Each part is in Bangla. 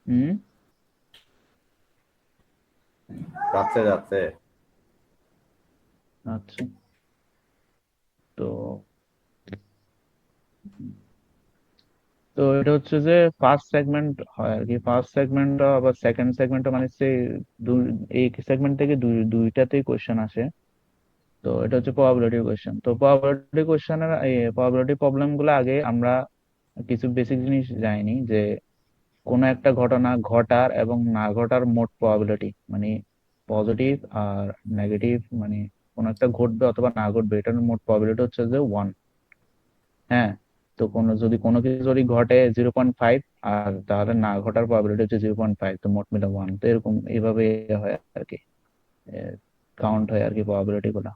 হুম। যাচ্ছে যাচ্ছে। আচ্ছা। তো তো এটা হচ্ছে যে ফার্স্ট সেগমেন্ট হয় আর কি। ফার্স্ট সেগমেন্ট আবার সেকেন্ড সেগমেন্ট মানে সেই এই সেগমেন্ট থেকে দুইটাতেই কোশ্চেন আসে। তো এটা হচ্ছে প্রবাবিলিটি কোশ্চেন। তো প্রবাবিলিটি কোশ্চেনের প্রবাবিলিটি প্রবলেম গুলো আগে আমরা কিছু বেসিক জিনিস জানি যে কোনো একটা ঘটনা ঘটার এবং না ঘটার মোট প্রবাবিলিটি মানে পজিটিভ আর নেগেটিভ মানে কোনো একটা ঘটবে অথবা না ঘটবে এটার মোট প্রবাবিলিটি হচ্ছে যে 1। হ্যাঁ। তো কোনো কিছু যদি ঘটে 0.5 আর তাহলে না ঘটার প্রবাবিলিটি হচ্ছে 0.5, তো মোট মিলে 1। তো এরকম এইভাবে হয় আর কি, কাউন্ট হয় আর কি প্রবাবিলিটি গুলা।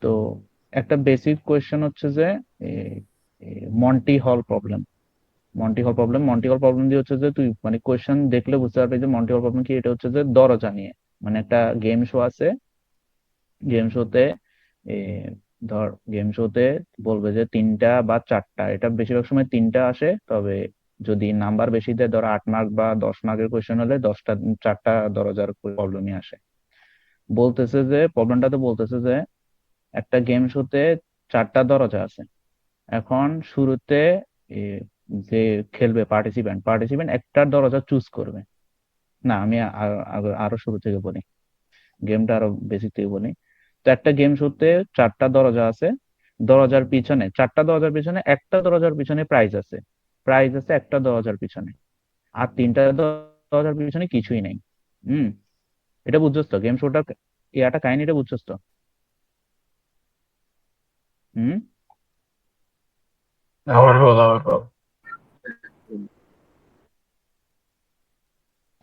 তো একটা বেসিক কোয়েশ্চেন হচ্ছে যে মন্টি হল প্রবলেম। মন্টি হল প্রবলেম দিয়ে হচ্ছে যে তুই মানে কোয়েশ্চেন দেখলে বুঝতে পারবি যে মন্টি হল প্রবলেম কি। এটা হচ্ছে যে দরজা নিয়ে, মানে একটা গেম শো আছে। গেম শোতে ধর গেম শোতে বলবে যে তিনটা বা চারটা, এটা বেশিরভাগ সময় তিনটা আসে, তবে যদি নাম্বার বেশি দেয় ধর 8 মার্ক বা 10 মার্কের কোয়েশ্চেন হলে চারটা দরজার প্রবলেমই আসে। বলতেছে যে প্রবলেমটাতে বলতেছে যে একটা গেম শোতে চারটা দরজা আছে। এখন শুরুতে এ, যে খেলবে পার্টিসিপেন্ট পার্টিসিপেন্ট একটা দরজা চুজ করবে। না, আমি আরো শুরু থেকে বলি, গেমটা আরো বেসিক থেকে বলি। তো একটা গেম শুরুতে চারটা দরজা আছে। চারটা দরজার পিছনে একটা দরজার পিছনে প্রাইজ আছে। প্রাইজ আছে একটা দরজার পিছনে, আর তিনটা দরজার পিছনে কিছুই নেই। হুম। এটা বুঝছস তো গেম শোটা, ইয়াটা কাহিনীটা বুঝছস তো? হুম। আবার বল, আবার বল।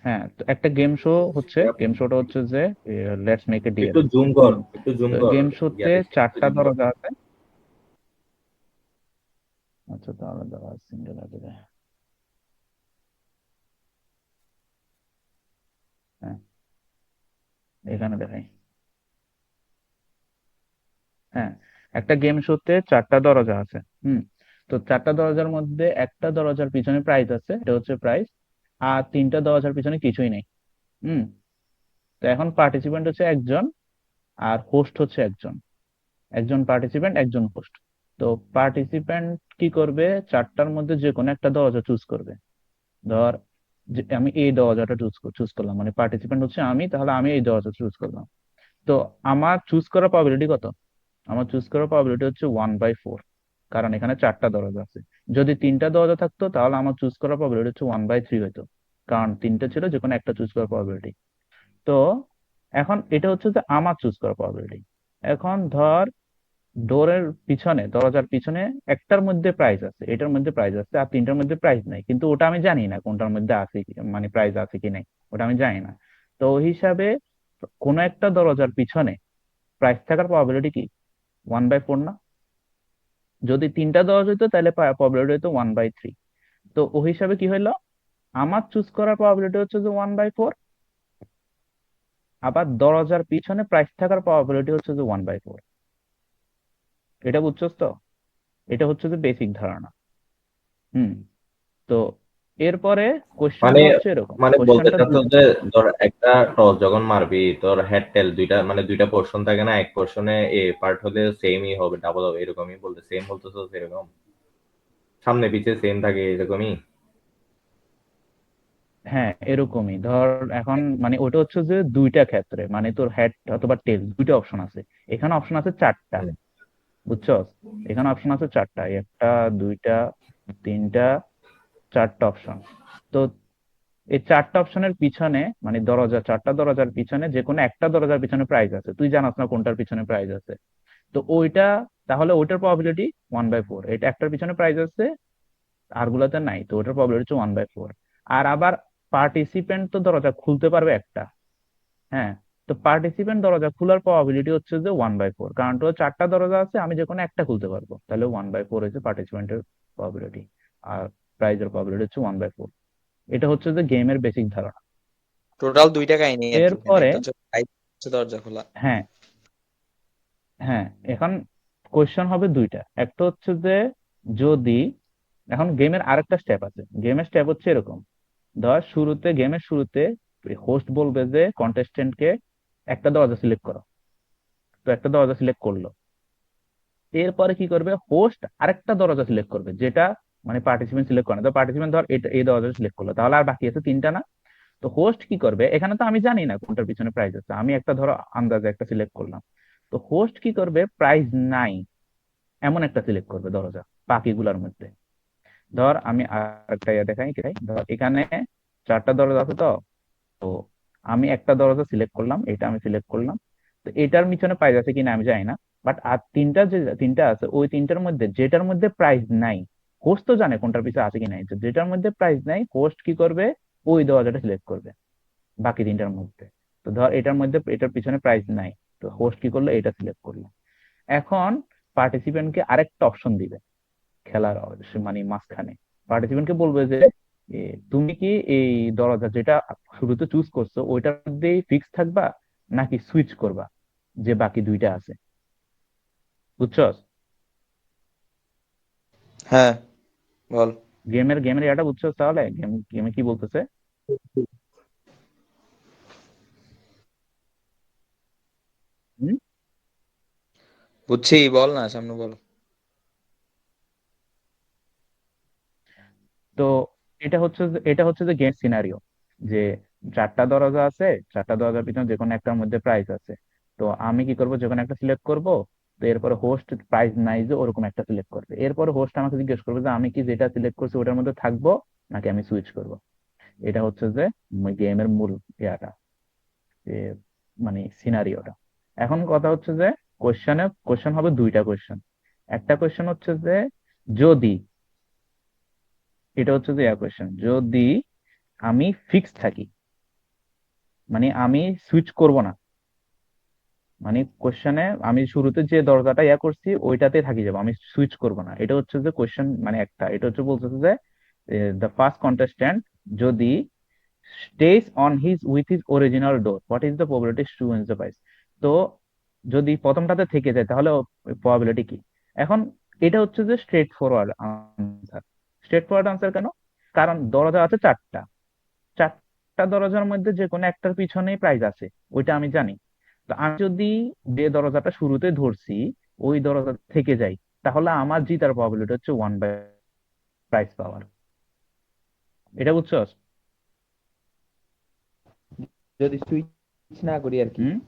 হ্যাঁ, তো একটা গেম শো হচ্ছে, গেম শোটা হচ্ছে যে লেটস মেক এ ডিল। একটু জুম কর, হুম। একটু জুম তো কর, গেম শোতে ইয়াতে একটু চারটা জুম কর। দরজা আছে। আচ্ছা, তাহলে দাঁড়া, সিঙ্গেল আছে রে। হ্যাঁ, এখানে দেখাই। হ্যাঁ, একটা গেম শোতে চারটা দরজা আছে। হুম। তো চারটা দরজার মধ্যে একটা দরজার পিছনে প্রাইজ আছে, এটা হচ্ছে প্রাইজ। আর তিনটা দরজার পিছনে কিছুই নেই। হুম। তো এখন পার্টিসিপেন্ট হচ্ছে একজন, আর হোস্ট হচ্ছে একজন। একজন পার্টিসিপেন্ট একজন হোস্ট। তো পার্টিসিপেন্ট কি করবে, চারটার মধ্যে যে কোনো একটা দরজা চুজ করবে। ধর যে আমি এই দরজাটা চুজ করলাম, মানে পার্টিসিপেন্ট হচ্ছে আমি, তাহলে আমি এই দরজা চুজ করলাম। তো আমার চুজ করার প্রবাবিলিটি কত? আমার চুজ করার প্রবাবিলিটি হচ্ছে 1/4, কারণ এখানে চারটা দরজা আছে। যদি তিনটা দরজা থাকতো তাহলে আমার চুজ করার প্রবাবিলিটি হচ্ছে 1/3 হতো, কারণ তিনটা ছিল, যে কোনো একটা চুজ করার প্রবাবিলিটি। তো এখন এটা হচ্ছে যে আমার চুজ করার প্রবাবিলিটি। এখন ধর দরজার পিছনে একটার মধ্যে প্রাইস আছে, এটার মধ্যে প্রাইস আছে, আর তিনটার মধ্যে প্রাইস নাই, কিন্তু ওটা আমি জানি না কোনটার মধ্যে আছে মানে প্রাইস আছে কি নাই, ওটা আমি জানি না। তো ওই হিসাবে কোন একটা দরজার পিছনে প্রাইস থাকার প্রবাবিলিটি কি? 1/4 না? যদি তিনটা দরজা হইতো তাহলে প্রবাবিলিটি হতো 1/3। তো ওই হিসাবে কি হইলো, আমার চুজ করার প্রবাবিলিটি হচ্ছে যে 1/4, আবার দরজার পিছনে প্রাইস থাকার প্রবাবিলিটি হচ্ছে যে 1/4। এটা বুঝছস তো? এটা হচ্ছে যে বেসিক ধারণা। হুম। তো এরপরে মানে কোশ্চেনটা হচ্ছে এরকম, মানে বলতে কোশ্চেনটা চাচ্ছ যে ধর একটা টস যখন মারবি তোর হেড টেল দুইটা মানে দুইটা পোর্শন থাকে না, এক পোর্শনে এ পার্ট হলে সেমই হবে, ডাবল হবে, এরকমই বলতে সেম বলতেছো এরকম, সামনে পিছে সেম থাকে এরকমই। হ্যাঁ এরকমই ধর। এখন মানে ওটা হচ্ছে যে দুইটা ক্ষেত্রে, মানে তোর হেড অথবা টেল দুইটা অপশন আছে। এখানে অপশন আছে চারটা, হুম। বুঝছস? এখানে অপশন আছে চারটা, একটা, দুইটা, তিনটা, চারটা অপশন। তো এই চারটা অপশনের পিছনে মানে চারটা দরজার পিছনে যে কোনো একটা দরজার পিছনে প্রাইস আছে, তুই জানাস না কোনটার পিছনে প্রাইস আছে। তো তাহলে ওইটার প্রবাবিলিটি 1/4। এটা একটার পিছনে প্রাইস আছে, আর গুলাতে নাই, তো ওটার প্রবাবিলিটি হচ্ছে 1/4। আর আবার পার্টিসিপেন্ট তো দরজা খুলতে পারবে একটা। হ্যাঁ। তো পার্টিসিপেন্ট দরজা খোলার প্রবাবিলিটি হচ্ছে যে 1/4, কারণ তো চারটা দরজা আছে, আমি যে কোনো একটা খুলতে পারবো, তাহলে 1/4 হচ্ছে পার্টিসিপেন্টের প্রবাবিলিটি। আর প্রাইজের প্রবাবিলিটি হচ্ছে 1/4। এটা হচ্ছে যে গেমের বেসিক ধারণা। টোটাল দুইটা কাহিনী আর কি, এখানে এরপরে একটা হচ্ছে fight, হচ্ছে দরজা খোলা। হ্যাঁ, হ্যাঁ, এখন কোয়েশ্চেন হবে দুইটা। একটা হচ্ছে যে যদি এখন গেমের আরেকটা স্টেপ আছে, গেমের স্টেপ হচ্ছে এরকম ধর শুরুতে, গেমের শুরুতে হোস্ট বলবে যে কন্টেস্টেন্টকে একটা দরজা সিলেক্ট করো, তো একটা দরজা সিলেক্ট করলো। এরপরে কি করবে, হোস্ট আরেকটা দরজা সিলেক্ট করবে যেটা মানে পার্টিসিপেন্ট সিলেক্ট করে না। তো পার্টিসিপেন্ট ধর এটা এই দরজা সিলেক্ট করলো, তাহলে আর বাকি আছে তিনটা না। তো হোস্ট কি করবে, এখানে তো আমি জানি না কোনটার পিছনে প্রাইস আছে, আমি একটা ধরো আন্দাজে একটা সিলেক্ট করলাম। তো হোস্ট কি করবে, প্রাইস নাই এমন একটা সিলেক্ট করবে দরজা বাকিগুলোর মধ্যে। ধর আমি আরেকটা দেখাই কি, ধর এখানে চারটা দরজা আছে, তো তো আমি একটা দরজা সিলেক্ট করলাম, এটা আমি সিলেক্ট করলাম। তো এটার পিছনে প্রাইস আছে কিনা আমি জানি না, বাট আর তিনটা যে তিনটা আছে ওই তিনটার মধ্যে যেটার মধ্যে প্রাইস নাই, হোস্ট তো জানে কোনটার পিছনে আছে কি নাই, তো যেটার মধ্যে প্রাইস নাই হোস্ট কি করবে, ওই দরজাটা সিলেক্ট করবে বাকি তিনটার মধ্যে। তো ধর এটার মধ্যে এটার পিছনে প্রাইস নাই, তো হোস্ট কি করলো, এটা সিলেক্ট করলো। এখন পার্টিসিপেন্টকে আরেকটা অপশন দিবে খেলার মানে মাঝখানে। পার্টিসিপেন্টকে বলবে যে এ, তুমি কি এই দরজা যেটা শুরুতে চুজ করছো ওইটার মধ্যেই ফিক্স থাকবা নাকি সুইচ করবা যে বাকি দুইটা আছে, বুঝছস? হ্যাঁ, বল। গেমের এটা বুঝছস? তাহলে গেমে কি বলতেছে? হুম? বুঝছি, বল না, সামনে বল। তো এটা হচ্ছে যে গেম সিনারিও, যে চারটা দরজা আছে, চারটা দরজার পিছনে যে কোনো একটার মধ্যে প্রাইস আছে। তো আমি কি করব, যে কোনো একটা সিলেক্ট করব। তো এরপরে হোস্ট প্রাইস নাই যে ওরকম একটা সিলেক্ট করবে, এরপরে হোস্ট আমাকে জিজ্ঞেস করবে যে আমি কি যেটা সিলেক্ট করছি ওটার মধ্যে থাকবো নাকি আমি সুইচ করব। এটা হচ্ছে যে গেমের মূল ইয়াটা, যে মানে সিনারিওটা। এখন কথা হচ্ছে যে কোশ্চেন হবে দুইটা কোশ্চেন। একটা কোশ্চেন হচ্ছে যে যদি, এটা হচ্ছে যে কোশ্চেন যদি আমি ফিক্স থাকি, মানে আমি সুইচ করব না, মানে কোশ্চেনে আমি শুরুতে যে দরজাটা করছি ওইটাতে থাকি যাবো, আমি সুইচ করব না। এটা হচ্ছে যে কোশ্চেন মানে একটা, এটা হচ্ছে বলতেছে যে দ্য ফার্স্ট কন্টেস্ট্যান্ট যদি stage on his with his original door what is the probability to win the prize. তো যদি প্রথমটাতে থেকে যায় তাহলে প্রবাবিলিটি কি। এখন এটা হচ্ছে যে straight forward answer. Straight forward answer কেন, কারণ দরজা আছে চারটা, চারটা দরজার মধ্যে যে কোনো একটার পিছনেই প্রাইজ আছে, ওইটা আমি জানি। তো আমি যদি যে দরজাটা শুরুতে ধরছি ওই দরজা থেকে যাই, তাহলে আমার জিতার প্রবাবিলিটি হচ্ছে 1/, প্রাইজ পাওয়ার। এটা বুঝছস? যদি সুইচ না করি আর কি, হুম।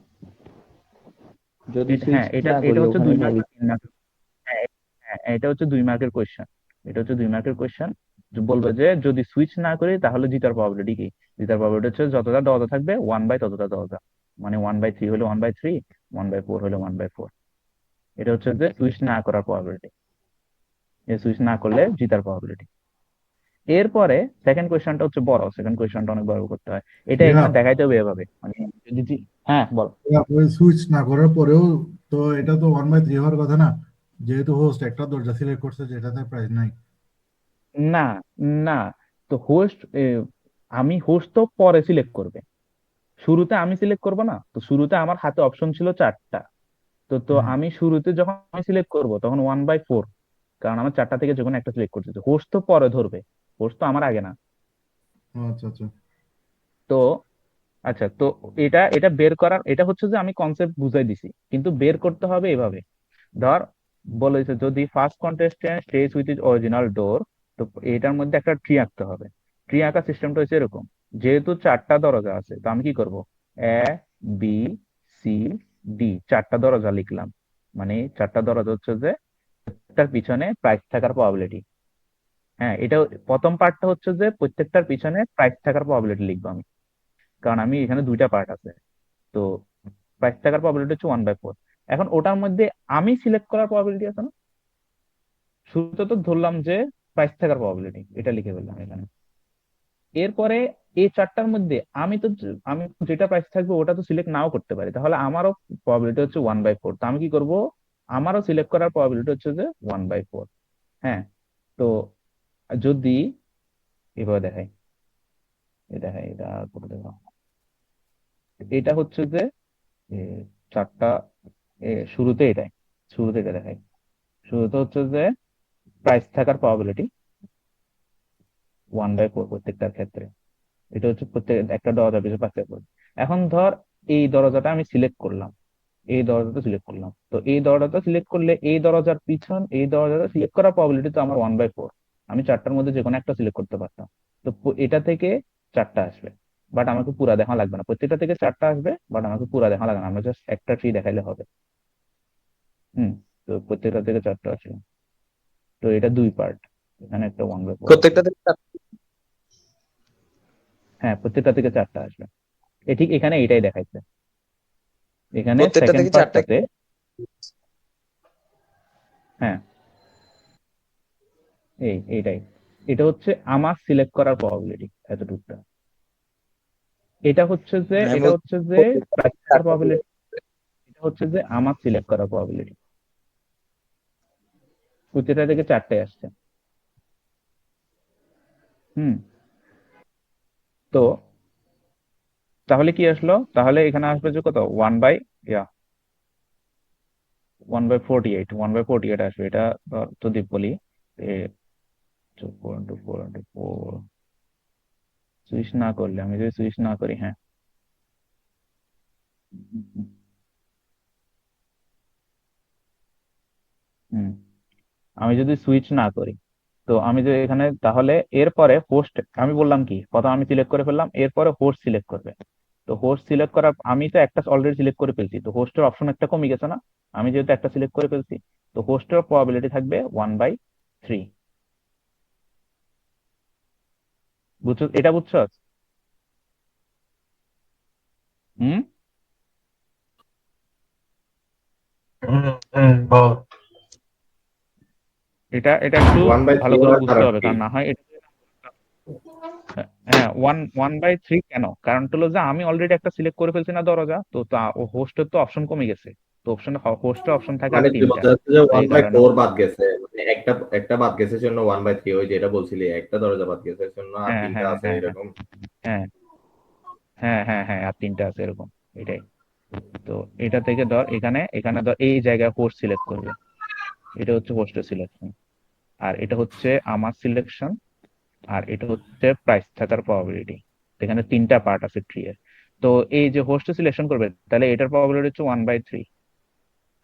যদি সুইচ হ্যাঁ, এটা না এটা করি হচ্ছে ওখানে 2 মার্ক। মেবি। হ্যাঁ, হ্যাঁ, এটা হচ্ছে 2 মার্কের কোয়েশ্চেন। এটা হচ্ছে 2 মার্কের কোয়েশ্চেন। বলবে যে যদি সুইচ না করি তাহলে জিতার প্রবাবিলিটি কি। জিতার প্রবাবিলিটি হচ্ছে যতটা দরজা থাকবে 1/, ততটা দরজা, মানে 1/3 হলে 1/3, 1/4 হলে 1/4। এটা হচ্ছে যে সুইচ না করার প্রবাবিলিটি, সুইচ না করলে জিতার প্রবাবিলিটি। এরপরে সেকেন্ড কোয়েশ্চনটা হচ্ছে বড়, সেকেন্ড কোয়েশ্চনটা অনেক বড় করতে হয়। এটা এখানে শিহাব, দেখাইতে হবে এভাবে, মানে হ্যাঁ বল। ওই সুইচ না করার পরেও তো এটা তো 1/3 হওয়ার কথা না, যেহেতু হোস্ট একটা দরজা সিলেক্ট করছে যেটাতে প্রাইস নাই। না, না, তো হোস্ট, আমি হোস্ট তো পরে সিলেক্ট করবে, শুরুতে আমি সিলেক্ট করব না। তো শুরুতে আমার হাতে অপশন ছিল চারটা। তো হুম। আমি শুরুতে যখন আমি সিলেক্ট করব তখন 1/4, কারণ আমার চারটা থেকে যে কোনো একটা সিলেক্ট করতে, হোস্ট তো পরে ধরবে, হোস্ট তো আমার আগে না। ও আচ্ছা আচ্ছা। তো আচ্ছা, তো এটা এটা বের করার, এটা হচ্ছে যে আমি কনসেপ্ট বুঝাই দিছি, কিন্তু বের করতে হবে এভাবে। ধর বলেছে যদি first contestant stays with is original door, তো এটার মধ্যে একটা ট্রি আঁকতে হবে। ট্রি আঁকার সিস্টেমটা হচ্ছে এরকম, যেহেতু চারটা দরজা আছে তো আমি কি করব, এ, বি, সি, ডি, চারটা দরজা লিখলাম। মানে চারটা দরজা হচ্ছে যে প্রত্যেকটার পিছনে প্রাইস থাকার প্রবাবিলিটি। হ্যাঁ, এটা প্রথম পার্টটা হচ্ছে যে প্রত্যেকটার পিছনে প্রাইস থাকার প্রবাবিলিটি লিখবো আমি, কারণ আমি এখানে দুইটা পার্ট আছে। তো প্রাইস থাকার প্রবাবিলিটি হচ্ছে 1/4। এখন ওটার মধ্যে আমি সিলেক্ট করার প্রবাবিলিটি আছে না, শুরুতে তো ধরলাম যে প্রাইস থাকার প্রবাবিলিটি, এটা লিখে ফেললাম এখানে। এরপরে এই চারটার মধ্যে আমি যেটা প্রাইস থাকবে ওটা তো সিলেক্ট নাও করতে পারি, তাহলে আমারও প্রবাবিলিটি হচ্ছে 1/4। তো আমি কি করব, আমারও সিলেক্ট করার প্রবাবিলিটি হচ্ছে যে 1/4। হ্যাঁ, তো যদি এভাবে দেখাই, এটা করে দেখাও। এটা হচ্ছে যে এ, চারটা, শুরুতে এটাই, শুরুতে এটা দেখাই। শুরুতে হচ্ছে যে প্রাইস থাকার প্রবাবিলিটি 1/4 প্রত্যেকটার ক্ষেত্রে। এটা হচ্ছে প্রত্যেক একটা দরজা পিছু 5 সেকেন্ড। এখন ধর এই দরজাটা আমি সিলেক্ট করলাম, এই দরজাটা সিলেক্ট করলাম, তো এই দরজাটা সিলেক্ট করলে এই দরজাটা সিলেক্ট করার প্রবাবিলিটি তো আমার 1/4। আমি চারটার মধ্যে যে কোনো একটা সিলেক্ট করতে পারতাম। তো এটা থেকে চারটা আসবে, বাট আমাকে পুরা দেখা লাগবে না। প্রত্যেকটা থেকে চারটা আসবে, বাট আমাকে পুরা দেখা লাগবে না, আমরা জাস্ট একটা ট্রি দেখাইলে হবে। হুম। তো প্রত্যেকটা থেকে চারটা আসবে। তো এটা 2 পার্ট, এখানে একটা 1/4 আছে। প্রত্যেকটা থেকে হ্যাঁ, প্রত্যেকটা থেকে চারটা আসবে। ঠিক এখানে এটাই দেখাইছে, এখানে প্রত্যেকটা সেকেন্ড থেকে চারটা পার্টটাতে। হ্যাঁ, এইটাই, এটা হচ্ছে আমার সিলেক্ট করার প্রবাবিলিটি এতটুকুটা। এটা হচ্ছে যে আমি এটা বলছি হচ্ছে যে প্রত্যেকটা প্রাইস থেকে থাকার চারটা দিয়ে। প্রবাবিলিটি, এটা হচ্ছে যে আমার সিলেক্ট করার প্রবাবিলিটি। প্রত্যেকটা থেকে চারটে আসছে। হুম। তো তাহলে কি আসলো, তাহলে এখানে আসবে যে কত, 1/48 আসবে। এটা যদি বলি তো 4 into 4 into 4, সুইচ না করলে, আমি যদি সুইচ না করি, হ্যাঁ, হুম, আমি যদি সুইচ না করি, তো আমি যে এখানে তাহলে এরপরে হোস্ট, আমি বললাম কি, প্রথম আমি সিলেক্ট করে ফেললাম, এরপরে হোস্ট সিলেক্ট করবে। তো হোস্ট সিলেক্ট করা, আমি তো একটা অলরেডি সিলেক্ট করে ফেলছি, তো হোস্টের অপশন একটা কমে গেছে না। আমি যেহেতু একটা সিলেক্ট করে ফেলছি, তো হোস্টের প্রবাবিলিটি থাকবে 1/3। বুঝছো, এটা বুঝছো? হুম। বল। এটা এটা একটু ওয়ান বাই ভালো থ্রি করে হয় বুঝতে কারণ হবে, কি? কারণ না হয় এটা, হ্যাঁ, 1/3 কেন, কারণ হলো যে আমি অলরেডি একটা সিলেক্ট করে ফেলছি না দরজা, তো হোস্টের তো অপশন কমে গেছে। তো হোস্টের অপশন থাকে আর মানে তুই তিনটা। বলতে চাচ্ছিস যে তো ওয়ান এই বাই কারণে ফোর বাদ গেছে, মানে একটা একটা বাদ গেছে জন্য 1/3, ওই যেটা বলছিলি একটা দরজা বাদ গেছে জন্য আর হ্যাঁ, তিনটা হ্যাঁ, আছে হ্যাঁ, হ্যাঁ, এরকম। হ্যাঁ, হ্যাঁ, হ্যাঁ, হ্যাঁ, আর তিনটা আছে এরকম। এটাই। তো এটা থেকে ধর, এখানে এখানে ধর এই জায়গায় হোস্ট সিলেক্ট করবে, এটা হচ্ছে হোস্টের সিলেকশন, আর এটা হচ্ছে আমার সিলেকশন, আর এটা হচ্ছে প্রাইস থাকার প্রবাবিলিটি। এখানে তিনটা পার্ট আছে ট্রি এর। তো এই যে হোস্ট সিলেকশন করবে, তাহলে এটার প্রবাবিলিটি হচ্ছে 1/3।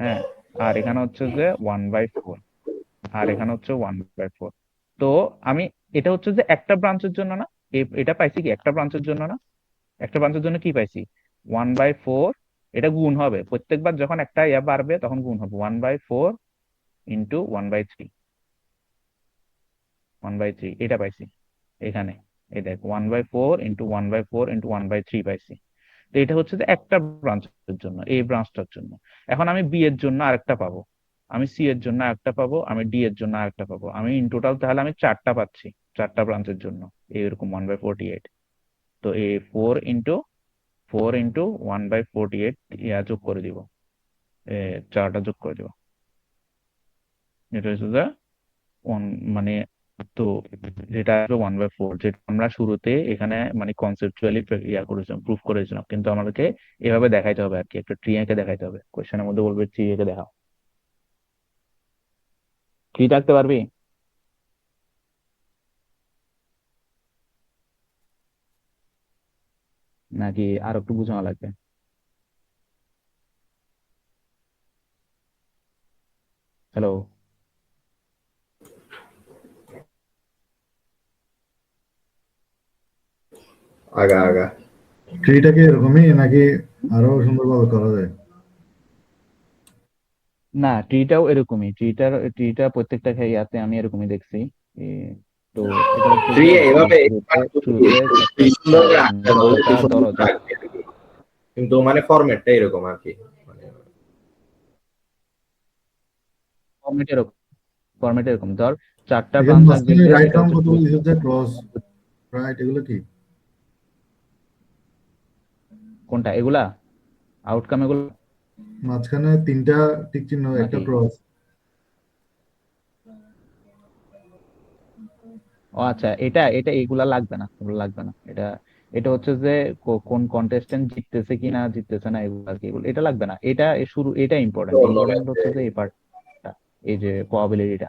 হ্যাঁ, আর এখানে হচ্ছে যে 1/4, আর এখানে হচ্ছে 1/4। তো আমি, এটা হচ্ছে যে একটা ব্রাঞ্চের জন্য না, এটা পাইছি কি একটা ব্রাঞ্চের জন্য না, একটা ব্রাঞ্চের জন্য কি পাইছি, 1/4। এটা গুণ হবে প্রত্যেকবার যখন একটা বাড়বে, তখন গুণ হবে 1/4 into 1/3, 1/3 এটা পাইছি এখানে। এই দেখ, 1/4 into 1/4 into 1/3 পাইছি। তো এটা হচ্ছে যে একটা ব্রাঞ্চের জন্য, এই ব্রাঞ্চটার জন্য। এখন আমি বি এর জন্য আরেকটা পাবো, আমি সি এর জন্য আরেকটা পাবো, আমি ডি এর জন্য আরেকটা পাবো, আমি ইন টোটাল তাহলে আমি চারটা পাচ্ছি, চারটা ব্রাঞ্চের জন্য এরকম 1/48। তো এই 4 into 1/48 যোগ করে দিব, চারটা যোগ করে দিব। এটা হচ্ছে যে ওয়ান, মানে, তো যেটা আসবে 1/4, যেটা আমরা শুরুতে এখানে মানে কনসেপচুয়ালি করেছিলাম, প্রুফ করেছিলাম, কিন্তু আমাদেরকে এভাবে দেখাইতে হবে আর কি, একটা ট্রি এঁকে দেখাইতে হবে। কোয়েশ্চেনের মধ্যে বলবে ট্রি এঁকে দেখাও। ট্রি আঁকতে পারবি নাকি আর একটু বোঝানো লাগবে? হ্যালো? আগা আগা। ট্রিটা কি এরকমই নাকি আরো সুন্দরভাবে করা যায়? না, ট্রিটাও এরকমই, ট্রিটা প্রত্যেকটা ইয়াতে আমি এরকমই দেখছি। এ, তো এটা হচ্ছে থ্রি যে এরকমই, এভাবে শুরুতে শুরুতে একটা সুন্দর করে আঁকতে ধর পারলে একটা একটু সুন্দর দরজা, লাগবে আর কি। কিন্তু মানে ফরম্যাটটা এরকম আর কি, মানে ফরম্যাট এরকম, ফরম্যাট এরকম ধর চারটা এখানে ব্রাঞ্চ মাঝখানে দেখবে, রাইট এটা কাউন্ট হচ্ছে কত টু। বলছিস যে ক্রস রাইট এগুলো কি? কোনটা এগুলা, আউটকাম এগুলো মাঝখানে তিনটা টিক চিহ্ন একটা নাকি? ক্রস। ও আচ্ছা, এটা এটা এগুলা লাগবে না, এগুলো লাগবে না। এটা এটা হচ্ছে যে কোন কন্টেস্টেন্ট জিততেছে কি না জিততেছে না, এগুলো আর কি, এগুলো এটা লাগবে না। এটা শুরু, এটা ইম্পর্টেন্ট, অন্য ইম্পর্টেন্ট ম্যাচে হচ্ছে যে এই পার্টটা, এই যে প্রবাবিলিটিটা,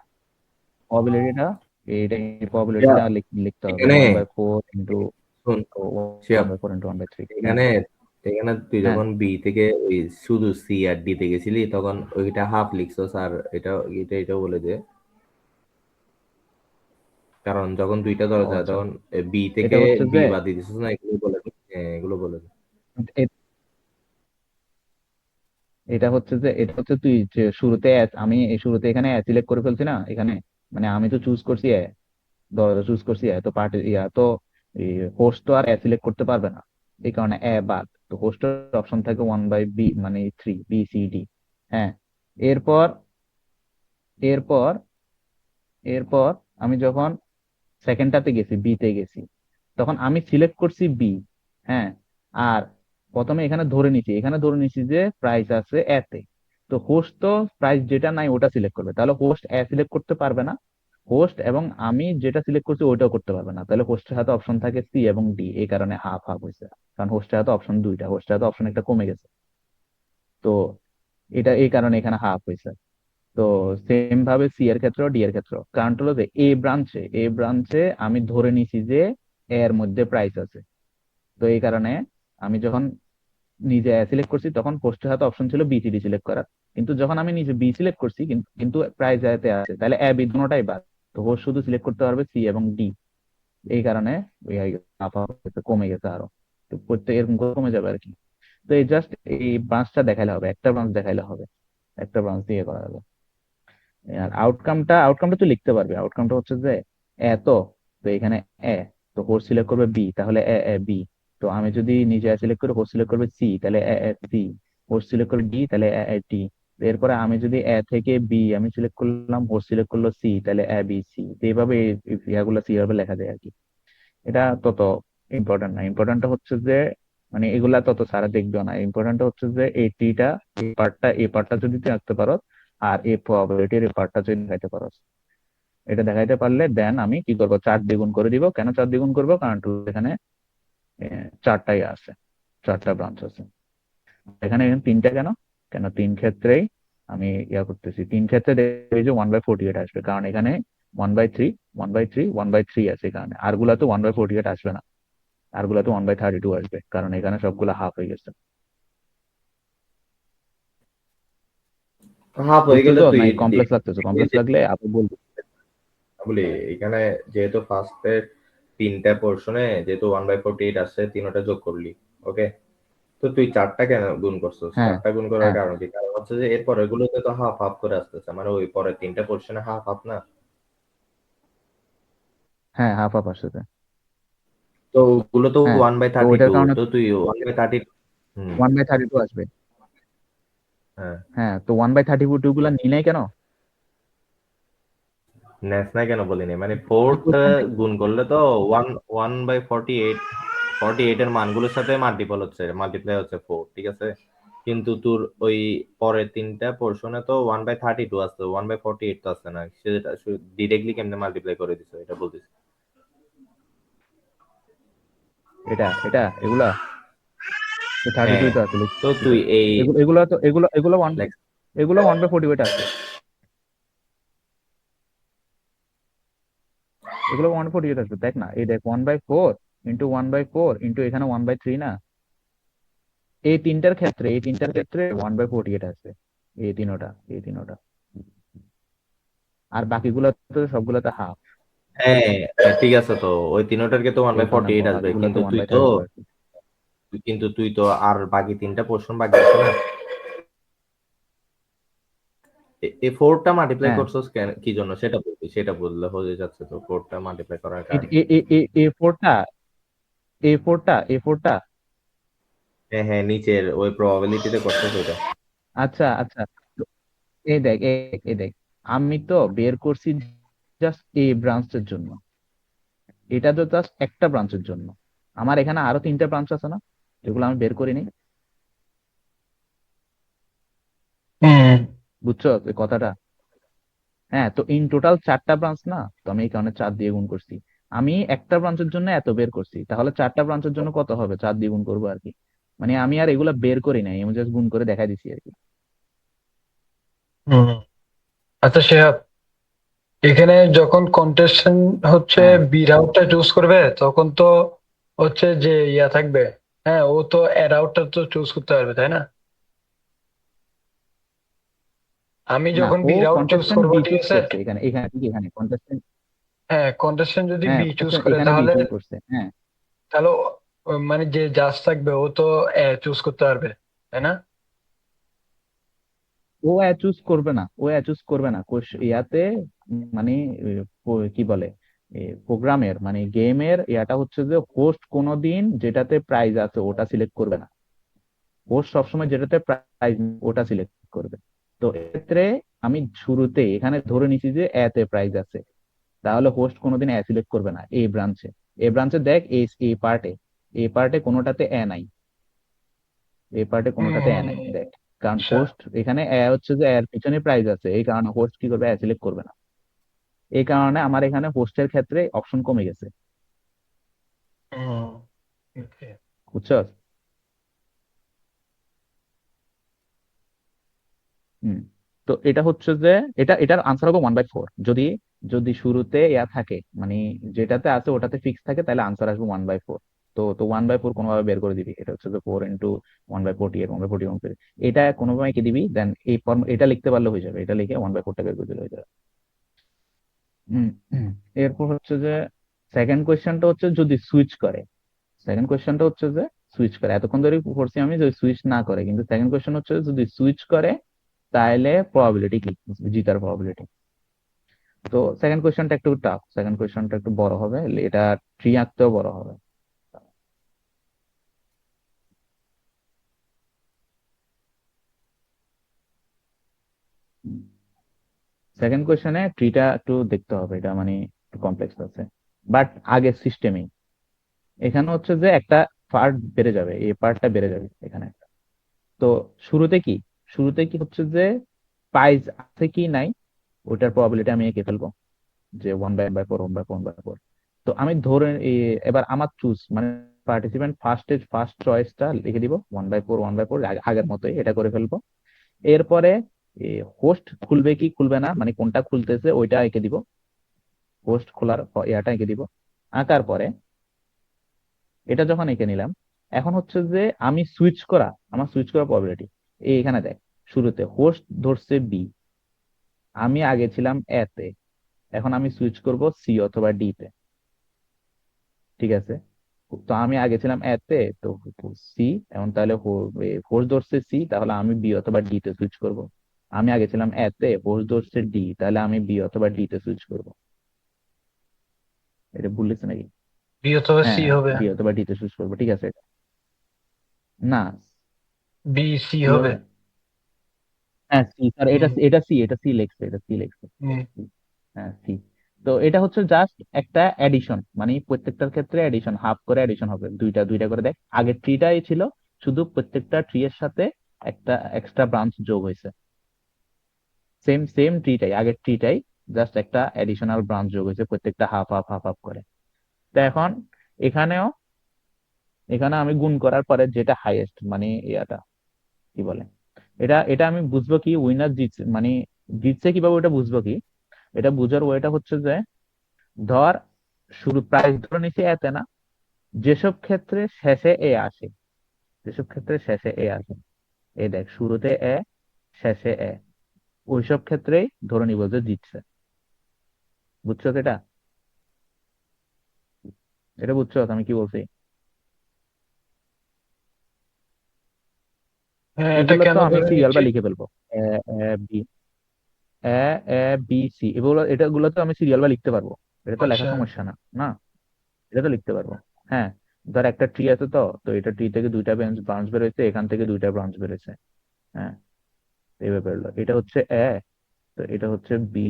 প্রবাবিলিটিটা, এইটা প্রবাবিলিটিটা লিখতে হবে এখানে 1/4 ইন্টু, শুন তো শিওর 1/4 ইন্টু 1/3। হ্যাঁ, এখানে এখানে তুই হ্যাঁ, যখন বি থেকে ওই শুধু সি আর ডি তে গেছিলি তখন ওইটা হাফ লিখছস আর এটা বলে দে কারণ যখন দুইটা ও দরজা আচ্ছা। তখন বি এটা থেকে হচ্ছে বি যে বাদ দিয়ে দিছিস না, এগুলো বলে দে। হ্যাঁ, এগুলো বলে দে। এ- এটা হচ্ছে তুই যে শুরুতে আমি এই শুরুতে এখানে সিলেক্ট করে ফেলছি না এখানে, মানে আমি তো চুজ করছি দরজা চুজ করছি তো পার্টি তো হোস্ট তো আর সিলেক্ট করতে পারবে না, এই কারণে বাদ। তো হোস্টের অপশন থাকে 1/b, মানে 3 BCD। হ্যাঁ, এরপর এরপর এরপর আমি যখন সেকেন্ডটাতে গেছি, বি তে গেছি, তখন আমি সিলেক্ট করছি বি। হ্যাঁ, আর প্রথমে এখানে ধরে নিছি যে প্রাইস আছে এতে। তো হোস্ট তো প্রাইস যেটা নাই ওটা সিলেক্ট করবে, তাহলে হোস্ট সিলেক্ট করতে পারবে না। হোস্ট এবং আমি যেটা সিলেক্ট করছি ওইটাও করতে পারবে না, তাহলে হোস্টের হাতে অপশন থাকে সি এবং ডি, এই কারণে হাফ হাফ হয়েছে। কারণ হোস্টের হাতে অপশন দুইটা, হোস্টের হাতে অপশন একটা কমে গেছে। তো এটা এই কারণে এখানে হাফ হয়েছে। তো সেম ভাবে সি এর ক্ষেত্রেও ডি এর ক্ষেত্রেও, কারণ হলো যে এ ব্রাঞ্চে আমি ধরে নিছি যে এর মধ্যে প্রাইস আছে। তো এই কারণে আমি যখন নিজে সিলেক্ট করছি তখন পোস্টের হাতে অপশন ছিল BCD সিলেক্ট করার, কিন্তু যখন আমি নিজে বি সিলেক্ট করছি কিন্তু প্রাইস এতে আছে, তাহলে বি দুটোটাই বাদ। তো হোস্ট শুধু সিলেক্ট করতে পারবে সি এবং ডি, এই কারণে ওই কমে গেছে আরো। তো প্রত্যেক এরকম করে কমে যাবে আর কি। তো এই জাস্ট এই ব্রাঞ্চটা দেখাইলে হবে, একটা ব্রাঞ্চ দেখাইলে হবে, একটা ব্রাঞ্চ দিয়ে করা যাবে। আর আউটকামটা তুই লিখতে পারবি। আউটকামটা হচ্ছে যে এত, তো এখানে এ, তো হোস্ট সিলেক্ট করবে বি, তাহলে বি। তো আমি যদি নিজে সিলেক্ট করি, হোস্ট সিলেক্ট করবে সি, তাহলে সি। হোস্ট সিলেক্ট করবে ডি, তাহলে ডি। এরপরে আমি যদি এ থেকে বি আমি সিলেক্ট করলাম, হোস্ট সিলেক্ট করলো সি, তাহলে বি সি। তো এইভাবে ইয়াগুলো সি ভাবে লেখা যায় আর কি। এটা তত ইম্পর্টেন্ট না। ইম্পর্টেন্টটা হচ্ছে যে মানে এগুলা তত সারা দেখবেও না, ইম্পর্টেন্টটা হচ্ছে যে এই পার্টটা যদি তুই আঁকতে পারো, আর এই প্রবাবিলিটির এই পার্টটা যদি দেখাইতে পারো, এটা দেখাইতে পারলে দেন আমি কি করবো, 4 দ্বিগুণ করে দিব। কেন 4 দ্বিগুণ করবো, কারণ এখানে চারটাই আছে, চারটা ব্রাঞ্চ আছে। এখানে এখানে তিনটা কেন, কেন তিন ক্ষেত্রেই আমি করতেছি, তিন ক্ষেত্রে দেখবি যে 1/48 আসবে, কারণ এখানে 1/3, 1/3, 1/3 আছে এখানে। আর গুলা তো 1/48 আসবে না, আর গুলা তো 1/32 আসবে, কারণ এখানে সবগুলা হাফ হয়ে গেছে। হাফ হয়ে গেলে বুঝতেছো তুই না? কমপ্লেক্স লাগতেছে? কমপ্লেক্স লাগলে আপনি বলবি। বলি এখানে যেহেতু ফার্স্টের তিনটা পোর্শনে যেহেতু 1/48 আসছে, তিনটা যোগ করলি, ওকে। তো তুই চারটা কেন গুণ করছিস? হ্যাঁ, চারটা গুণ করার হ্যাঁ, কারণ কি? কারণ হচ্ছে যে এর পরের গুলোতে তো হাফ হাফ করে আসতেছে, মানে ওই পরের তিনটা পোর্শনে হাফ হাফ না। হ্যাঁ, হাফ হাফ আসছে। তো ওগুলো তো হ্যাঁ, ওয়ান বাই তো থার্টি ওইটার টু কারণে তো তুই 1/30। হুম। 1/32 আসবে। হ্যাঁ, হ্যাঁ, তো 1/32 গুলা নিই নাই কেন? নেস নাই কেন বলিনি, মানে ফোর্থ গুণ করলে তো ওয়ান 1/48 এর মানগুলোর সাথে মাল্টিপ্লাই হচ্ছে 4, ঠিক আছে। কিন্তু তোর ওই পরের তিনটা পোর্শনে তো 1/32 আসছে, 1/48 তো আসছে না, সেটা ডিরেক্টলি কেমনে মাল্টিপ্লাই করে দিছে এটা বলতেছি। এটা এটা এগুলা 32 হ্যাঁ, তো আছে, তো লিখছি তো। তুই এই এগুলো তো এগুলো like, 1/48 আছে। এগুলো 1/48 আসবে, দেখ না, এই দেখ 1/4 ইন্টু 1/4 ইন্টু এখানে 1/3 না। এই তিনটার ক্ষেত্রে 1/48 আছে, এই তিনোটা। আর বাকিগুলো তো সবগুলোতে হাফ। হ্যাঁ, ঠিক আছে। তো ওই তিনটারকে তো ওয়ান এই বাই কারণে ফর্টি এইট আসবে, বাকিগুলো তো কিন্তু ওয়ান তুই বাই তো থার্টি টু আছে। আর বাকি তিনটা পোর্শন বাকি আছে না। এই ফোরটা মাল্টিপ্লাই হ্যাঁ, করছস কেন, কি জন্য সেটা বলবি, সেটা বললে হয়ে যাচ্ছে। তো ফোরটা মাল্টিপ্লাই করার এ- কারণ এ- এ- এ- এ ফোরটা এ ফোরটা। হ্যাঁ হ্যাঁ, নিচের ওই প্রবাবিলিটিতে করছস ওইটা। আচ্ছা, আচ্ছা। তো এই দেখ আমি তো বের করছি জাস্ট এই ব্রাঞ্চের জন্য, এটা তো জাস্ট একটা ব্রাঞ্চের জন্য। আমার এখানে আরো 3টা ব্রাঞ্চ আছে না, যেগুলো আমি বের করিনি। হুম। বুঝছো এই কথাটা? হ্যাঁ, তো ইন টোটাল 4টা ব্রাঞ্চ না, তো আমি এই কারণে 4 দিয়ে গুণ করছি। আমি একটা ব্রাঞ্চের জন্য এত বের করছি, তাহলে 4টা ব্রাঞ্চের জন্য কত হবে, 4 দিয়ে গুণ করবো আর কি। মানে আমি আর এগুলা বের করি নাই, আমি জাস্ট গুণ করে দেখাই দিছি আর কি। হুম। আচ্ছা শিহাব, এখানে যখন কন্টেস্টেন্ট হচ্ছে হ্যাঁ, বি রাউটটা চুজ করবে তখন তো হচ্ছে যে ইয়া থাকবে। হ্যাঁ, ও তো অ্যারাউটটা তো চুজ করতে পারবে, তাই না? আমি না, যখন ও বি রাউট চুজ কন্টেস্টেন্ট করবো, বি ঠিক চুজ আছে? করছে এখানে, এখানে ঠিক এখানে কন্টেস্টেন্ট, হ্যাঁ, কন্টেস্টেন্ট যদি হ্যাঁ বি চুজ contestant করে এখানে বি তাহলে চুজ করছে, হ্যাঁ। তাহলে মানে যে জাজ থাকবে ও তো এ চুজ করতে পারবে, তাই না? ও চুজ করবে না, ও চুজ করবে না ইয়াতে, মানে কি বলে, প্রোগ্রামের মানে গেমের ইয়াটা হচ্ছে যে হোস্ট কোনোদিন যেটাতে প্রাইজ আছে ওটা সিলেক্ট করবে না। হোস্ট সবসময় যেটাতে প্রাইজ ওটা সিলেক্ট করবে। তো এক্ষেত্রে আমি শুরুতে এখানে ধরে নিছি যে এতে প্রাইজ আছে, তাহলে হোস্ট কোনোদিন সিলেক্ট করবে না এই ব্রাঞ্চে। এই ব্রাঞ্চে দেখ, এই পার্টে কোনোটাতে নাই, এই পার্টে কোনোটাতে নাই হুম। দেখ। কারণ আচ্ছা। হোস্ট এখানে হচ্ছে যে এর পিছনে প্রাইজ আছে, এই কারণে হোস্ট কি করবে, সিলেক্ট করবে না। এই কারণে আমার এখানে হোস্টের ক্ষেত্রে অপশন কমে গেছে, হুম। ওকে। বুঝছো? হুম। তো এটা হচ্ছে যে এটার আনসার হবে 1/4। যদি যদি শুরুতে ইয়া থাকে, মানে যেটাতে আছে ওটাতে ফিক্স থাকে, তাহলে আনসার আসবে 1/4। তো 1/4 কোনোভাবে বের করে দিবি, এটা হচ্ছে যে 4 × 1/40, 1/40 এটা কোনোভাবে কি দিবি, দেন এই ফর্ম এটা লিখতে পারলে হয়ে যাবে, এটা লিখে 1/4টা বের করে দিলে হয়ে যাবে। হুম, হুম। এরপর হচ্ছে যে সেকেন্ড কোয়েশ্চেনটা হচ্ছে যদি সুইচ করে, সেকেন্ড কোয়েশ্চেনটা হচ্ছে যে সুইচ করে, এতক্ষণ ধরে পড়ছি আমি যে সুইচ না করে, কিন্তু সেকেন্ড কোয়েশ্চেন হচ্ছে যদি সুইচ করে তাহলে প্রবাবিলিটি কি, জিতার প্রবাবিলিটি। তো সেকেন্ড কোয়েশ্চেনটা একটু টাফ, সেকেন্ড কোয়েশ্চেনটা একটু বড় হবে, এটা ট্রি আঁকতেও বড় হবে। সেকেন্ড কোয়েশ্চেনে ট্রিটা একটু দেখতে হবে, এটা মানে একটু কমপ্লেক্স আছে, বাট আগের সিস্টেমে এখানে হচ্ছে যে একটা পার্ট বেড়ে যাবে, এই পার্টটা বেড়ে যাবে এখানে। তো শুরুতে কি, শুরুতে কি হচ্ছে যে প্রাইজ আছে কি নাই ওটার প্রবাবিলিটি আমি এঁকে ফেলবো, যে 1/4, 1/4, 1/4। তো আমি ধরে এবার আমার চুজ মানে পার্টিসিপেন্ট ফার্স্ট চয়েসটা লিখে দিব 1/4, 1/4 আগের মতোই এটা করে ফেলবো। এরপরে হোস্ট খুলবে কি খুলবে না, মানে কোনটা খুলতেছে ওইটা এঁকে দিব, হোস্ট খোলার ইয়াটা এঁকে দিব। আঁকার পরে এটা যখন এঁকে নিলাম, এখন হচ্ছে যে আমি সুইচ করা, আমার সুইচ করা প্রবাবিলিটি এখানে দেখ। শুরুতে হোস্ট ধরছে বি, আমি আগে ছিলাম এতে, এখন আমি সুইচ করব সি অথবা ডি তে, ঠিক আছে? তো আমি আগে ছিলাম এতে, তো সি, এখন তাহলে হোস্ট ধরছে সি, তাহলে আমি বি অথবা ডি তে সুইচ করব। আমি আগে ছিলাম এতে, হোস্ট ধরছে ডি, তাহলে আমি বি অথবা ডি তে সুইচ করব। এটা ভুল লিখছে নাকি? বি অথবা সি হ্যাঁ, হবে। বি অথবা ডি তে সুইচ করবো, ঠিক আছে? না, বি সি কি হবে। হবে? হ্যাঁ সি স্যার, এটা হুম। এটা সি লেখছে, এটা সি লেখছে। হুম। হ্যাঁ সি। তো এটা হচ্ছে জাস্ট একটা এডিশন, মানে প্রত্যেকটার ক্ষেত্রে এডিশন, হাফ করে এডিশন হবে, দুইটা দুইটা করে দেখ। আগের ট্রিটাই ছিল, শুধু প্রত্যেকটা ট্রি এর সাথে একটা এক্সট্রা ব্রাঞ্চ যোগ হয়েছে, সেম সেম ট্রিটাই, আগের ট্রিটাই, জাস্ট একটা এডিশনাল ব্রাঞ্চ যোগ হয়েছে, প্রত্যেকটা হাফ হাফ হাফ হাফ করে। তো এখন এখানেও, এখানে আমি গুণ করার পরে যেটা হাইয়েস্ট মানে ইয়াটা কি বলে, এটা এটা আমি বুঝবো কি উইনার জিতছে, মানে জিতছে কিভাবে ওটা বুঝবো কি, এটা বুঝার ওয়েটা হচ্ছে যে ধর শুরু প্রাইস ধরে নিছি এতে না, যেসব ক্ষেত্রে শেষে আসে, যেসব ক্ষেত্রে শেষে আসে, এই দেখ শুরুতে শেষে ওইসব ক্ষেত্রেই ধরে নিব যে জিতছে। বুঝছো তো এটা? এটা বুঝছো তো আমি কি বলছি? হ্যাঁ, এটা এগুলো তো কেন আমি ধরে সিরিয়াল নিচ্ছি? বা লিখে ফেলবো, A B, A A B C, এগুলো তো আমি সিরিয়াল বা লিখতে পারবো, এটা তো লেখা আচ্ছা। সমস্যা না, না? এটা তো লিখতে পারবো। হ্যাঁ, ধর একটা ট্রি আছে, তো এটা ট্রি থেকে দুইটা ব্রাঞ্চ বেরোচ্ছে, এখান থেকে দুইটা ব্রাঞ্চ বেরোচ্ছে। হ্যাঁ, এইভাবে বেরোলো, এটা হচ্ছে তো এটা হচ্ছে বি,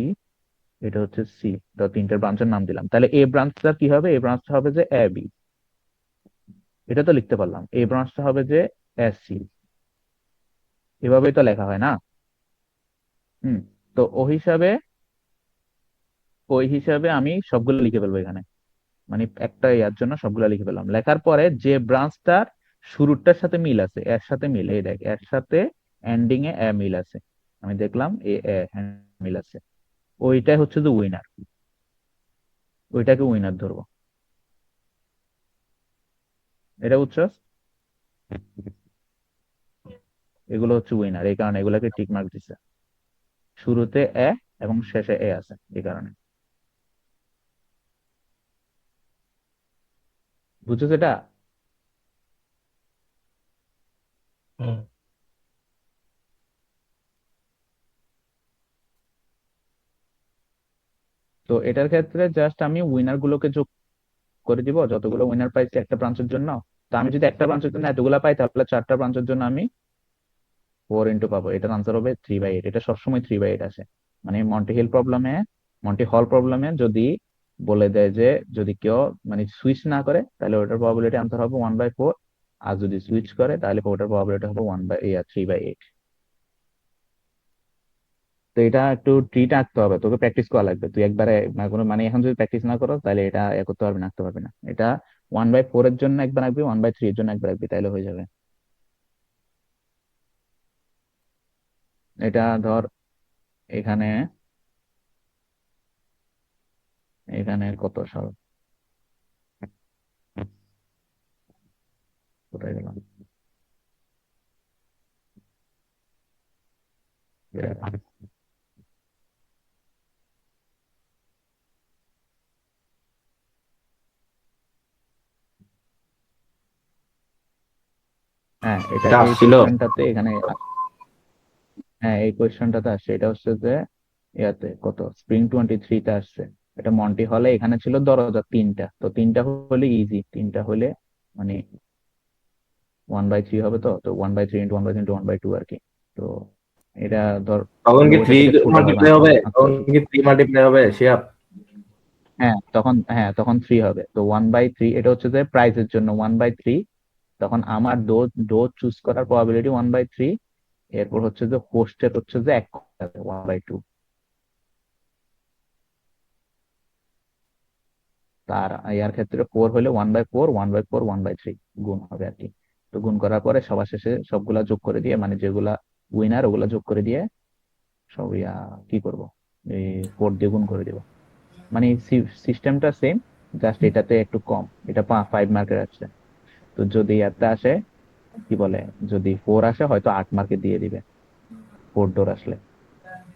এটা হচ্ছে সি। তো তিনটা ব্রাঞ্চের নাম দিলাম, তাহলে এ ব্রাঞ্চটা কি হবে, এ ব্রাঞ্চটা হবে যে বি, এটা তো লিখতে পারলাম। এ ব্রাঞ্চটা হবে যে সি, এভাবেই তো লেখা হয় না? হুম। তো ওই হিসাবে আমি সবগুলো লিখে ফেলবো এখানে, মানে একটা ইয়ার জন্য সবগুলো লিখে ফেললাম। লেখার পরে যে ব্রাঞ্চটার শুরুটার সাথে মিল আছে, এর সাথে মিল, এই দেখ এর সাথে এন্ডিং এ মিল আছে, আমি দেখলাম মিল আছে, ওইটাই হচ্ছে যে উইনার, ওইটাকে উইনার ধরবো। এটা বুঝছস? এগুলো হচ্ছে উইনার, এই কারণে এগুলাকে টিক মার্ক দিছে। শুরুতে এ এবং শেষে এ আছে এই কারণে। বুঝছস এটা? হুম। তো এটার ক্ষেত্রে জাস্ট আমি উইনার গুলোকে যোগ করে দিব, যতগুলো উইনার পাইছি একটা ব্রাঞ্চের জন্য। তো আমি যদি একটা ব্রাঞ্চের জন্য এতগুলা পাই, তাহলে চারটা ব্রাঞ্চের জন্য আমি 4 পাবো। এটার আনসার হবে 3/8। এটা সবসময় 3/8 আসে। মানে মন্টি হল প্রবলেমে যদি বলে দেয় যে যদি কেউ মানে সুইচ না করে, তাহলে ওটার প্রবাবিলিটি আনসার হবে 1/4। আর যদি সুইচ করে, তাহলে ওটার প্রবাবিলিটি হবে 3/8। তো এটা একটু ট্রিট আঁকতে হবে, তোকে প্র্যাকটিস করা লাগবে। তুই একবারে মানে এখন যদি প্র্যাকটিস না করো, তাহলে এটা করতে পারবি না, আঁকতে পারবি না। এটা 1/4 এর জন্য একবার আঁকবি, 1/3 এর জন্য একবার আঁকবি, তাহলে হয়ে যাবে। এটা ধর, এখানে এখানে কত সাল, কোথায় গেলাম? হ্যাঁ, এটা এটা এই আসছিল। কোয়েশ্চেনটাতে এখানে, হ্যাঁ এই কোয়েশ্চেনটাতে আসছে। এটা হচ্ছে যে ইয়াতে কত স্প্রিং 23-তে আসছে। এটা মন্টি হলে এখানে ছিল দরজা তিনটা, তো তিনটা হলে ইজি, তিনটা হলে মানে 1/3 হবে। তো তো 1/3 ইন্টু 1/3 ইন্টু 1/2 আর কি। তো এটা ধর তখন মানে কি ওইটা থ্রি থেকে ছোট হবে মাল্টিপ্লাই হবে? আনসার। তখন কি 3 মাল্টিপ্লাই হবে শিওর? হ্যাঁ তখন 3 হবে। তো 1/3 এটা হচ্ছে যে প্রাইজের জন্য 1/3। তখন আমার ডো ডো চুজ করার প্রবাবিলিটি 1/3। এরপর হচ্ছে যে হোস্টের হচ্ছে যে 1/2। তার ইয়ার ক্ষেত্রে 4 হলে 1/4, 1/4, 1/3 গুণ হবে আর কি। তো গুণ করার পরে সবার শেষে সবগুলা যোগ করে দিয়ে, মানে যেগুলা উইনার ওগুলা যোগ করে দিয়ে সব কি করব, এই 4 দিয়ে গুণ করে দিব। মানে সিস্টেমটা সেম, জাস্ট এটাতে একটু কম। এটা 5 মার্কের আসছে। তো যদি একটা আসে, কি বলে, যদি 4 আসে হয়তো 8 মার্কে দিয়ে দিবে 4 ডোর আসলে।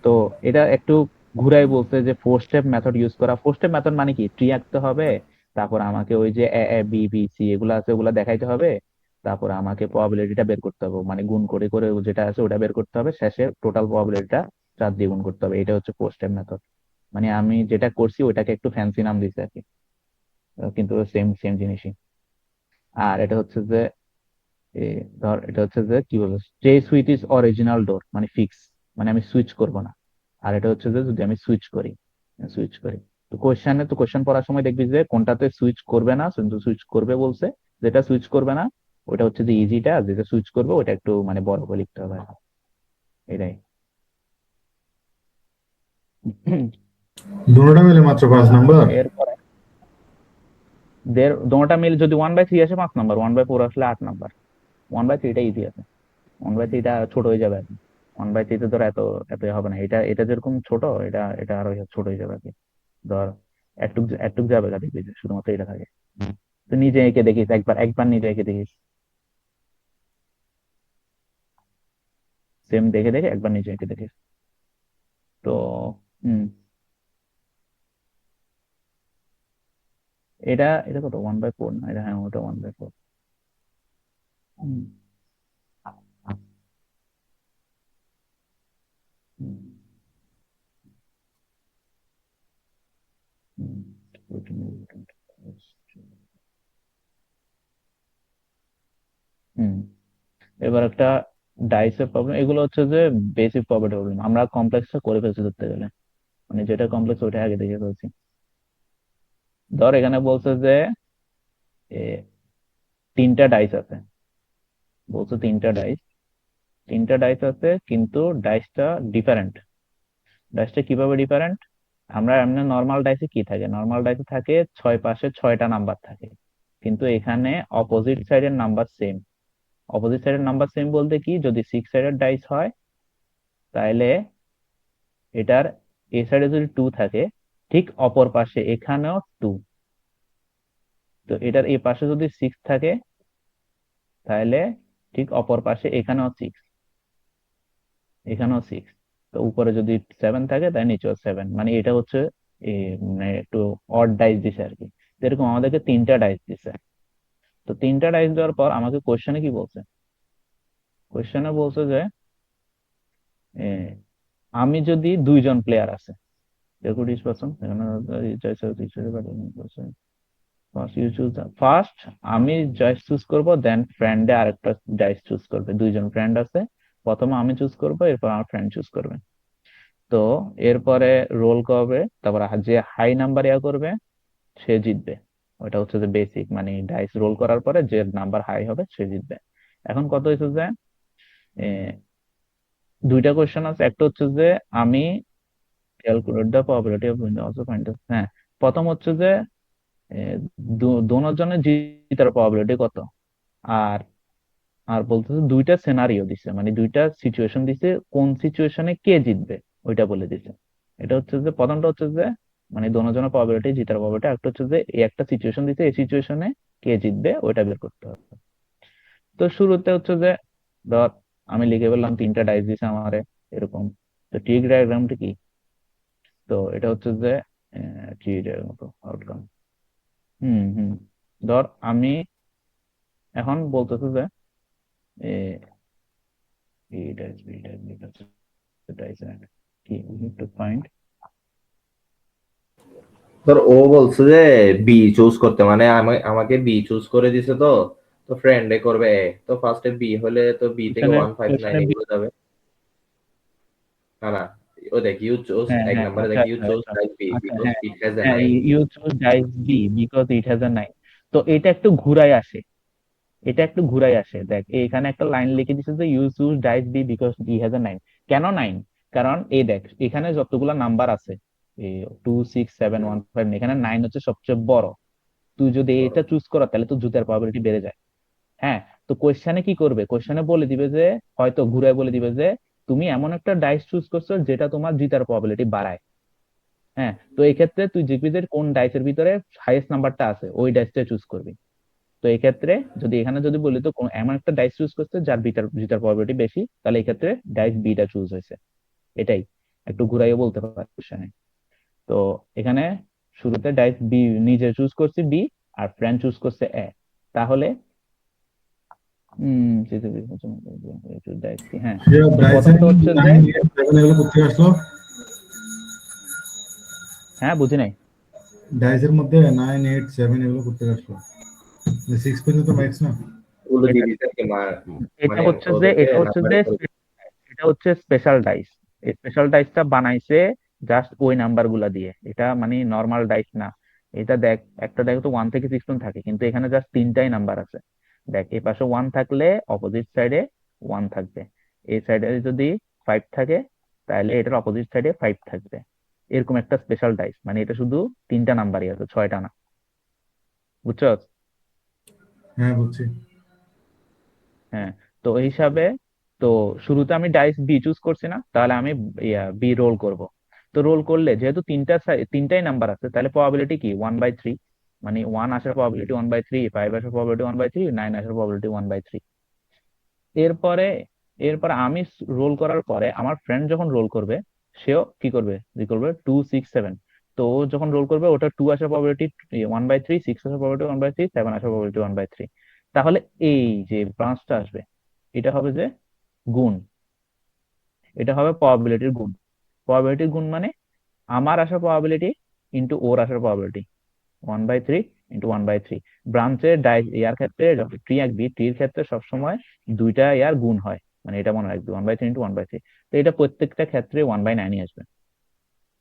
তো এটা একটু ঘুরাই বলছে যে 4 স্টেপ মেথড ইউজ করা। 4 স্টেপ মেথড মানে কি, ট্রি আঁকতে হবে, তারপর আমাকে ওই যে এ এ বি বি সি এগুলো আছে ওগুলা দেখাইতে হবে, তারপর আমাকে প্রবাবিলিটিটা বের করতে হবে, মানে গুণ করে করে যেটা আছে ওটা বের করতে হবে, শেষে টোটাল প্রবাবিলিটিটা 4 দিয়ে গুণ করতে হবে। এটা হচ্ছে 4 স্টেপ মেথড। মানে আমি যেটা করছি ওটাকে একটু ফ্যান্সি নাম দিয়েছে আর কি, কিন্তু সেম সেম জিনিসই। আর এটা হচ্ছে যে এ, ধর এটা হচ্ছে যে কি বলবো, স্টে সুইচ ইজ অরিজিনাল ডোর, মানে ফিক্স, মানে আমি সুইচ করব না। আর এটা হচ্ছে যে যদি আমি সুইচ করি। তো কোশ্চেন পড়ার সময় দেখবি যে কোনটাতে সুইচ করবে না, কিন্তু সুইচ করবে বলছে। যেটা সুইচ করবে না ওটা হচ্ছে যে ইজিটা, আর যেটা সুইচ করবে ওটা একটু মানে বড় করে লিখতে হবে আর কি। এটাই। দুটোটা মিলে মাত্র 5 নাম্বার। এরপরে দোনোটা মিল যদি 1/3 আসে 5 নাম্বার, 1/4 আসলে 8 নাম্বার। 1/3টা ইজি আছে, 1/3টা ছোট হয়ে যাবে আর কি। 1/3 ধর এত এত হবে না। এটা এটা যেরকম ছোট, এটা এটা আরো ছোট হয়ে যাবে আর কি। ধর একটু একটু যাবে গা, দেখবি যে শুধুমাত্র এটা থাকে। তুই নিজে এঁকে দেখিস, একবার একবার নিজে এঁকে দেখিস, সেম দেখে দেখে একবার নিজে এঁকে দেখিস। তো হম, এটা এটা কত 1/4 না, এটা হ্যাঁ ওটা 1/4। হুম, হুম, হুম, হুম। এবার একটা ডাইসের প্রবলেম, এগুলো হচ্ছে যে বেসিক প্রপার্টি প্রবলেম। আমরা কমপ্লেক্সটা করে ফেলছি ধরতে গেলে, মানে যেটা কমপ্লেক্স ওইটা আগে দেখে ফেলছি। ধর এখানে বলছে যে এ, 3টা ডাইস আছে, বলছে 3টা ডাইস আছে, কিন্তু ডাইসটা ডিফারেন্ট। ডাইসটা কিভাবে ডিফারেন্ট? আমরা এমনি নর্মাল ডাইসে কি থাকে, নর্মাল ডাইসে থাকে 6 পাশে 6টা নাম্বার থাকে, কিন্তু এখানে অপোজিট সাইডের নাম্বার সেম। অপোজিট সাইডের নাম্বার সেম বলতে কি, যদি 6 সাইডের ডাইস হয়, তাহলে এটার এ সাইডে যদি 2 থাকে, ঠিক অপর পাশে এখানেও 2। তো এটার এই পাশে যদি 6 থাকে, তাহলে ঠিক অপর পাশে এখানেও 6, এখানেও 6। তো উপরে যদি 7 থাকে তাই নিচেও 7, মানে এটা হচ্ছে মানে একটু অড ডাইস দিছে আর কি। তো এরকম আমাদেরকে 3টা ডাইস দিছে। তো 3টা ডাইস দেওয়ার পর আমাকে কোশ্চেনে কি বলছে, কোশ্চেনে বলছে যে এ, আমি যদি 2জন প্লেয়ার আছে, দেখো ইচ পারসন এখানে ফার্স্ট ইউ চুজ, ফার্স্ট আমি ডাইস চুজ করব, দেন ফ্রেন্ডে আরেকটা ডাইস চুজ করবে। 2জন ফ্রেন্ড আছে, প্রথমে আমি চুজ করব, এরপর আমার ফ্রেন্ড চুজ করবে। তো এরপরে রোল করবে, তারপর যে হাই নাম্বার ইয়া করবে সে জিতবে। ওটা হচ্ছে যে বেসিক, মানে ডাইস রোল করার পরে যে নাম্বার হাই হবে সে জিতবে। এখন কত হয়েছে যে এ, 2টা কোয়েশ্চেন আছে। একটা হচ্ছে যে আমি calculate the probability of winning also find, হ্যাঁ, প্রথম হচ্ছে যে দোনোর জন্য জিতার প্রবাবিলিটি কত। আর আর বলতেছে 2টা সিনারিও দিছে, মানে 2টা সিচুয়েশন দিছে, কোন সিচুয়েশনে কে জিতবে ওইটা বলে দিছে। এটা হচ্ছে যে প্রথমটা হচ্ছে যে মানে দোনোজনের প্রবাবিলিটি, জিতার প্রবাবিলিটি। একটা হচ্ছে যে এই একটা সিচুয়েশন দিছে, এই সিচুয়েশনে কে জিতবে ওইটা বের করতে হবে। তো শুরুতে হচ্ছে যে ধর আমি লিখে বললাম 3টা ডাইস দিছে আমারে এরকম। তো ট্রি ডায়াগ্রামটা কি, তো এটা হচ্ছে যে ট্রি এর মতো আউটকাম। হুম হুম ধর আমি এখন বলতেছে যে A dice B dice B dice কি টু ফাইন্ড। ধর ও বলছে যে বি চুজ করতে, মানে আমাকে বি চুজ করে দিছে। তো তো ফ্রেন্ডে করবে এ, তো ফার্স্টে বি হলে তো বি থেকে এখানে 159 কোশ্চেনে এগুলো যাবে। না না, ও দেখ ইউ চুজ, হ্যাঁ এক হ্যাঁ নম্বরে আচ্ছা দেখ ইউ আচ্ছা চুজ আচ্ছা ডাইস বি আচ্ছা বিকজ হ্যাঁ ইট হ্যাজ এ হ্যাঁ, 9। You choose dice be because it has a 9। তো এটা একটু ঘুরাই আসে, এটা একটু ঘুরাই আসে। দেখ এখানে একটা লাইন লিখে দিচ্ছে যে you choose dice be because it has a 9। কেন 9? কারণ এই দেখ এখানে যতগুলা নাম্বার আছে 2 6 7 1 5, এখানে 9 হচ্ছে সবচেয়ে বড়। তুই যদি এটা চুজ করো তাহলে তো জুতার প্রবাবিলিটি বেড়ে যায়। হ্যাঁ, তো কোশ্চেনে কি করবে, কোশ্চেনে বলে দিবে যে, হয়তো ঘুরে বলে দিবে যে তুমি এমন একটা ডাইস চুজ করছো যেটা তোমার জিতার প্রবাবিলিটি বাড়ায়। হ্যাঁ, তো এই ক্ষেত্রে তুই জিপিদের কোন ডাইসের ভিতরে হাইয়েস্ট নাম্বারটা আছে ওই ডাইসটা চুজ করবি। তো এই ক্ষেত্রে যদি এখানে যদি বলি তো এমন একটা ডাইস চুজ করছে যার জিতার জিতার প্রবাবিলিটি বেশি, তাহলে এই ক্ষেত্রে ডাইস বিটা চুজ হয়েছে। এটাই একটু ঘুরাইও বলতে পারি কোশ্চেনে। তো এখানে শুরুতে ডাইস বি নিজে চুজ করছি বি, আর ফ্রেন্ড চুজ করছে এ। তাহলে ডাইস কি, হ্যাঁ। সে তো ব্রাইসের প্রথমটা হচ্ছে যে 9 8 7 এগুলো করতে আসলো। হ্যাঁ বুঝি নাই। ডাইসের মধ্যে 9 8 7 এগুলো করতে আসলো, 6 পর্যন্ত ম্যাক্স না। ওগুলো দিয়ে এটা দিছে আর কি, এটা মানে হচ্ছে যে ওদেরকে এটা হচ্ছে নাম্বারে যে করে দিছে। এটা হচ্ছে স্পেশাল ডাইস। এই স্পেশাল ডাইসটা বানাইছে জাস্ট ওই নাম্বার গুলা দিয়ে, এটা মানে নর্মাল ডাইস না। এটা দেখ একটা ডাইস তো 1 থেকে 6 পর্যন্ত থাকে, কিন্তু এখানে জাস্ট 3টাই নাম্বার আছে। দেখ এই পাশে 1 থাকলে অপোজিট সাইডে 1 থাকবে, এই সাইডে যদি 5 থাকে তাহলে এটার অপোজিট সাইডে 5 থাকবে। এরকম একটা স্পেশাল ডাইস, মানে এটা শুধু 3টা নাম্বারই আছে, 6টা না। বুঝছো? হ্যাঁ বুঝছি। হ্যাঁ, তো এই হিসাবে তো শুরুতে আমি ডাইস বি চুজ করছি না, তাহলে আমি বি রোল করব। তো রোল করলে যেহেতু তিনটাই নাম্বার আছে, তাহলে প্রবাবিলিটি কি 1/3, মানে 1 আসার প্রবাবিলিটি 1/3, 5 আসার প্রবাবিলিটি 1/3, 9 আসার প্রবাবিলিটি 1/3। এরপরে এরপর আমি রোল করার পরে আমার ফ্রেন্ড যখন রোল করবে সেও কি করবে 2 6 7। তো ও যখন রোল করবে ওটা 2 আসার প্রবাবিলিটি 1/3, 6 আসার প্রবাবিলিটি 1/3, 7 আসার প্রবাবিলিটি 1/3। তাহলে এই যে ব্রাঞ্চটা আসবে এটা হবে যে গুণ, এটা হবে প্রবাবিলিটির গুণ। প্রবাবিলিটির গুণ মানে আমার আসার প্রবাবিলিটি ইন্টু ওর আসার প্রবাবিলিটি, 1/3 ইন্টু 1/3। ব্রাঞ্চের ইয়ার ক্ষেত্রে ট্রি আঁকবি, ট্রির ক্ষেত্রে সবসময় 2টা ইয়ার গুণ হয়, মানে এটা মনে রাখবি 1/3 ইন্টু 1/3। তো এটা প্রত্যেকটা ক্ষেত্রে 1/9 আসবে,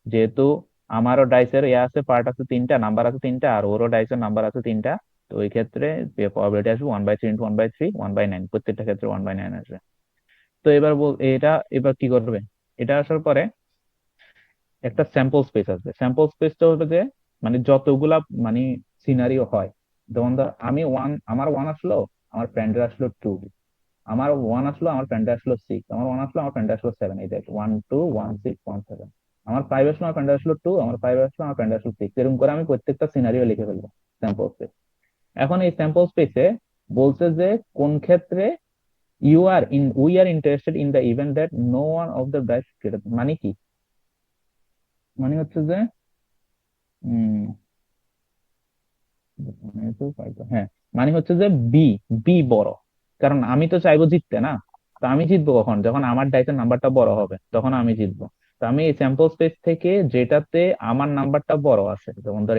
যেহেতু আমারও ডাইসের ইয়া আছে, পার্ট আছে 3টা, নাম্বার আছে 3টা, আর ওরও ডাইসের নাম্বার আছে 3টা। তো ওই ক্ষেত্রে প্রবাবিলিটি আসবে 1/3 ইন্টু 1/3, 1/9, প্রত্যেকটা ক্ষেত্রে 1/9 আসবে। তো এবার এটা এবার কি করবে, এটা আসার পরে একটা স্যাম্পল স্পেস আসবে। স্যাম্পল স্পেসটা হবে যে মানে যতগুলা মানে সিনারিও হয়, যেমন ধর আমার ওয়ান আসলো, আমার ফ্রেন্ডের আসলো 2, আমার ওয়ান আসলো, আমার ফ্রেন্ডের আসলো 6, আমার ওয়ান আসলো, আমার ফ্রেন্ডের আসলো 7, এই দেখ 1 2 1 6 1 7। আমার 5 আসলো, আমার ফ্রেন্ডের আসলো 2, আমার 5 আসলো, আমার ফ্রেন্ডের আসলো 6। এরকম করে আমি প্রত্যেকটা সিনারিও লিখে ফেলবো স্যাম্পল স্পেস। এখন এই স্যাম্পল স্পেসে বলছে যে কোন ক্ষেত্রে we are interested in the event that no one of the batch, মানে কি, মানে হচ্ছে যে উম হ্যাঁ, মানে হচ্ছে যে বি বি বড়, কারণ আমি তো চাইবো জিততে না। তো আমি জিতবো কখন, যখন আমার ডাইসের নাম্বারটা বড় হবে তখন আমি জিতবো। তো আমি এই স্যাম্পল স্পেস থেকে যেটাতে আমার নাম্বারটা বড় আছে, যেমন ধর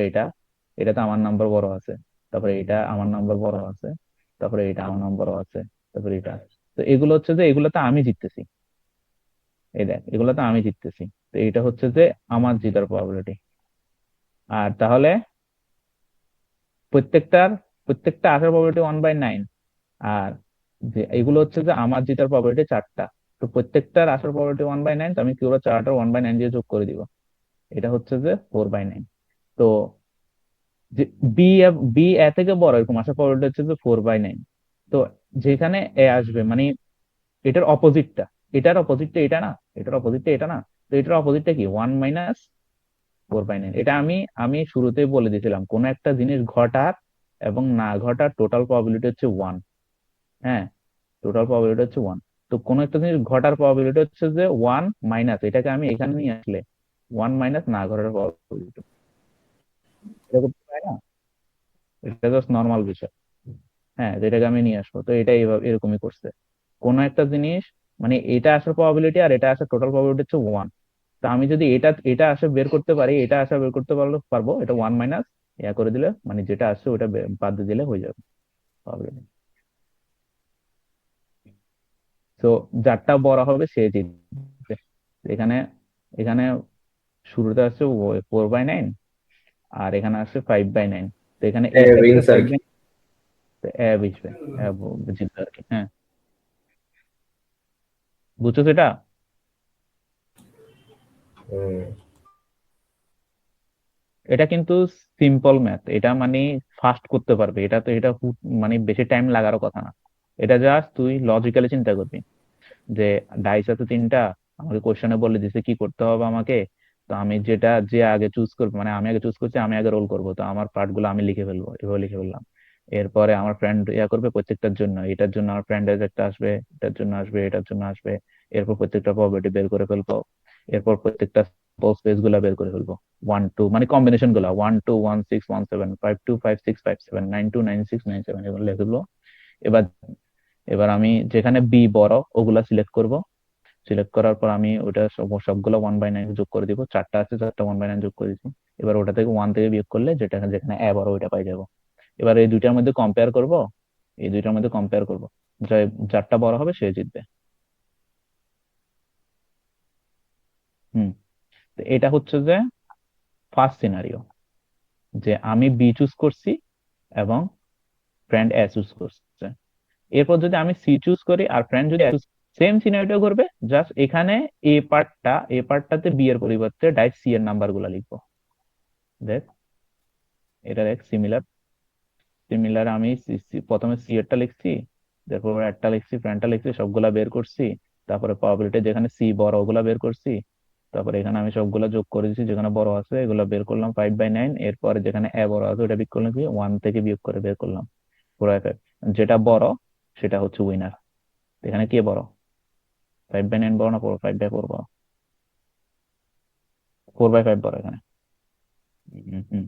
এটাতে আমার নাম্বার বড় আছে, তারপরে এটা আমার নাম্বার বড় আছে, তারপরে এটা আমার নাম্বার বড় আছে, তারপরে এটা। তো এগুলো হচ্ছে যে এগুলোতে আমি জিততেছি, এই দেখ এগুলোতে আমি জিততেছি। তো এটা হচ্ছে যে আমার জিতার প্রবাবিলিটি। আর তাহলে প্রত্যেকটার প্রত্যেকটা আসার প্রবাবিলিটি 1/9। আর যে এগুলো হচ্ছে যে আমার জেতার প্রবাবিলিটি 4টা। তো প্রত্যেকটার আসার প্রবাবিলিটি 1/9, তো আমি কি করবো, 4টার 1/9 দিয়ে যোগ করে দিব। এটা হচ্ছে যে 4/9। তো যে বি বি এ থেকে বড় এরকম আসার প্রবাবিলিটি হচ্ছে যে 4/9। তো যেখানে এ আসবে মানে এটার অপোজিটটা, এটার অপোজিটটা এটা না, এটার অপোজিটটা এটা না। তো এটার অপোজিটটা কি, 1 - 4/9। এটা আমি আমি শুরুতেই বলে দিয়েছিলাম, কোন একটা জিনিস ঘটার এবং না ঘটার টোটাল প্রবাবিলিটি হচ্ছে 1। হ্যাঁ, টোটাল প্রবাবিলিটি হচ্ছে 1। তো কোনো একটা জিনিস ঘটার প্রবাবিলিটি হচ্ছে যে 1 মাইনাস, এটাকে আমি এখানে নিয়ে আসলে 1 মাইনাস না ঘটার প্রবাবিলিটি, এটা করতে পারি না, এটা জাস্ট নর্মাল বিষয়। হ্যাঁ, যেটাকে আমি নিয়ে আসবো, তো এটা এইভাবে এরকমই করছে। কোন একটা জিনিস মানে এটা আসার প্রবাবিলিটি আর এটা আসার টোটাল প্রবাবিলিটি হচ্ছে 1। তো আমি যদি এটা এটা আসে বের করতে পারি, এটা আসা বের করতে পারবো, এটা 1 মাইনাস ইয়া করে দিলে মানে যেটা আসছে ওটা বাদ দিয়ে দিলে হয়ে যাবে প্রবাবিলিটি। তো যারটা বড় হবে সে জিতবে। এখানে এখানে শুরুতে আসছে 4/9, আর এখানে আসছে 5/9। তো এখানে এ এই ক্ষেত্রে উইন্স আর কি। 5/9, বুঝবে, জিতবে আর কি। হ্যাঁ, বুঝছো সেটা? হুম। এটা কিন্তু সিম্পল ম্যাথ, এটা মানে ফাস্ট করতে পারবে, এটা তো এটা মানে বেশি টাইম লাগারও কথা না। এটা জাস্ট তুই লজিক্যালি চিন্তা করবি যে ডাইস আছে 3টা, আমাকে কোশ্চেনে বলে দিছে কি করতে হবে আমাকে। তো আমি যেটা যে আগে চুজ করবো, মানে আমি আগে চুজ করছি, আমি আগে রোল করবো, তো আমার পার্ট গুলো আমি লিখে ফেলবো, এভাবে লিখে ফেললাম। এরপরে আমার ফ্রেন্ড ইয়া করবে প্রত্যেকটার জন্য, এটার জন্য আমার ফ্রেন্ড একটা আসবে, এটার জন্য আসবে, এটার জন্য আসবে। এরপর প্রত্যেকটা প্রবাবিলিটি বের করে ফেলবো। এরপর প্রত্যেকটা স্পেস গুলা বের করে ফেলবো। 1 2 মানে কম্বিনেশন গুলা 1 2 1 6 1 7 5 2 5 6 5 7 9 2 9 6 9 7 এগুলো লিখে ফেলবো। এবার এবার আমি যেখানে বি বড় ওগুলা সিলেক্ট করব। সিলেক্ট করার পর আমি ওটা সবগুলো 1/9 যোগ করে দিব, 4টা আছে 4টা 1/9 যোগ করে দিচ্ছি। এবার ওটা থেকে 1 থেকে বিয়োগ করলে যেটা যেখানে এ বড় ওইটা পাই যাবো। এবার এই দুইটার মধ্যে কম্পেয়ার করব, এই দুইটার মধ্যে কম্পেয়ার করব, যারটা বড় হবে সে জিতবে। হুম। তো এটা হচ্ছে যে ফার্স্ট সিনারিও, যে আমি বি চুজ করছি এবং ফ্রেন্ড এ চুজ করছে। এরপর যদি আমি সি চুজ করি আর ফ্রেন্ড যদি সেম সিনারিও করবে, জাস্ট এখানে এ পার্টটাতে বি এর পরিবর্তে ডাইরেক্ট সি এর নাম্বার গুলা লিখবো। দেখ, এটা দেখ সিমিলার। সিমিলার আমি প্রথমে সি এরটা লিখছি, তারপর একটা লিখছি, ফ্রেন্ডটা লিখছি, সবগুলা বের করছি। তারপরে প্রবাবিলিটি যেখানে সি বড় ওগুলা বের করছি। তারপরে এখানে আমি সবগুলা যোগ করে দিচ্ছি, যেখানে বড় আছে এগুলা বের করলাম 5/9। এরপরে যেখানে এ বড় আছে ওটা বিয়োগ করলাম, কি 1 থেকে বিয়োগ করে বের করলাম 4/5। যেটা বড় সেটা হচ্ছে উইনার। এখানে কে বড়, 5/9 বড় না 5/4 বড়? 4/5 বড় এখানে। হম।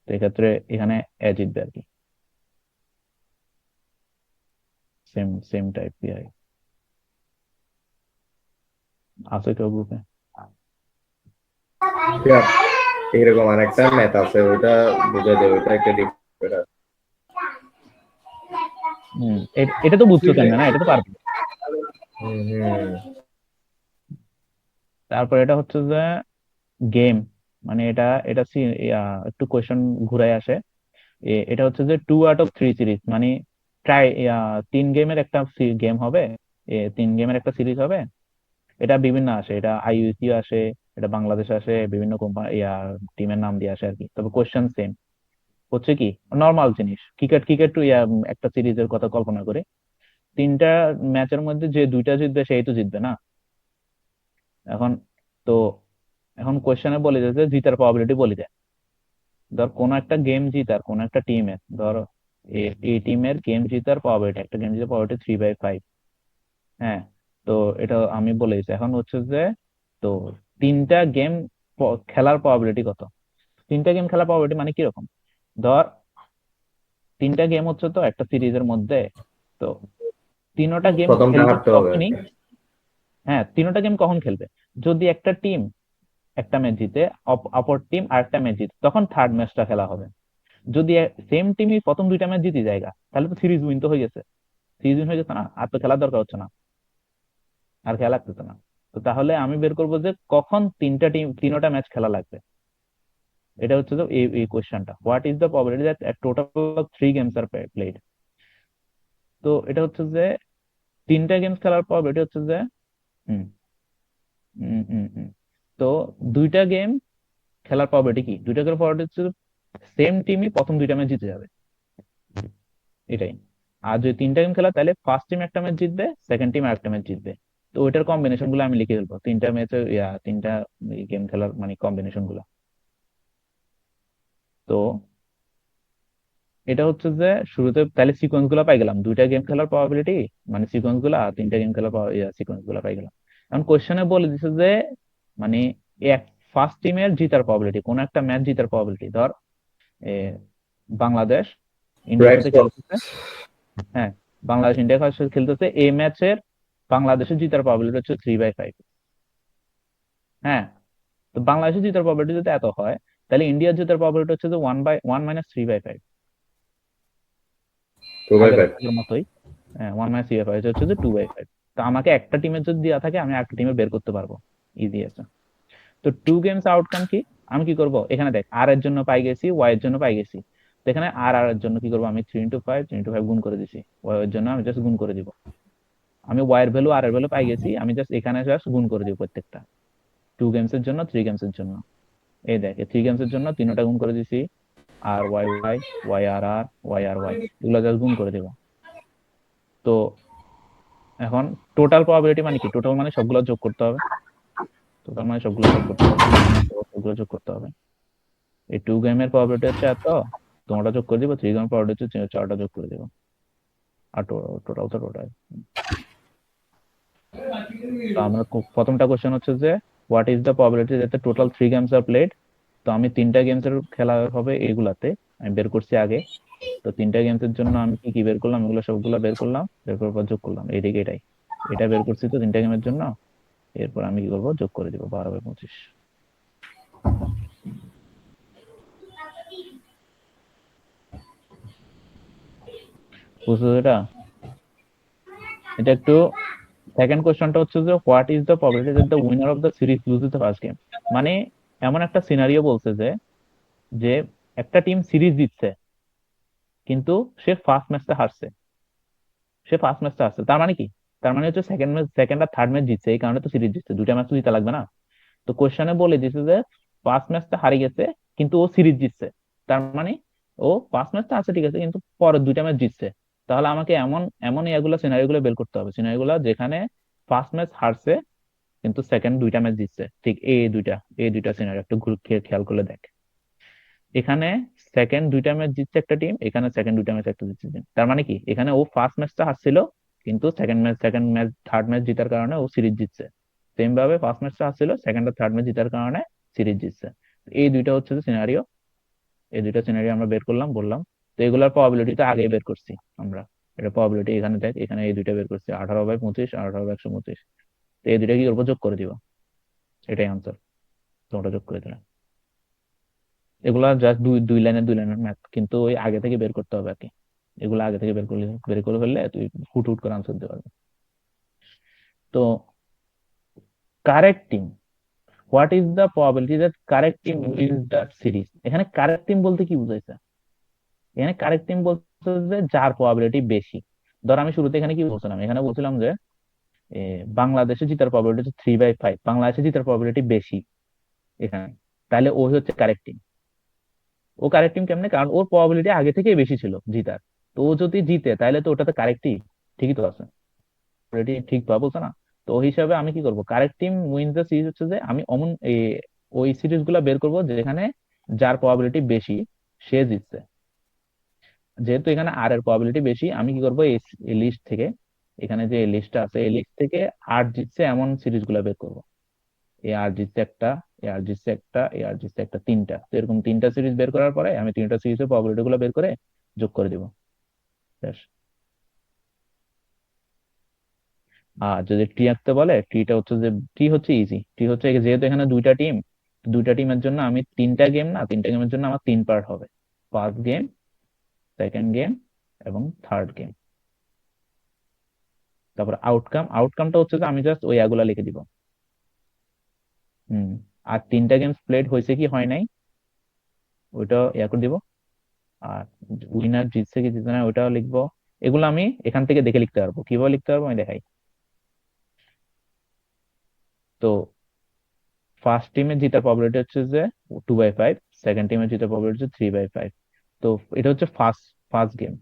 তো এক্ষেত্রে এখানে এ জিতবে আর কি। সেম সেম টাইপ আছে কেউ গ্রুপে? এরকম আরেকটা ম্যাথ আছে, ওইটা বুঝে দেবে, ওইটা একটা different আছে। হম, এটা তো বুঝছো কেন না, এটা তো পারবে। হুম হুম। তারপর এটা হচ্ছে যে গেম, মানে এটা এটা একটু কোয়েশ্চেন ঘুরাই আসে। এটা হচ্ছে যে 2 out of 3 সিরিজ, মানে ট্রাই 3 গেমের একটা গেম হবে, 3 গেমের একটা সিরিজ হবে। এটা বিভিন্ন আসে, এটা আইইউসি আসে, এটা বাংলাদেশ আসে, বিভিন্ন কোম্পানি টিমের নাম দিয়ে আসে আর কি। তবে কোয়েশ্চেন সেম, হচ্ছে কি নর্মাল জিনিস, ক্রিকেট ক্রিকেট টু একটা সিরিজের কথা কল্পনা করে 3টা ম্যাচের মধ্যে যে 2টা জিতবে সেই তো জিতবে না। এখন তো এখন কোয়েশ্চেনে বলে যে জিতার প্রবাবিলিটি বলে দেয়। ধর কোন একটা গেম জিতার কোন একটা টিমের ধর এই টিমের গেম জেতার প্রবাবিলিটি, একটা গেম জেতার প্রবাবিলিটি 3/5। হ্যাঁ, তো এটা আমি বলে দিচ্ছি। এখন হচ্ছে যে, তো তিনটা গেম খেলার প্রবাবিলিটি কত? তিনটা গেম খেলার প্রবাবিলিটি মানে কিরকম? ধর তিনটা গেম হচ্ছে তো একটা সিরিজের মধ্যে, তো তিনোটা গেম প্রথমটা খেলবে হারতে হবে আর তখনই। কি। হ্যাঁ, তিনোটা গেম কখন খেলবে? যদি একটা টিম একটা ম্যাচ জিতে, অপর টিম আরেকটা ম্যাচ জিতে, তখন থার্ড ম্যাচটা খেলা হবে। যদি সেম টিমই প্রথম দুইটা ম্যাচ জিতে জায়গা, তাহলে তো সিরিজ উইন তো হয়ে গেছে। সিরিজ উইন হয়ে গেছে না, আর তো খেলার দরকার হচ্ছে না, আর খেলা লাগতেছে না। তো তাহলে আমি বের করবো যে কখন তিনোটা ম্যাচ খেলা লাগবে। এটা হচ্ছে তো এই কোয়েশ্চেনটা, what is the probability that total of 3 games are played. তো এটা হচ্ছে যে তিনটা গেমস খেলার প্রবাবিলিটি হচ্ছে যে, হুম হুম হুম হুম। তো দুইটা গেম খেলার প্রবাবিলিটি কি? দুইটা গেমের প্রবাবিলিটি হচ্ছে সেম টিমই প্রথম দুইটা ম্যাচ জিতে যাবে, এটাই। আর যদি তিনটা গেম খেলা, তাহলে ফার্স্ট টিম একটা ম্যাচ জিতবে, সেকেন্ড টিম আরেকটা ম্যাচ জিতবে। তো ওইটার কম্বিনেশন গুলো আমি লিখে ফেলবো, তিনটা ম্যাচের তিনটা গেম খেলার মানে কম্বিনেশন গুলো। তো এটা হচ্ছে যে শুরুতে তাহলে সিকোয়েন্স গুলো পাই গেলাম, দুইটা গেম খেলার প্রবাবিলিটি মানে সিকোয়েন্স গুলা, আর তিনটা গেম খেলার সিকোয়েন্স গুলা পাই গেলাম। এখন কোশ্চেনে বলে দিছে যে মানে এক ফার্স্ট টিমের জিতার প্রবাবিলিটি, কোন একটা ম্যাচ জিতার প্রবাবিলিটি। ধর এ, বাংলাদেশ ইন্ডিয়ার রেড সাথে সক্স। খেলতেছে। হ্যাঁ, বাংলাদেশ ইন্ডিয়ার সাথে খেলতেছে, এই ম্যাচের বাংলাদেশের জিতার প্রবাবিলিটি হচ্ছে 3/5। হ্যাঁ, তো বাংলাদেশের জিতার প্রবাবিলিটি যদি এত হয়, তাহলে ইন্ডিয়ার জিতার প্রবাবিলিটি হচ্ছে যে 1/1 - 3/5। 2/5। আগের মতোই। হ্যাঁ, 1 - 3/5 হচ্ছে যে 2/5। তো আমাকে একটা টিমের যদি দেওয়া থাকে, আমি একটা টিমে বের করতে পারবো, ইজি আছে। তো 2 গেমস আউটকাম কি? আমি কি করব, এখানে দেখ আর এর জন্য পাই গেছি, ওয়াই এর জন্য পাই গেছি। তো এখানে আর আর এর জন্য কি করবো, আমি 3 × 5 গুণ করে দিছি, ওয়াই এর জন্য আমি জাস্ট গুণ করে দিব। আমি ওয়াই এর ভ্যালু আর এর ভ্যালু পাই গেছি, আমি জাস্ট এখানে জাস্ট গুণ করে দিব প্রত্যেকটা। 2 গেমস এর জন্য, 3 গেমস এর জন্য। এই দেখ 3 গেমস এর জন্য তিনটা গুণ করে দিছি, আর ওয়াই ওয়াই, ওয়াই আর আর, ওয়াই আর ওয়াই, এগুলো জাস্ট গুণ করে দিব। তো এখন টোটাল প্রবাবিলিটি মানে কি? টোটাল মানে সবগুলো যোগ করতে হবে, টোটাল মানে সবগুলো যোগ করতে হবে, সবগুলো যোগ করতে হবে। এই 2 গেমের প্রবাবিলিটি হচ্ছে এত, তোমরা যোগ করে দিব, 3 গেমের প্রবাবিলিটি হচ্ছে চারটা যোগ করে দিব, আর টোটাল তো টোটাল। তো আমরা প্রথমটা কোশ্চেন হচ্ছে যে what is the probability that the total 3 games are played. তো আমি তিনটা গেমস এর খেলা হবে এইগুলাতে, আমি বের করছি আগে। তো তিনটা গেমস এর জন্য আমি কি কি বের করলাম, এগুলো সবগুলো বের করলাম, বের করার পর যোগ করলাম, এইদিকে এটাই, এটা বের করছি তো তিনটা গেমের জন্য। এরপর আমি কি করবো, যোগ করে দিব 12/25। বুঝছো এটা? এটা একটু সেকেন্ড কোশ্চেনটা হচ্ছে যে what is the probability that the winner of the series loses the first game. মানে এমন একটা সিনারিও বলছে যে যে একটা টিম সিরিজ জিতছে, কিন্তু সে ফার্স্ট ম্যাচটা হারছে, তার মানে কি? তার মানে হচ্ছে সেকেন্ড আর থার্ড ম্যাচ জিতছে, এই কারণে তো সিরিজ জিতছে, দুইটা ম্যাচ তো জিতা লাগবে না। তো কোশ্চেনে বলে দিছে যে ফার্স্ট ম্যাচটা হারিয়ে গেছে, কিন্তু ও সিরিজ জিতছে। তার মানে ও ফার্স্ট ম্যাচটা আছে ঠিক আছে, কিন্তু পরের দুইটা ম্যাচ জিতছে। তাহলে আমাকে এমন এমন এগুলো সিনারিও গুলো বের করতে হবে, সিনারিও গুলো যেখানে ফার্স্ট ম্যাচ হারছে কিন্তু সেকেন্ড দুইটা ম্যাচ জিতছে। ঠিক এই দুইটা সিনারিও একটু খেয়াল করলে দেখ। এখানে সেকেন্ড দুইটা ম্যাচ জিতছে একটা টিম, এখানে সেকেন্ড দুইটা ম্যাচ একটা জিতছে টিম। তার মানে কি, এখানে ও ফার্স্ট ম্যাচটা হারছিল, কিন্তু সেকেন্ড ম্যাচ থার্ড ম্যাচ জিতার কারণে ও সিরিজ জিতছে। সেম ভাবে ফার্স্ট ম্যাচটা হারছিল, সেকেন্ড আর থার্ড ম্যাচ জিতার কারণে সিরিজ জিতছে। এই দুইটা হচ্ছে যে সিনারিও, এই দুইটা সিনারিও আমরা বের করলাম বললাম। তো এগুলোর প্রবাবিলিটি তো আগে বের করছি আমরা। এটা প্রবাবিলিটি এখানে দেখ, এখানে এই দুইটা বের করছি, 18/25 আর 18/125। তো এই দুইটা কি করবো, যোগ করে দিব, এটাই আনসার। তোমরা যোগ করে দিলাম। এগুলা জাস্ট দুই লাইনের ম্যাথ, কিন্তু ওই আগে থেকে বের করতে হবে আর কি। এগুলো আগে থেকে বের করে ফেললে তুই হুট হুট করে আনসার দিতে পারবি। তো correct team, what is the probability that correct team wins the series. এখানে কারেক্ট টিম বলতে কি বুঝাইছে? এখানে কারেক্ট টিম বলতে যে যার প্রবাবিলিটি বেশি। ধর আমি শুরুতে এখানে কি বলছিলাম, এখানে বলছিলাম যে বাংলাদেশে জিতার প্রবাবিলিটি হচ্ছে 3/5, বাংলাদেশে জিতার প্রবাবিলিটি বেশি এখানে। তাহলে ওই হচ্ছে কারেক্ট টিম। ও কারেক্ট টিম কেমনে? কারণ ওর প্রবাবিলিটি আগে থেকেই বেশি ছিল জিতার। তো ও যদি জিতে, তাহলে তো ওটাতে কারেক্টই, ঠিকই তো আছে, অলরেডি ঠিক পাবো বলছে না? তো ওই হিসাবে আমি কি করব, correct team win the series হচ্ছে যে আমি অমন ওই সিরিজ গুলা বের করবো যেখানে যার প্রবাবিলিটি বেশি সে জিতছে। যেহেতু এখানে আর এর প্রবাবিলিটি বেশি, আমি কি করবো, এই লিস্ট থেকে, এখানে যে লিস্টটা আছে এই লিস্ট থেকে আর জিতছে এমন সিরিজ গুলা বের করবো। এ আর জিতছে একটা, এ আর জিতছে একটা, এ আর জিতছে একটা, তিনটা। তো এরকম তিনটা সিরিজ বের করার পরে আমি তিনটা সিরিজের প্রবাবিলিটি গুলো বের করে যোগ করে দিব। ব্যাস। আর যদি টি আঁকতে বলে, টিটা হচ্ছে যে, টি হচ্ছে ইজি, টি হচ্ছে যেহেতু এখানে দুইটা টিমের জন্য আমি তিনটা গেম, না তিনটা গেমের জন্য আমার তিন পার্ট হবে। ফার্স্ট গেম, সেকেন্ড গেম এবং থার্ড গেম। তারপর আউটকামটা হচ্ছে যে আমি জাস্ট ওই এগুলা লিখে দিব। হুম। আর তিনটা গেমস প্লেড হয়েছে কি হয় নাই ওইটা ইয়া করে দিব। আর উইনার জিতছে কি জিতছে না ওইটাও লিখবো। এগুলো আমি এখান থেকে দেখে লিখতে পারবো। কিভাবে লিখতে পারবো আমি দেখাই। তো ফার্স্ট টিমের জিতার প্রবাবিলিটি হচ্ছে যে 2/5, সেকেন্ড টিমের জিতার প্রবাবিলিটি হচ্ছে 3/5। তো এটা হচ্ছে ফার্স্ট ফার্স্ট গেম।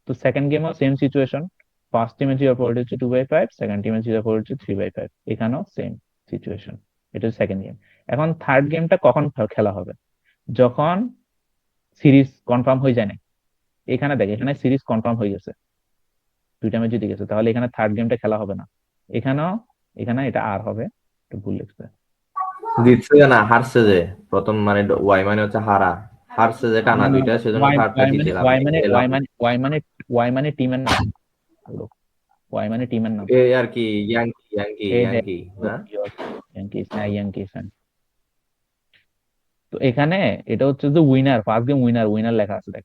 তো সেকেন্ড গেমও সেম সিচুয়েশন, ফার্স্ট টিমের জিতার প্রবাবিলিটি হচ্ছে 2/5, সেকেন্ড টিমের জিতার প্রবাবিলিটি হচ্ছে 3/5। এখানেও সেম সিচুয়েশন। এটা হচ্ছে সেকেন্ড গেম। এখন থার্ড গেমটা কখন খেলা হবে? যখন সিরিজ কনফার্ম হয়ে যায় না। এখানে দেখ, এখানে সিরিজ কনফার্ম হয়ে গেছে, দুইটা ম্যাচ জিতে গেছে, তাহলে এখানে থার্ড গেমটা খেলা হবে না। এখানেও, এখানে এটা আর হবে, একটু ভুল লিখছে। জিতছে না, হারছে যে প্রথম, মানে ওয়াই মানে হচ্ছে হারা, হারছে যে টানা দুইটা, সেজন্য ওয়াই থার্ডটা ওয়াই জিতে মানে লাভ ওয়াই নেই, মানে এ লাভ ওয়াই নেই। মানে ওয়াই মানে ওয়াই মানে টিমের নাম। ওয়াই মানে টিমের নাম। এ আর কি, ইয়াঙ্কি ইয়াঙ্কি এই দেখ, ইয়াঙ্কি না? ইয়াঙ্কিস, হ্যাঁ ইয়াঙ্কিস। তো এখানে এটা হচ্ছে যে winner, first game winner, winner লেখা আছে দেখ,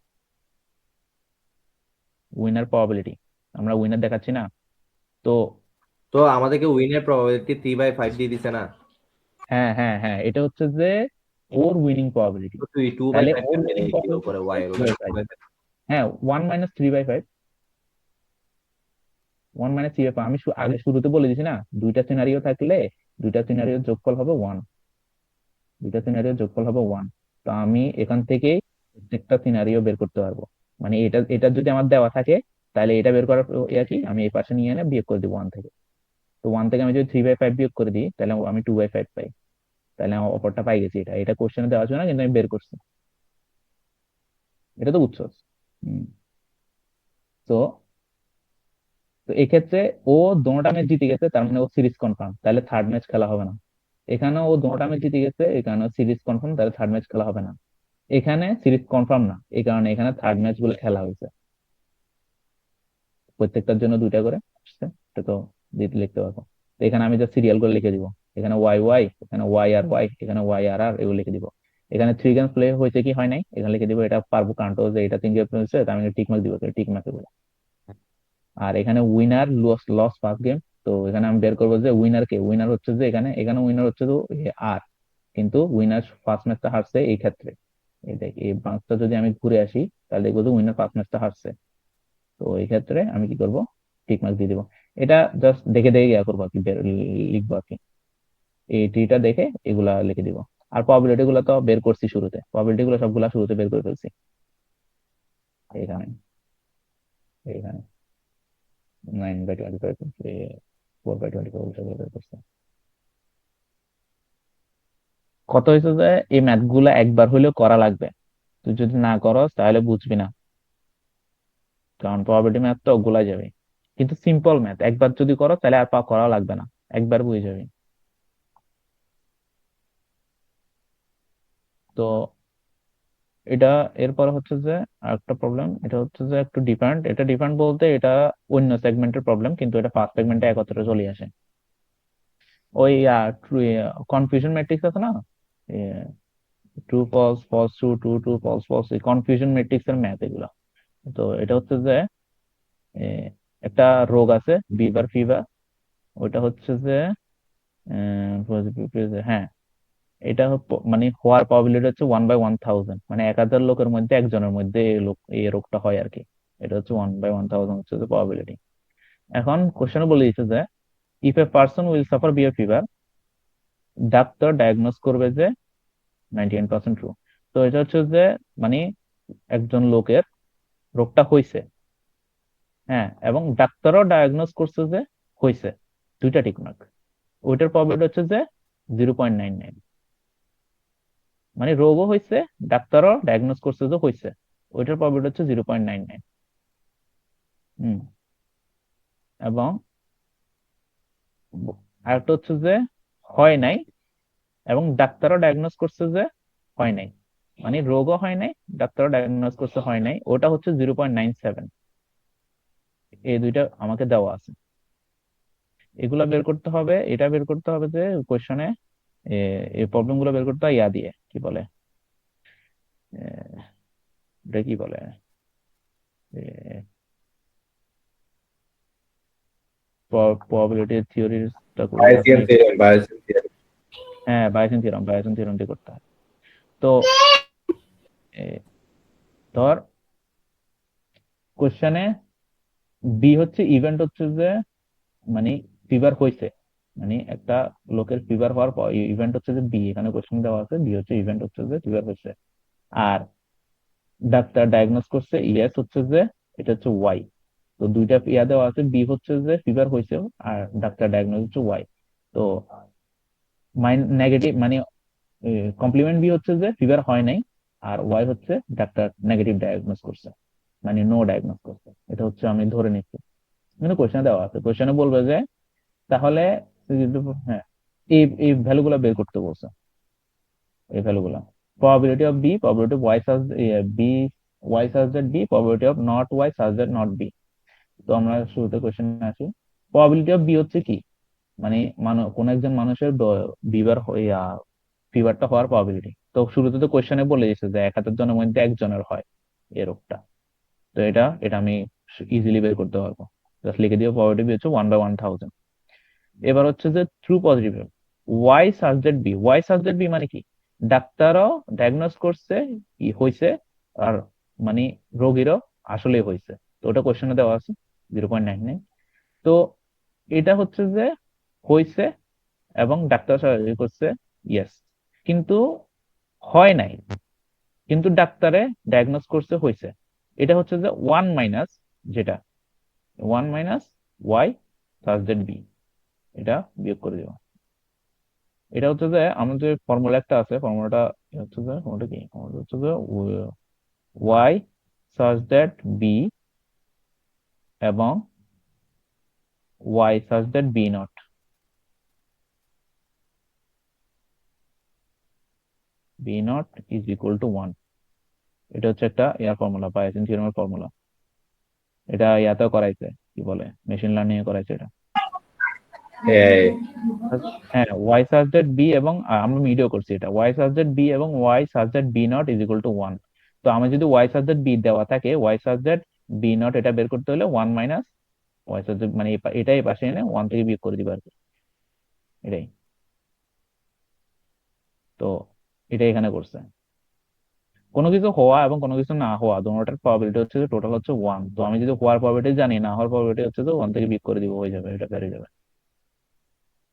উইনার প্রবাবিলিটি। আমরা উইনার দেখাচ্ছি না? তো তো আমাদেরকে উইনের প্রবাবিলিটি 3/5 দিয়ে দিছে না? হ্যাঁ হ্যাঁ হ্যাঁ, এটা হচ্ছে যে ওর উইনিং প্রবাবিলিটি। তো তুই টু বাই তাহলে ফাইভ ওর কেমনে উইনিং লিখলি প্রবাবিলিটি উপরে হচ্ছে ওয়াই এর উপরে 2/5। হ্যাঁ, 1 - 3/5, 1 - 3/5। আমি আগে শুরুতে বলে দিছি না, দুইটা সিনারিও থাকলে দুইটা সিনারিওর যোগফল হবে 1, দুইটা সিনারিওর যোগফল হবে 1। তো আমি এখান থেকে প্রত্যেকটা সিনারিও বের করতে পারবো। মানে এটা এটা যদি আমার দেওয়া থাকে, তাহলে এটা বের করার ইয়া কি, আমি এই পাশে নিয়ে এনে বিয়োগ করে দিব 1 থেকে। তো 1 থেকে আমি যদি 3/5 বিয়োগ করে দিই, তাহলে আমি 2/5 পাই। তাহলে আমার অপরটা পাই গেছি। এটা এটা কোশ্চেনে দেওয়া ছিল না, কিন্তু আমি বের করছি। এটা তো বুঝছো? হম। তো তো এক্ষেত্রে ও দোনোটা ম্যাচ জিতে গেছে, তার মানে ও সিরিজ কনফার্ম, তাহলে থার্ড ম্যাচ খেলা হবে না। এখানে ও দোনোটা ম্যাচ জিতে গেছে, এখানে সিরিজ কনফার্ম, তাহলে থার্ড ম্যাচ খেলা হবে না। এখানে সিরিজ কনফার্ম না, এই কারণে এখানে থার্ড ম্যাচ গুলো খেলা হয়েছে। প্রত্যেকটার জন্য দুইটা করে আসছে। এটা তো লিখতে পারবো। তো এখানে আমি যা সিরিয়াল করে লিখে দিব, এখানে ওয়াই ওয়াই, এখানে ওয়াই আর ওয়াই, এখানে ওয়াই আর আর, এগুলো লিখে দিব। এখানে 3 গেমস প্লে হয়েছে কি হয় নাই এখানে লিখে দিব। এটা পারবো কারণ তো যে এটা 3 গেমস হয়েছে, তার মানে টিক মার্ক দিব, টিক মার্ক দিব। আর এখানে winner loss loss first game. তো এখানে আমি বের করবো যে উইনার কে, উইনার হচ্ছে যে এখানে, এখানে উইনার হচ্ছে তো আর, কিন্তু উইনার ফার্স্ট ম্যাচটা হারছে এই ক্ষেত্রে। এই দেখ, এই বাঁকটা যদি আমি ঘুরে আসি, তাহলে দেখবো যে উইনার ফার্স্ট ম্যাচটা হারছে। তো এই ক্ষেত্রে আমি কি করব, টিক মার্ক দিয়ে দিব। এটা জাস্ট দেখে দেখে ইয়া করবো আর কি, লিখবো আর কি। এই টিটা দেখে এগুলা লিখে দিব। আর প্রবাবিলিটি গুলো তো বের করছি শুরুতে, প্রবাবিলিটি গুলো সবগুলা শুরুতে বের করে ফেলছি। এখানে, এখানে 9/25, 4/24 বের করছি। কত হয়েছে যে এই ম্যাথ গুলা একবার হলেও করা লাগবে। তুই যদি না করস তাহলে বুঝবি না, কারণ প্রবাবিলিটি ম্যাথ তো গোলা যাবে। কিন্তু সিম্পল ম্যাথ একবার যদি করো, তাহলে আর করা লাগবে না, একবার বুঝে যাবে। তো এটা, এরপর হচ্ছে যে আরেকটা প্রবলেম, এটা হচ্ছে যে একটু ডিফারেন্ট। এটা ডিফারেন্ট বলতে এটা অন্য সেগমেন্টের প্রবলেম, কিন্তু এটা ফার্স্ট সেগমেন্টে একত্রে চলে আসে। ওই কনফিউশন ম্যাট্রিক্স আছে না, true false, false true, true true, false false, এই কনফিউশন ম্যাট্রিক্স এর ম্যাথ এগুলা। তো এটা হচ্ছে যে এ, একটা রোগ আছে বিভার ফিভার। ওইটা হচ্ছে যে হ্যাঁ, এটা মানে হওয়ার প্রবাবিলিটি হচ্ছে 1/1000, মানে 1000 লোকের মধ্যে একজনের মধ্যে এই রোগটা হয় আর কি। এটা হচ্ছে 1/1000 হচ্ছে যে প্রবাবিলিটি। এখন কোশ্চেনে বলে দিচ্ছে যে if a person will suffer bear fever, doctor diagnose করবে যে 99% ট্রু। তো এটা হচ্ছে যে মানে একজন লোকের রোগটা হইছে, হ্যাঁ, এবং ডাক্তারও ডায়াগনোস করছে যে হইছে, দুইটা টিক মার্ক। ওইটার প্রবাবিলিটি হচ্ছে যে 0.99। মানে রোগও হয়েছে, ডাক্তারও ডায়াগনোস করছে যে হয়েছে, ওইটার প্রবাবিলিটি হচ্ছে 0.99। এবং আরেকটা হচ্ছে যে হয় নাই এবং ডাক্তারও ডায়াগনোস করছে যে হয় নাই, মানে রোগও হয় নাই, ডাক্তারও ডায়াগনোস করছে হয় নাই, ওটা হচ্ছে 0.97। এই দুইটা আমাকে দেওয়া আছে, এগুলা বের করতে হবে। এটা বের করতে হবে যে কোয়েশনে এই প্রবলেম গুলো বের করতে হয় ইয়া দিয়ে, কি বলে এটা কি বলে প্রবাবিলিটি থিওরিটা বায়োসিয়ান থিওরেম, বায়োসিয়ান থিওরেম। হ্যাঁ, বায়োসিন থিওরেম দিয়ে করতে হয়। তো এ, ধর কোশ্চেনে বি হচ্ছে ইভেন্ট হচ্ছে যে মানে ফিভার হয়েছে, মানে একটা লোকের ফিভার হওয়ার পর ইভেন্ট হচ্ছে যে বি, এখানে কোশ্চেন দেওয়া আছে বি হচ্ছে ইভেন্ট হচ্ছে যে ফিভার হয়েছে, আর ডাক্তার ডায়াগনোস করছে ইয়েস হচ্ছে যে এটা হচ্ছে ওয়াই। তো দুইটা ইয়া দেওয়া আছে, বি হচ্ছে যে ফিভার হয়েছে আর ডাক্তার ডায়াগনোস হচ্ছে ওয়াই। তো নেগেটিভ মানে কমপ্লিমেন্ট বি হচ্ছে যে ফিভার হয় নাই, আর ওয়াই হচ্ছে ডাক্তার নেগেটিভ ডায়াগনোস করছে, মানে নো ডায়াগনোস করছে। এটা হচ্ছে আমি ধরে নিচ্ছি, কিন্তু কোশ্চেনে দেওয়া আছে, কোশ্চেনে বলবে যে তাহলে হ্যাঁ এই ভ্যালু গুলা বের করতে বলছে, এই ভ্যালু গুলা probability of B, probability of Y such B, Y such that B, probability of not Y such that not B. তো আমরা শুরুতে কোশ্চেনে আসি। প্রবাবিলিটি অফ বি হচ্ছে কি, মানে কোন একজন মানুষের বিবার ফিভারটা হওয়ার প্রবাবিলিটি। তো শুরুতে তো কোশ্চেনে বলে দিয়েছে যে 1000 জনের মধ্যে একজনের হয় এই রোগটা। তো এটা এটা আমি ইজিলি বের করতে পারবো, জাস্ট লিখে দিয়ে প্রবাবিলিটি হচ্ছে 1/1000। এবার হচ্ছে যে true positive, Y subject B, Y subject B মানে কি, ডাক্তারও ডায়াগনোস করছে হয়েছে, আর মানে রোগীরও আসলে হয়েছে। তো ওটা কোশ্চেনে দেওয়া আছে 0.99। তো এটা হচ্ছে যে হয়েছে এবং ডাক্তার সার্জারি করছে ইয়েস, কিন্তু হয় নাই, কিন্তু ডাক্তারে ডায়াগনোস করছে হয়েছে। এটা হচ্ছে যে ওয়ান মাইনাস, যেটা 1 - ওয়াই সাজেক্ট বি, এটা বিয়োগ করে দেবো। এটা হচ্ছে যে আমাদের ফর্মুলা একটা আছে, ফর্মুলাটা হচ্ছে যে ফর্মুলাটা কি, ফর্মুলা হচ্ছে যে ওয়াই সাজ দ্যাট বি এবং Y such that B not, B not is equal to 1। এটা হচ্ছে একটা ইয়ার ফর্মুলা, বায়োসিন থিওরেমের ফর্মুলা। এটা ইয়াতেও করাইছে, কি বলে মেশিন লার্নিং এ করাইছে এটা। হ্যাঁ, ওয়াই সাজ দ্যাট বি এবং আমরা ভিডিও করছি এটা, ওয়াই সাজ দ্যাট বি এবং Y such that B not is equal to 1। তো আমার যদি ওয়াই সাজ দ্যাট বি দেওয়া থাকে, Y such that B not এটা বের করতে হলে 1 মাইনাস ওয়াই সাজ দ্যাট, মানে এটাই পাশে এনে 1 থেকে বিয়োগ করে দিবা আর কি, এটাই। তো এটাই এখানে করছে। কোনো কিছু হওয়া এবং কোনো কিছু না হওয়া দুটোটার প্রবাবিলিটি হচ্ছে যে টোটাল হচ্ছে 1। তো আমি যদি হওয়ার প্রবাবিলিটি জানি, না হওয়ার প্রবাবিলিটি হচ্ছে যে 1 থেকে বিয়োগ করে দিব, হয়ে যাবে, এটা বেড়ে যাবে।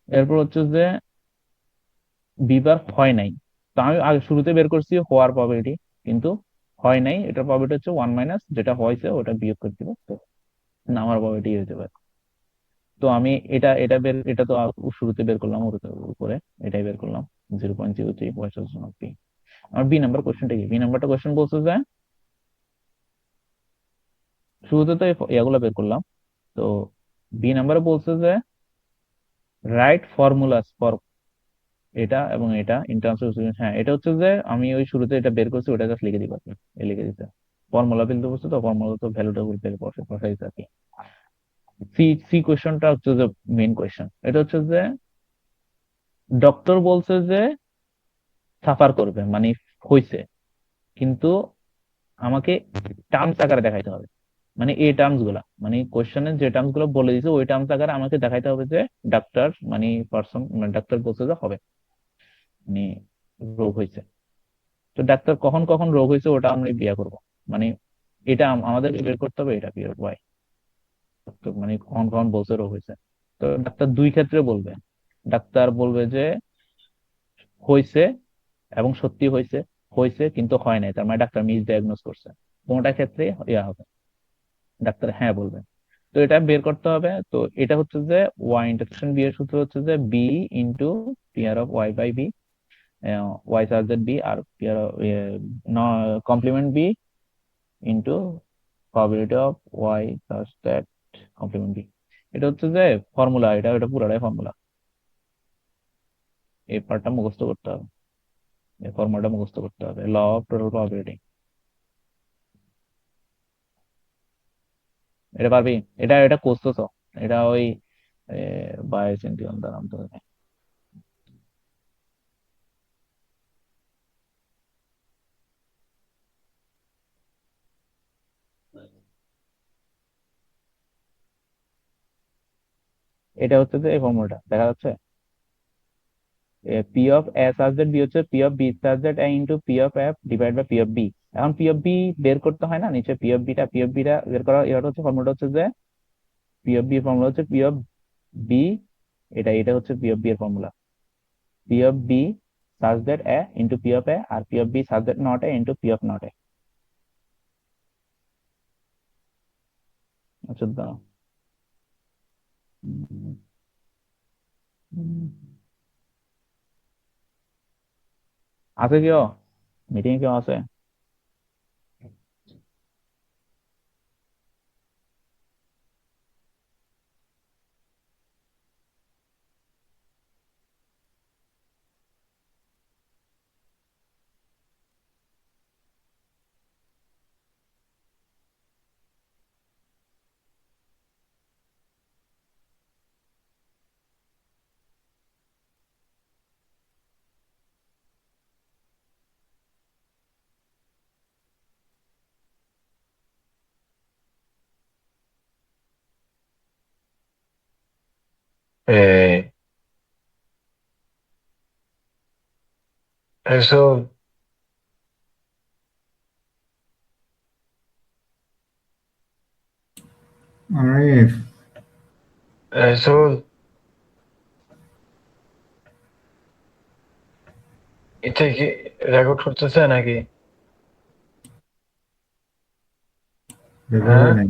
এরপর হচ্ছে যে বিবার হয় নাই, তো আমি আগে শুরুতে বের করছি হওয়ার প্রবাবিলিটি, কিন্তু হয় নাই, এটার প্রবাবিলিটি হচ্ছে 1 মাইনাস যেটা হয়েছে ওটা বিয়োগ করে দিব, তো নামার প্রবাবিলিটি হয়ে যাবে। তো আমি এটা এটা বের, এটা তো শুরুতে বের করলাম ওর উপরে, এটাই বের করলাম 0.03 ভার্সেস পি। আমার বি নাম্বার কোশ্চেনটা কি, বি নাম্বারটা কোশ্চেন বলছে যে শুরুতে তো এগুলো বের করলাম, তো বি নাম্বারে বলছে যে রাইট ফর্মুলাস ফর এটা এবং এটা ইন টার্মস অফ, হ্যাঁ এটা হচ্ছে যে আমি ওই শুরুতে এটা বের করছি, ওটা জাস্ট লিখে দিব আর কি, লিখে দিতে ফর্মুলা ফেলতে বলছে, তো ফর্মুলা তো ভ্যালুটা বের বসাইছে আর কি। সি সি কোয়েশ্চনটা হচ্ছে যে মেইন কোয়েশ্চন, এটা হচ্ছে যে ডক্টর বলছে যে সাফার করবে মানে হইছে, কিন্তু আমাকে টার্মস আকারে দেখাইতে হবে, মানে এই টার্মস গুলা, মানে কোয়েশ্চেনের যে টার্মস গুলো বলে দিছে ওই টার্মস আকারে আমাকে দেখাইতে হবে যে ডাক্তার মানে পার্সন, মানে ডাক্তার বলছে যে হবে, মানে রোগ হয়েছে। তো ডাক্তার কখন কখন রোগ হয়েছে ওটা আমরা বিয়া করব, মানে এটা আমাদের বের করতে হবে, এটা বিয়ার ওয়াই, মানে কখন কখন বলছে রোগ হয়েছে। তো ডাক্তার দুই ক্ষেত্রে বলবে, ডাক্তার বলবে যে হয়েছে এবং সত্যি হয়েছে, হয়েছে কিন্তু হয় নাই, তার মানে ডাক্তার মিস ডায়াগনোস করছে, কোনটা ক্ষেত্রে ইয়া হবে, ডাক্তার হ্যাঁ বলবে। তো এটা বের করতে হবে। তো এটা হচ্ছে যে ওয়াই ইন্টারসেকশন বি এর সূত্র হচ্ছে যে B into PR of Y by B, Y such that B আর PR complement B into probability of Y such that complement B. এটা হচ্ছে যে ফর্মুলা, এটা পুরাটাই ফর্মুলা। এই পার্টটা মুখস্থ করতে হবে, এই ফর্মুলাটা মুখস্থ করতে হবে, ল অফ টোটাল প্রবাবিলিটি। এটা পারবি? এটা এটা করতেছ, এটা ওই বায়োসিন্থিয়ন দ্বারা নামতে হবে। এটা হচ্ছে যে এই ফর্মুলাটা দেখা যাচ্ছে, P of A such that B হচ্ছে P of B such that A into P of F divide by P of B. এখন পি অফ বি বের করতে হয় না, নিচে পি অফ বিটা বের করা, এটা হচ্ছে ফর্মুলাটা হচ্ছে যে পি অফ বি ফর্মুলা হচ্ছে পি অফ বি, এটা হচ্ছে পি অফ বি এর formula, P of B such that A into P of A, আর P of B such that not A into P of not A. আচ্ছা দাও। আছে কেউ? মিটিং কেউ আছে? Eh, eso, আরিফ, eso, এটা কি রেকর্ড করতেছে নাকি? রেকর্ড হ্যাঁ, হয় নাই,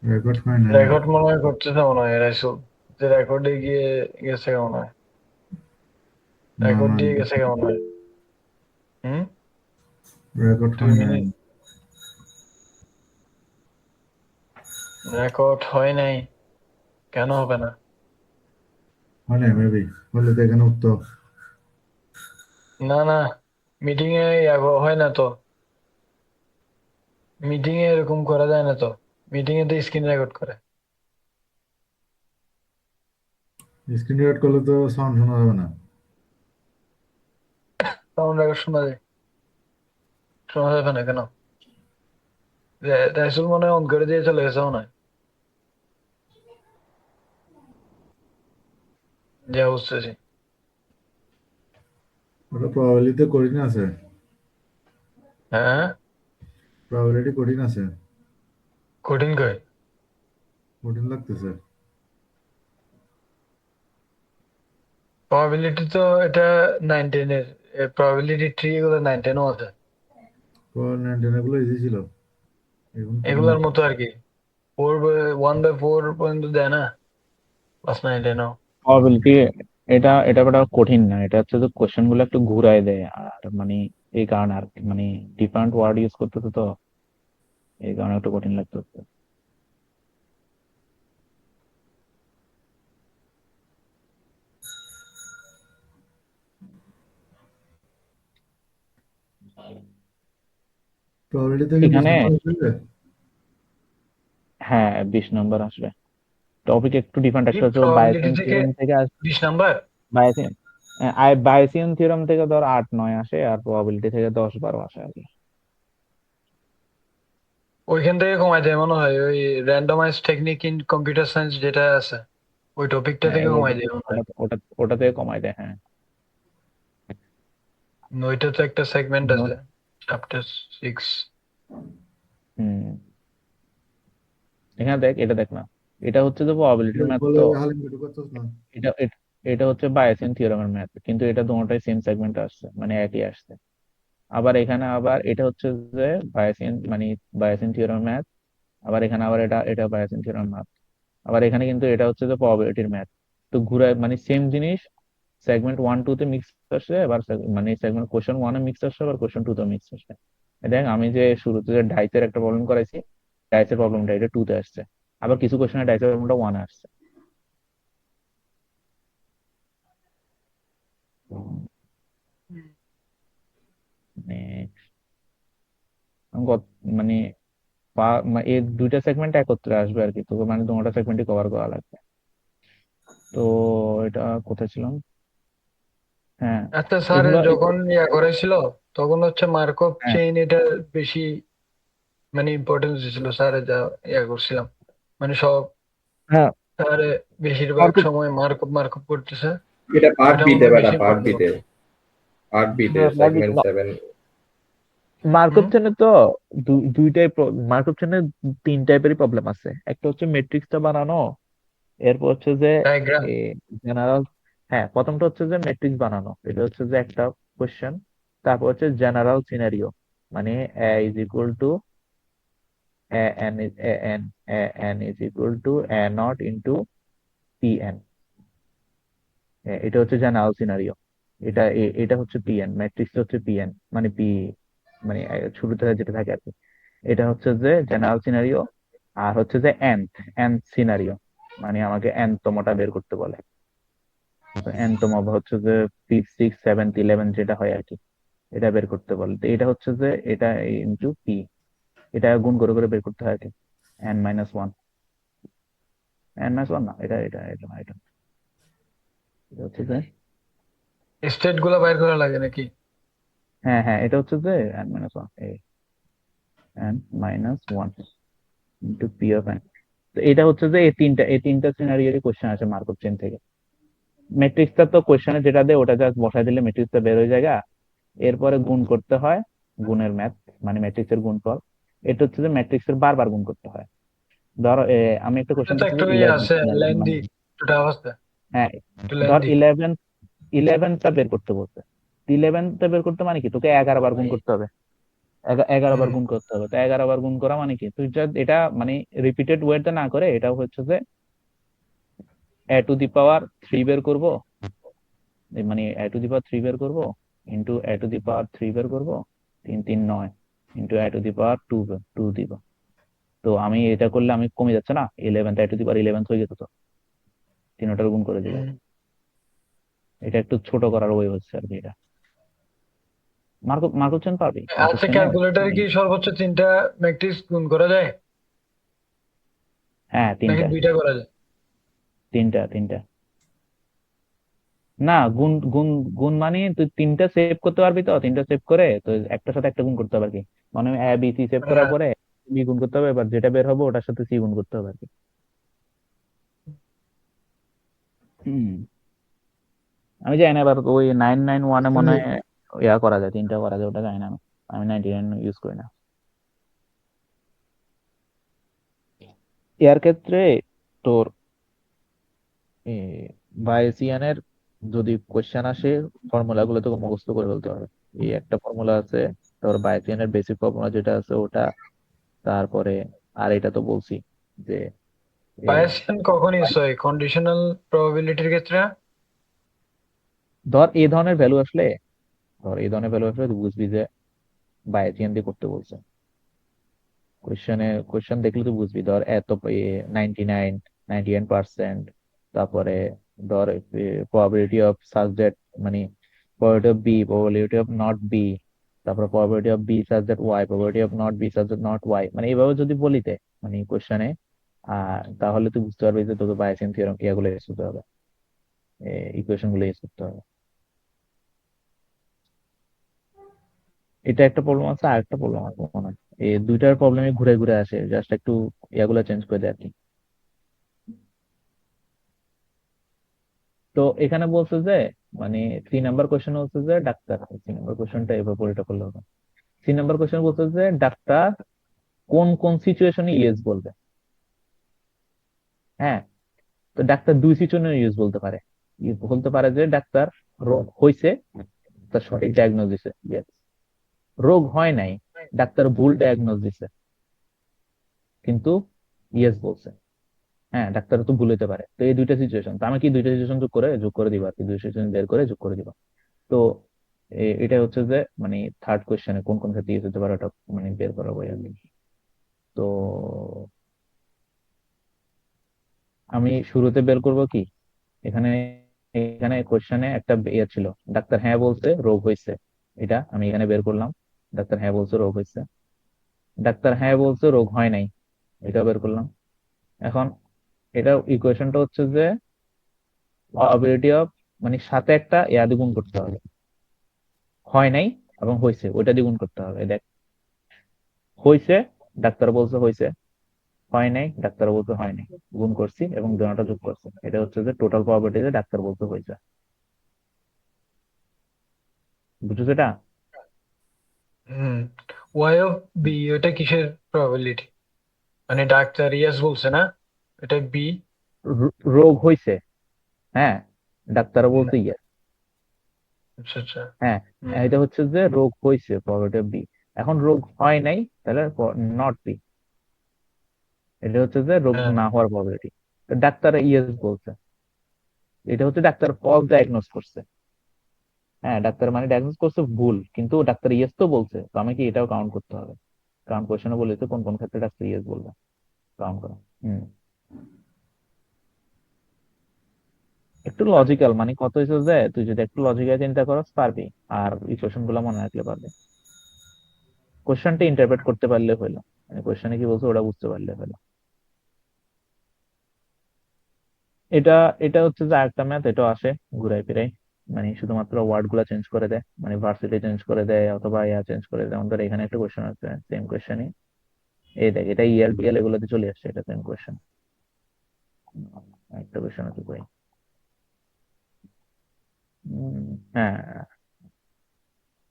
রেকর্ড হয় নাই। রেকর্ড মনে হয় করতেছে মনে হয় রাইসুল, যে রেকর্ডে গিয়ে গেছে মনে হয়, না রেকর্ড না, দিয়ে গেছে মনে হয়। হুম, রেকর্ড 2 হয় নাই। মিনিট রেকর্ড হয় নাই, কেন হবে না? হয় নাই মেবি, হলে তো এখানে উঠতো। না না, মিটিং এ হয় না তো, মিটিং এ এরকম করা যায় না তো, মিটিং এ তো স্ক্রিন রেকর্ড করে। স্ক্রিন রেকর্ড করলে তো সাউন্ড শোনা যাবে না। সাউন্ড রেকর্ড শোনা যায়, শোনা যাবে না কেন? রাইসুল মনে হয় অন করে দিয়ে চলে গেছে মনে হয়, যা বুঝতেছি। ওটা প্রবাবিলিটি কঠিন আছে, হ্যাঁ, প্রবাবিলিটি কঠিন আছে, কঠিন কই? কঠিন লাগতেছে। প্রবাবিলিটি তো এটা 9-10 এর, প্রবাবিলিটি 3 এগুলো 9-10ও আছে, এগুলো ইজি ছিল, এখন কঠিন এগুলোর লাগছে। মতো আর কি। 1/4 পর্যন্ত দেয় না, ক্লাস 9-10ও। প্রবাবিলিটি, এটা বড় কঠিন না, এটা হচ্ছে যে কোশ্চেন গুলো একটু ঘুরায় দেয়, আর মানে এই কারণে আর কি, মানে ডিফারেন্ট ওয়ার্ড ইউজ করতেছে তো, এই কারণে একটু কঠিন লাগতেছে। প্রবাবিলিটি থেকে 20 এখানে নম্বর আসবে। হ্যাঁ 20 নম্বর আসবে। টপিক একটু ডিফারেন্ট কি আসলে, হচ্ছে প্রবাবিলিটি বায়োসিয়ান থেকে থিওরাম থেকে 20 নাম্বার? বায়োসিয়ান বায়োসিয়ান থিওরাম থেকে ধর 8-9 আসে, আর প্রবাবিলিটি থেকে 10-12 আসে আর কি। ওইখান থেকে কমাই দেয় মনে হয়, ওই randomise technique in computer science যেটা আছে, ওই টপিকটা হ্যাঁ থেকে কমাই দেয় মনে হয়। ওটা থেকে কমাই দেয়, হ্যাঁ। ওইটা তো একটা সেগমেন্ট ধর, আছে, চ্যাপ্টার 6। হুম, এখানে দেখ, এটা দেখ না, এটা হচ্ছে তো প্রবাবিলিটির ম্যাথ বলে তো, হালিম একটু করতেছ না। এটা হচ্ছে বায়োসিয়ান থিওরামের ম্যাথ, কিন্তু এটা দুটোটাই সেম সেগমেন্ট আসছে, মানে একই আসছে। আবার এখানে আবার এটা হচ্ছে যে বায়োসিয়ান মানে বায়োসিয়ান থিওরাম ম্যাথ, আবার এখানে আবার এটা বায়োসিয়ান থিওরাম ম্যাথ, আবার এখানে কিন্তু এটা হচ্ছে যে প্রবাবিলিটির ম্যাথ। তো ঘুরায় মানে সেম জিনিস সেগমেন্ট 1-2 তে মিক্স আসছে, এবার মানে সেগমেন্ট কোশ্চেন 1 এ মিক্স আসছে, আবার কোশ্চেন 2 তে মিক্স আসছে। দেখ আমি যে শুরুতে যে ডাইসের একটা প্রবলেম করাইছি, ডাইসের প্রবলেমটা এটা 2 তে আসছে, আবার কিছু কোশ্চেনে ডাইসের প্রবলেমটা 1 আসছে। মানে মানে এই দুইটা সেগমেন্ট একত্রে আসবে আর কি, তো মানে তোমার সেগমেন্টই কভার করা লাগবে। তো এটা কোথায় ছিলাম? হ্যাঁ, আচ্ছা স্যার এগুলো যখন করেছিল তখন হচ্ছে মার্কঅপ হ্যাঁ চেইন এটা বেশি মানে ইম্পর্টেন্স দিছিল স্যার, যা করছিলাম মানে সব হ্যাঁ স্যার বেশিরভাগ মার্কআপ সময় মার্কঅপ মার্কঅপ করতেছে, এটা পার্ট ওইটা মনে বিতে হয় বেটা, বেশি পার্ট ইম্পর্টেন্ট। বিতে, পার্ট বিতে সেগমেন্ট 7। মার্কআপ হুম, চেনে তো দুইটাই মার্কআপ চেনে 3 টাইপেরই প্রবলেম আছে। একটা হচ্ছে ম্যাট্রিক্সটা বানানো, এরপর হচ্ছে যে ডায়াগ্রাম। জেনারেল। হ্যাঁ, প্রথমটা হচ্ছে যে ম্যাট্রিক্স বানানো, এটা হচ্ছে যে একটা কোশ্চেন। তারপর হচ্ছে জেনারেল সিনারিও, মানে A is equal to N is equal to A not into P N. এটা হচ্ছে জেনারেল সিনারিও। এটা হচ্ছে পিএন, ম্যাট্রিক্স হচ্ছে পিএন, মানে পি, মানে শুরুতে যেটা থাকে আর কি। এটা হচ্ছে যে জেনারেল সিনারিও। আর হচ্ছে যে এনথ সিনারিও, মানে আমাকে এনতমটা বের করতে বলে। এনতম হচ্ছে যে 5, 6, 7, 11 যেটা হয় আর কি, এটা বের করতে বলে। তো এটা হচ্ছে যে এটা ইন্টু পি, এটা গুণ করে করে বের করতে হয় আর কি। n-1, n-1 না, এটা এটা এটা না, এটা হচ্ছে যে স্টেট গুলা বাইর করা লাগে নাকি? হ্যাঁ হ্যাঁ, এটা হচ্ছে যে n-1, n-1 into P of N. তো এটা হচ্ছে যে এই তিনটা সিনারিওরই কোশ্চেন আছে মার্কআপ চেন থেকে। ম্যাট্রিক্সটা তো কোশ্চেনে যেটা দেয় ওটা জাস্ট বসাই দিলে ম্যাট্রিক্সটা বের হয়ে যায়। এরপরে গুণ করতে হয়, গুণের ম্যাথ, মানে ম্যাট্রিক্সের গুণফল। এটা হচ্ছে যে ম্যাট্রিক্সের বারবার গুণ করতে হয়। ধরো আমি একটা এটা কোশ্চেন তো দিচ্ছি একটু যে 11 আছে মানে লেন্দি, একটু টাফ আছে, হ্যাঁ, একটু ধর লেন্দি। 11টা বের করতে বলছে। 11টা বের করতে মানে কি, তোকে 11 বার গুণ করতে হবে। 11 বার হুম, গুণ করতে হবে, তো 11 বার গুণ করা মানে কি, তুই এটা মানে রিপিটেড ওয়েতে না করে এটা হচ্ছে যে a টু দি পাওয়ার 3 বের করব, মানে a টু দি পাওয়ার 3 বের করব, ইন্টু a টু দি পাওয়ার 3 বের করব, 3 3 9, ইন্টু a টু দি পাওয়ার 2 2 দিব। তো আমি এটা করলে আমি কমে যাচ্ছে না, 11, a টু দি পাওয়ার 11 হয়ে যেত তো, তিনটার গুণ করে দিলে। হুম। এটা একটু ছোট করার ওয়ে হচ্ছে আর কি এটা। মার্কো চেন পারবি, মার্কো আচ্ছা চেনে ক্যালকুলেটরে মানে কি সর্বোচ্চ 3টা ম্যাট্রিক্স গুণ করা যায় হ্যাঁ নাকি তিনটা, 2টা করা যায়? তিনটা না, গুণ গুণ গুণ মানে তুই তিনটা সেভ করতে পারবি, তো তিনটা সেভ করে তো একটার সাথে একটা গুণ করতে হবে আর কি। মানে এ বি সি সেভ করার হ্যাঁ। পরে বি গুণ করতে হবে, এবার যেটা বের হবে ওটার সাথে সি গুণ করতে হবে আর কি। হুম, আমি জানি না এবার ওই 991 মনে হয় ইয়া করা যায়, তিনটা করা যায়, ওটা জানি না আমি। আমি 99 ইউজ করি না। এর ক্ষেত্রে তোর বাইএসিয়ানের যদি কোশ্চেন আসে, ফর্মুলা গুলো তোকে মুখস্থ করে ফেলতে হবে। এই একটা ফর্মুলা আছে, তোর বাইএসিয়ানের বেসিক ফর্মুলা যেটা আছে ওটা, তারপরে আর এটা তো বলছি যে এ, বায়াসিয়ান কখন ইউজ হয় কন্ডিশনাল প্রবাবিলিটির ক্ষেত্রে? ধর এই ধরনের ভ্যালু আসলে, তুই বুঝবি যে বাইএসিয়ান দিয়ে করতে বলছে। কোশ্চেন দেখলে তুই বুঝবি, ধর এত 99, 99%, তারপরে ধর প্রবাবিলিটি অফ সাবজেক্ট, মানে probability of B, probability of not B, তারপরে probability of B subject Y, probability of not B subject not Y, মানে এইভাবে যদি বলিতে মানে কোশ্চেনে, তাহলে তুই বুঝতে পারবি যে তোকে বাইএসিয়ান থিওরেম ইয়াগুলো ইউজ করতে হবে, ইকুয়েশন গুলো ইউজ করতে হবে। এটা একটা প্রবলেম আছে, আর একটা প্রবলেম আছে মনে হয়, এই দুইটার প্রবলেমই ঘুরে ঘুরে আসে, জাস্ট একটু ইয়াগুলো চেঞ্জ করে দেয় আর কি। তো এখানে বলছে যে মানে 3 নাম্বার কোশ্চেন হচ্ছে যে ডাক্তার, 3 নাম্বার কোশ্চেনটা এভাবে পড়ে করলে হবে। 3 নাম্বার কোশ্চেন বলছে যে ডাক্তার কোন কোন সিচুয়েশনে ইয়েস বলবে। হ্যাঁ, তো ডাক্তার দুই সিচুয়েশনে ইয়েস বলতে পারে। বলতে পারে যে ডাক্তার রোগ হয়েছে, তার সঠিক ডায়াগনোজ দিছে, ইয়েস। রোগ হয় নাই, ডাক্তার ভুল ডায়াগনোজ দিছে, কিন্তু ইয়েস বলছে। হ্যাঁ, ডাক্তার তো ভুল হতে পারে। তো এই দুইটা সিচুয়েশন, তো আমি কি দুইটা সিচুয়েশন যোগ করে দিবা আর কি, দুই সিচুয়েশন বের করে যোগ করে দিবা। তো এটা হচ্ছে যে মানে থার্ড কোশ্চেনে কোন কোন ক্ষেত্রে ইউজ হতে পারে ওটা মানে বের করাবো আমি। তো আমি শুরুতে বের করব কি, এখানে এখানে কোশ্চেনে একটা ইয়ে ছিল, ডাক্তার হ্যাঁ বলছে রোগ হয়েছে, এটা আমি এখানে বের করলাম। ডাক্তার হ্যাঁ বলছে রোগ হয়েছে, ডাক্তার হ্যাঁ বলছে রোগ হয় নাই, এটা বের করলাম। এখন এটা ইকুয়েশনটা হচ্ছে যে প্রবাবিলিটি অফ, মানে সাথে একটা ইয়া দিয়ে গুণ করতে হবে, হয় নাই এবং হয়েছে ওইটা দিয়ে গুণ করতে হবে। দেখ, হয়েছে ডাক্তার বলছে হয়েছে, হয় নাই ডাক্তার বলতে হয় নাই, গুণ করছি এবং দুটোটা যোগ করছি, এটা হচ্ছে যে টোটাল প্রবাবিলিটি যে ডাক্তার বলতে হয়েছে। বুঝছো এটা? হুম, ওয়াই অফ বি ওটা কিসের প্রবাবিলিটি? মানে ডাক্তার ইয়েস বলছে না, এটা বি। রোগ হয়েছে, হ্যাঁ, ডাক্তার বলতে ইয়ে, আচ্ছা আচ্ছা। হ্যাঁ, এটা হচ্ছে যে রোগ হয়েছে প্রবাবিলিটি বি। এখন রোগ হয় নাই তাহলে নট বি, এটা হচ্ছে যে রোগ হ্যাঁ না হওয়ার প্রবাবিলিটি। ডাক্তার ইয়েস বলছে, এটা হচ্ছে ডাক্তার ফলস ডায়াগনোস করছে। হ্যাঁ, ডাক্তার মানে ডায়াগনোস করছে ভুল, কিন্তু ডাক্তার ইয়েস তো বলছে, তো আমাকে এটাও কাউন্ট করতে হবে, কারণ কোশ্চেনে বলেছে কোন কোন ক্ষেত্রে ডাক্তার ইয়েস বলবে, কাউন্ট করো। হুম, একটু লজিক্যাল, মানে কত হয়েছে যে তুই যদি একটু লজিক্যাল চিন্তা করস পারবি, আর ইকুয়েশন গুলো মনে রাখলে পারবি। কোশ্চেনটা ইন্টারপ্রেট করতে পারলে হইলো, মানে কোশ্চেনে কি বলছে ওটা বুঝতে পারলে হইলো। এটা এটা হচ্ছে যে আরেকটা ম্যাথ, এটাও আসে ঘুরাই ফিরাই, মানে শুধুমাত্র ওয়ার্ড গুলা চেঞ্জ করে দেয়, মানে ভার্সিটি চেঞ্জ করে দেয় অথবা ইয়া চেঞ্জ করে দেয়। যেমন ধর এখানে একটা কোশ্চেন আছে, সেম কোশ্চেনই, এই দেখ এটা ইএল বিএল এগুলোতে চলে আসছে, এটা সেম কোশ্চেন। একটা কোশ্চেন আছে কই, হ্যাঁ,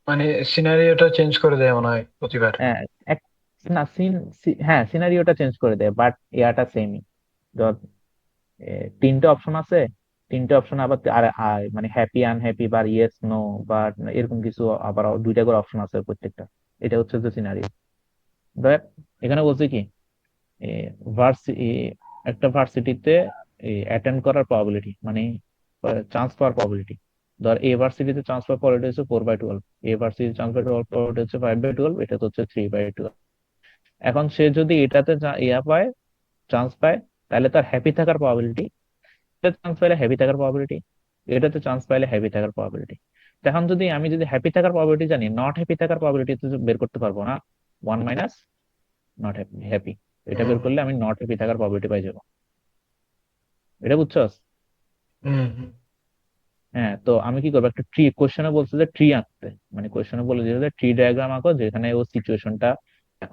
মানে সিনারিওটা চেঞ্জ করে দেয় মনে হয় প্রতিবার। হ্যাঁ, এক- না হ্যাঁ সিনারিওটা চেঞ্জ করে দেয়, বাট ইয়াটা সেমই। ধর তিনটে অপশন আছে, তিনটে অপশন আবার মানে হ্যাপি আনহ্যাপি বা ইয়েস নো বা এরকম কিছু, আবার দুইটা করে অপশন আছে প্রত্যেকটা। এটা হচ্ছে যে সিনারিও। দেখ এখানে বলছে কি, এ, একটা ভার্সিটিতে অ্যাটেন্ড করার প্রবাবিলিটি, মানে চান্স পাওয়ার প্রবাবিলিটি। ধর এ ভার্সিটিতে চান্স পাওয়ার প্রবাবিলিটি হচ্ছে 4/12, এ ভার্সিটিতে চান্স পাওয়ার প্রবাবিলিটি হচ্ছে 5/12, এটা তো হচ্ছে 3/12। এখন সে যদি এটাতে পায়, চান্স পায়, তাহলে তার হ্যাপি থাকার প্রবাবিলিটি, এটাতে চান্স পাইলে হ্যাপি থাকার প্রবাবিলিটি, এটাতে চান্স পাইলে হ্যাপি থাকার প্রবাবিলিটি। এখন যদি আমি যদি হ্যাপি থাকার প্রবাবিলিটি জানি, নট হ্যাপি থাকার প্রবাবিলিটি তো বের করতে পারবো না, 1 মাইনাস নট হ্যাপি হ্যাপি, এটা বের হুম করলে আমি নট হ্যাপি থাকার প্রবাবিলিটি পাই যাবো। এটা বুঝছস? হুম হুম। হ্যাঁ, তো আমি কি করবো, একটা ট্রি, কোশ্চেনে বলছে যে ট্রি আঁকতে, মানে কোশ্চেনে বলে দিয়েছে ট্রি ডায়াগ্রাম আঁকো যেখানে ও সিচুয়েশনটা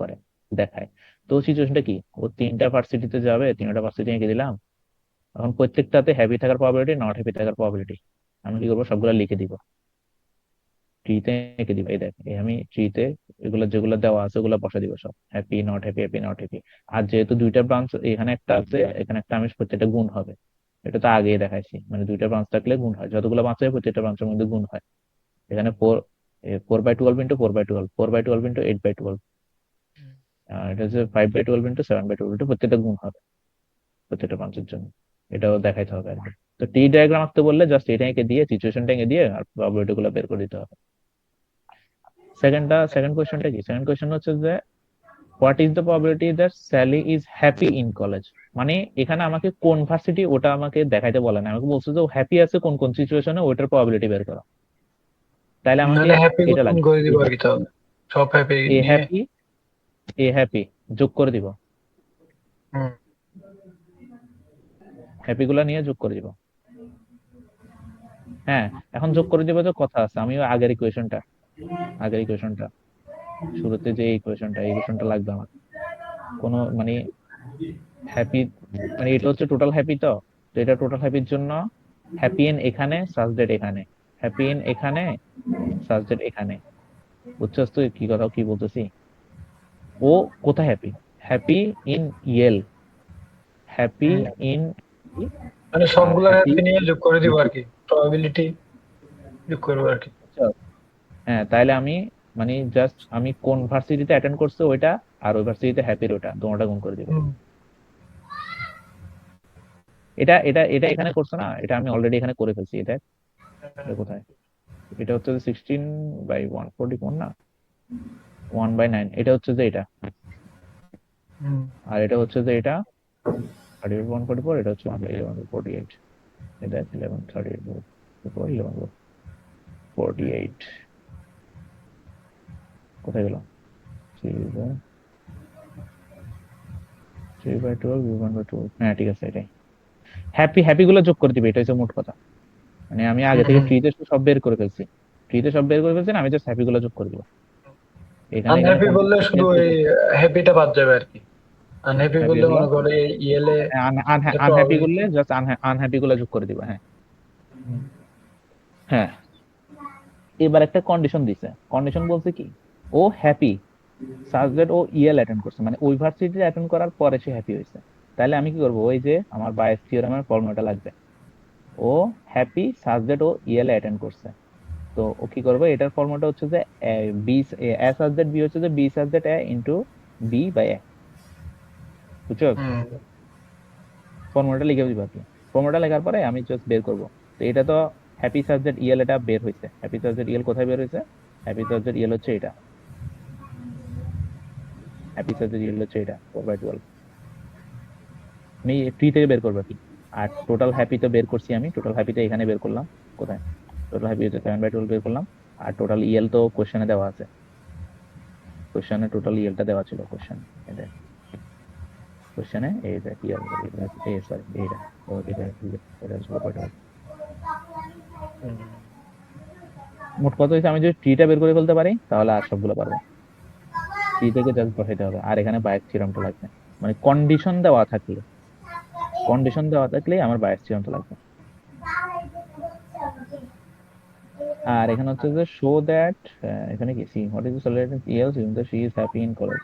করে দেখায়। তো সিচুয়েশনটা কি, ও তিনটা ভার্সিটিতে যাবে, তিনটা ভার্সিটি এঁকে দিলাম। এখন প্রত্যেকটাতে হ্যাপি থাকার প্রবাবিলিটি, নট হ্যাপি থাকার প্রবাবিলিটি, আমি কি করবো সবগুলা লিখে দিব, ট্রিতে এঁকে দিব। এই দেখ আমি ট্রিতে এগুলো যেগুলো দেওয়া আছে ওগুলো বসা দিব, সব happy not happy, happy not happy. আর যেহেতু দুইটা ব্রাঞ্চ এখানে একটা আছে এখানে একটা, আমি প্রত্যেকটা গুণ হবে, এটা তো আগেই দেখাইছি, মানে দুইটা ব্রাঞ্চ থাকলে গুণ হয়, যতগুলো ব্রাঞ্চ হয় প্রত্যেকটা ব্রাঞ্চের মধ্যে গুণ হয়। এখানে 4/12 ইন্টু 4/12, 4/12 ইন্টু 8/12, এটা হচ্ছে 5/12 ইন্টু 7/12, প্রত্যেকটা গুণ হবে প্রত্যেকটা ব্রাঞ্চের জন্য, এটাও দেখাইতে হবে আর কি। তো টি ডায়াগ্রাম আঁকতে বললে জাস্ট এটা এঁকে দিয়ে সিচুয়েশনটা এঁকে দিয়ে আর প্রবাবিলিটি গুলো বের করে দিতে হবে। সেকেন্ড কোয়েশ্চনটা কি, সেকেন্ড কোয়েশ্চন হচ্ছে যে what is the probability that Sally is happy in college. মানে এখানে আমাকে কোন ভার্সিটি ওটা আমাকে দেখাইতে বলে না, আমাকে বলছে যে হ্যাপি আছে কোন কোন সিচুয়েশনে, ওটার প্রবাবিলিটি বের করো। তাহলে আমাকে মানে হ্যাপি এটা গুণ লাগবে, করে দিব আর কি, তাহলে সব হ্যাপি এ নিয়ে। হ্যাপি, এ হ্যাপি যোগ করে দিব, হুম হ্যাপি গুলা নিয়ে যোগ করে দিব। হ্যাঁ, এখন যোগ করে দিব তো কথা আছে, আমি আগের ইকুয়েশনটা শুরুতে যে এই ইকুয়েশনটা লাগবে আমার, কোনো মানে হ্যাপি, মানে এটা হচ্ছে টোটাল হ্যাপি, তো তো এটা টোটাল হ্যাপির জন্য হ্যাপি এন এখানে, সাজডেট এখানে, হ্যাপি এন এখানে, সাজডেট এখানে। বুঝছস তুই কি কথা কি বলতেছি? ও কোথায় happy, happy in Yale, happy hmm. In, মানে আর সবগুলো হ্যাপি, হ্যাপি নিয়ে যোগ করে দিব আর কি, প্রবাবিলিটি যোগ করবো আর কি। হ্যাঁ, তাইলে আমি মানে জাস্ট আমি কোন ভার্সিটিতে অ্যাটেন্ড করছে ওইটা, আর ওই ভার্সিটিতে হ্যাপির ওটা তোমারটা গুণ করে দিব। হুম এটা এটা এটা এখানে করছো না, এটা আমি অলরেডি এখানে করে ফেলছি, এটা এটা কোথায়, এটা হচ্ছে যে 16/144 না, 1/9, এটা হচ্ছে যে এটা, হুম আর এটা হচ্ছে যে এটা 30/144, এটা হচ্ছে 1/11/48, এটা 11/38 কোথায় গেল? 3/12, 1/12, হ্যাঁ ঠিক আছে এটাই। হ্যাপি গুলো যোগ করে দিবে, এটা হচ্ছে মোট কথা। মানে আমি আগে থেকে হুম ট্রিতে সব বের করে ফেলছি, না, আমি জাস্ট হ্যাপি গুলো যোগ করে দিব। এখানে এখানে আনহ্যাপি বললে শুধু বের ওই হ্যাপিটা বাদ যাবে আর কি। আনহ্যাপি হ্যাপি বললে গুলো, মনে করে ইয়েলে এটা আনহ্যাপি প্রবাবিলিটি। করলে জাস্ট আনহ্যাপি গুলো যোগ করে দিবা। হ্যাঁ হ্যাঁ। এবার একটা কন্ডিশন দিছে, কন্ডিশন বলছে কি, ও হ্যাপি সাজ দ্যাট ও ইএল অ্যাটেন্ড করছে, মানে ওই ভার্সিটি অ্যাটেন্ড করার পরে সে হ্যাপি হয়েছে। তাহলে আমি কি করবো, ওই যে আমার বায়াস থিওরামের ফর্মুলাটা লাগবে, ও হ্যাপি সাজ দ্যাট ও ইএল অ্যাটেন্ড করছে। তো ও কি করবে, এটার ফর্মুলাটা হচ্ছে যে B A such that B হচ্ছে যে B such that A into B by A, বুঝছো? হুম ফর্মুলাটা লিখে দিবা কি, ফর্মুলাটা লেখার পরে আমি জাস্ট বের করব। তো এটা তো হ্যাপি সাজ দ্যাট ইএল, এটা বের হয়েছে। হ্যাপি সাজ দ্যাট ইএল কোথায় বের হয়েছে? হ্যাপি সাজ দ্যাট ইএল হচ্ছে এটা, হ্যাপি সাজ দ্যাট ইএল হচ্ছে এটা 4/12। আমি ট্রি থেকে বের করবো কি, আর টোটাল হ্যাপি তো বের করছি, আমি টোটাল হ্যাপিটা এখানে বের করলাম। কোথায়? টোটাল হ্যাপি হচ্ছে 7/12 বের করলাম। আর টোটাল ইএল তো কোশ্চেনে দেওয়া আছে, কোশ্চেনে টোটাল ইএলটা দেওয়া ছিল, কোশ্চেন এটা, কোশ্চেনে এই যে ইএল, এই সরি এইটা, তো এটা এটা হচ্ছে 4/12। হুম। মোট কথা হচ্ছে আমি যদি ট্রিটা বের করে ফেলতে পারি তাহলে আর সবগুলো পারবো। ট্রি থেকে জাস্ট বসাইতে হবে, আর এখানে বায়াস থিওরামটা লাগবে, মানে কন্ডিশন দেওয়া থাকলে আমার বায়াস থিওরামটা লাগবে। আর এখানে হচ্ছে যে শো দ্যাট, এখানে কি see what is the solution yes in the she is happy in college,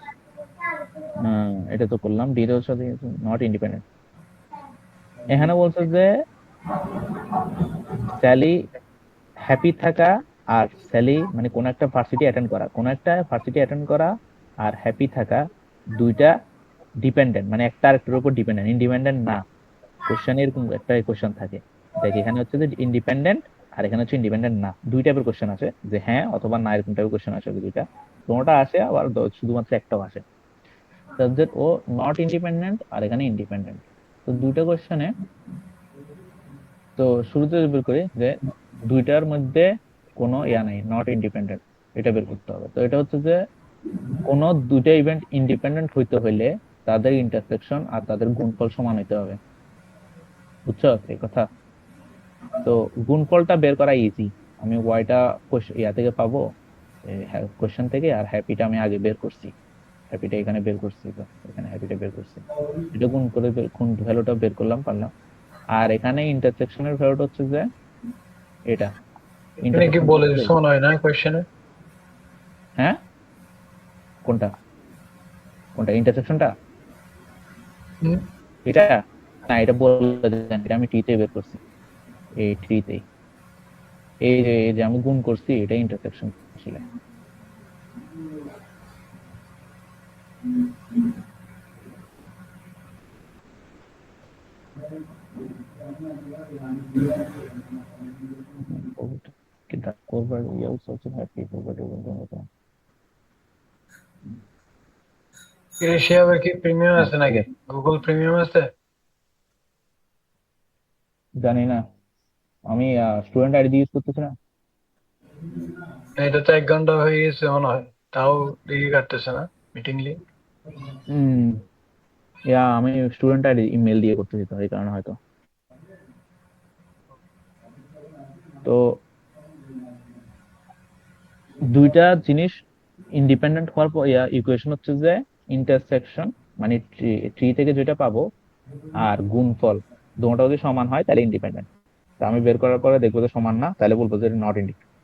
এটা তো করলাম। ডি এর সাথে নট ইন্ডিপেন্ডেন্ট। এখানে বলছে যে স্যালি হ্যাপি থাকা, আর স্যালি মানে কোন একটা ভার্সিটি অ্যাটেন্ড করা আর হ্যাপি থাকা, দুইটা ডিপেন্ডেন্ট, মানে একটা আরেকটার উপর ডিপেন্ডেন্ট, ইন্ডিপেন্ডেন্ট না। কোশ্চেন এরকম একটা কোশ্চেন থাকে, দেখ এখানে হচ্ছে যে ইন্ডিপেন্ডেন্ট আর এখানে হচ্ছে ইন্ডিপেন্ডেন্ট না, দুই টাইপের কোশ্চেন আছে, যে হ্যাঁ অথবা না এরকম টাইপের কোশ্চেন আসে দুইটা, কোনোটা আসে আবার শুধুমাত্র একটাও আসে। সাবজেক্ট ও নট ইন্ডিপেন্ডেন্ট আর এখানে ইন্ডিপেন্ডেন্ট। তো দুইটা কোশ্চেনে, তো শুরুতে বের করি যে দুইটার মধ্যে কোনো ইয়া নাই, নট ইন্ডিপেন্ডেন্ট, এটা বের করতে হবে। তো এটা হচ্ছে যে কোন দুইটা ইভেন্ট ইন্ডিপেন্ডেন্ট হইতে হইলে তাদের ইন্টারসেকশন আর তাদের গুণফল সমান হইতে হবে, বুঝছো এই কথা? তো গুণফলটা বের করা ইজি, আমি ওয়াইটা ইয়া থেকে পাবো, কোশ্চেন থেকে, আর হ্যাপিটা আমি আগে বের করছি, হ্যাপিটা এখানে বের করছি, তো এখানে হ্যাপিটা বের করছি, এটা গুণ করে কোন ভ্যালুটা বের করলাম পারলাম। আর এখানে ইন্টারসেকশনের ভ্যালুটা হচ্ছে যে এটা, এখানে কি ইন্টারসেকশন বলে হচ্ছে যে দিচ্ছে মনে হয় না কোয়েশ্চেনে? হ্যাঁ কোনটা, কোনটা ইন্টারসেকশনটা, হুম এটা না, এটা বলে দেন, এটা আমি ট্রিতে বের করছি, এই ট্রিতেই, এই যে আমি গুণ করছি, এটা ইন্টারসেকশন আসলে। কিন্তু করবার ইয়ে হচ্ছে হ্যাপি করবার এশিয়া আবার কি প্রিমিয়াম হ্যাঁ আছে ঠিক নাকি? আছে, গুগল প্রিমিয়াম আছে? জানি না, আমি স্টুডেন্ট আইডি ইউজ করতেছি না। এটা তো 1 ঘন্টা হয়ে গেছে মনে হয়, তাও দেখি কাটতেছে না মিটিং লিঙ্ক। হুম, আমি স্টুডেন্ট আইডি ইমেল দিয়ে করতেছি, তো এই কারণে হয়তো। তো দুইটা জিনিস ইন্ডিপেন্ডেন্ট হওয়ার পর ইকুয়েশন হচ্ছে যে ইন্টারসেকশন, মানে ট্রি থেকে যেটা পাবো আর গুণফল দুটোটা যদি সমান হয় তাহলে ইন্ডিপেন্ডেন্ট। তো আমি বের করার পরে দেখবো যে সমান না, তাহলে বলবো যে নট ইন্ডিপেন্ডেন্ট।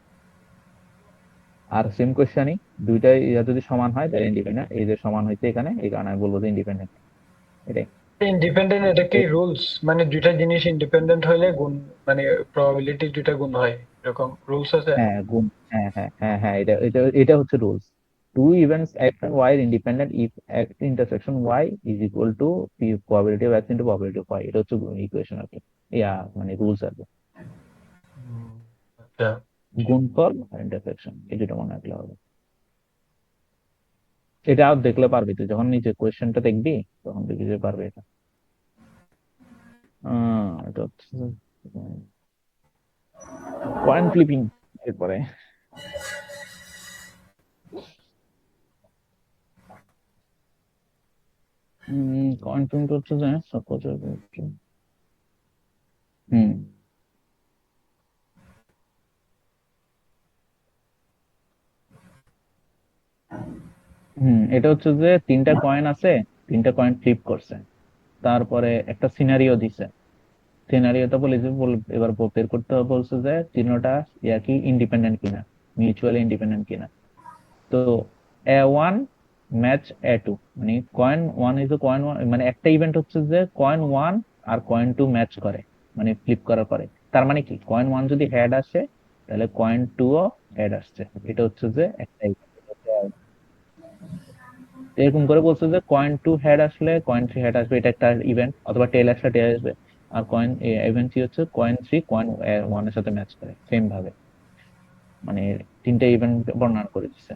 আর সেম কোশ্চেনই, দুইটাই যদি সমান হয় তাহলে ইন্ডিপেন্ডেন্ট, এই যে সমান হয়েছে এখানে, এই কারণে আমি বলবো যে ইন্ডিপেন্ডেন্ট, এটাই। ইন্ডিপেন্ডেন্ট এটা কি রুলস, মানে দুইটা জিনিস ইন্ডিপেন্ডেন্ট হইলে গুণ, মানে প্রবাবিলিটি দুইটা গুণ হয়, এরকম রুলস আছে? হ্যাঁ গুণ, হ্যাঁ হ্যাঁ হ্যাঁ হ্যাঁ, এটা হচ্ছে rules. Two events x and y are independent if x intersection y is equal to probability of x into probability of y, এটা হচ্ছে ইকুয়েশন আর কি, মানে রুলস আর কি। হুম, আচ্ছা। গুণফল আর ইন্টারসেকশন, এই দুটো মনে রাখলে হবে। এটা আর দেখলে পারবি তুই, যখন নিজে কোয়েশ্চেনটা দেখবি তখন দেখবি যে পারবে এটা। এটা হচ্ছে কয়েন ফ্লিপিং। এরপরে কয়েন ফ্লিপিং হচ্ছে যে সাপোজ হুম এটা হচ্ছে যে তিনটা কয়েন আছে, তিনটা কয়েন ফ্লিপ করছে, তারপরে একটা সিনারিও দিছে। সিনারিওটা বলে যে এবার বের করতে হবে, বলছে যে তিনটা কি ইন্ডিপেন্ডেন্ট কিনা, মিউচুয়ালি ইন্ডিপেন্ডেন্ট কিনা। তো A1 ম্যাচ A2, মানে coin one is coin one, মানে একটা ইভেন্ট হচ্ছে যে কয়েন ওয়ান আর কয়েন টু ম্যাচ করে, মানে ফ্লিপ করার পরে। তার মানে কি কয়েন ওয়ান যদি হেড আসে তাহলে কয়েন টু ও হেড আসছে, এটা হচ্ছে যে একটা event। এরকম করে বলছে যে কয়েন টু হেড আসলে কয়েন থ্রি হেড আসবে, এটা একটা ইভেন্ট, অথবা টেল আসলে টেল আসবে। আর কয়েন ইভেন্ট থ্রি হচ্ছে কয়েন থ্রি কয়েন ওয়ান এর সাথে ম্যাচ করে, সেম ভাবে। মানে তিনটা ইভেন্ট বর্ণনা করে দিচ্ছে।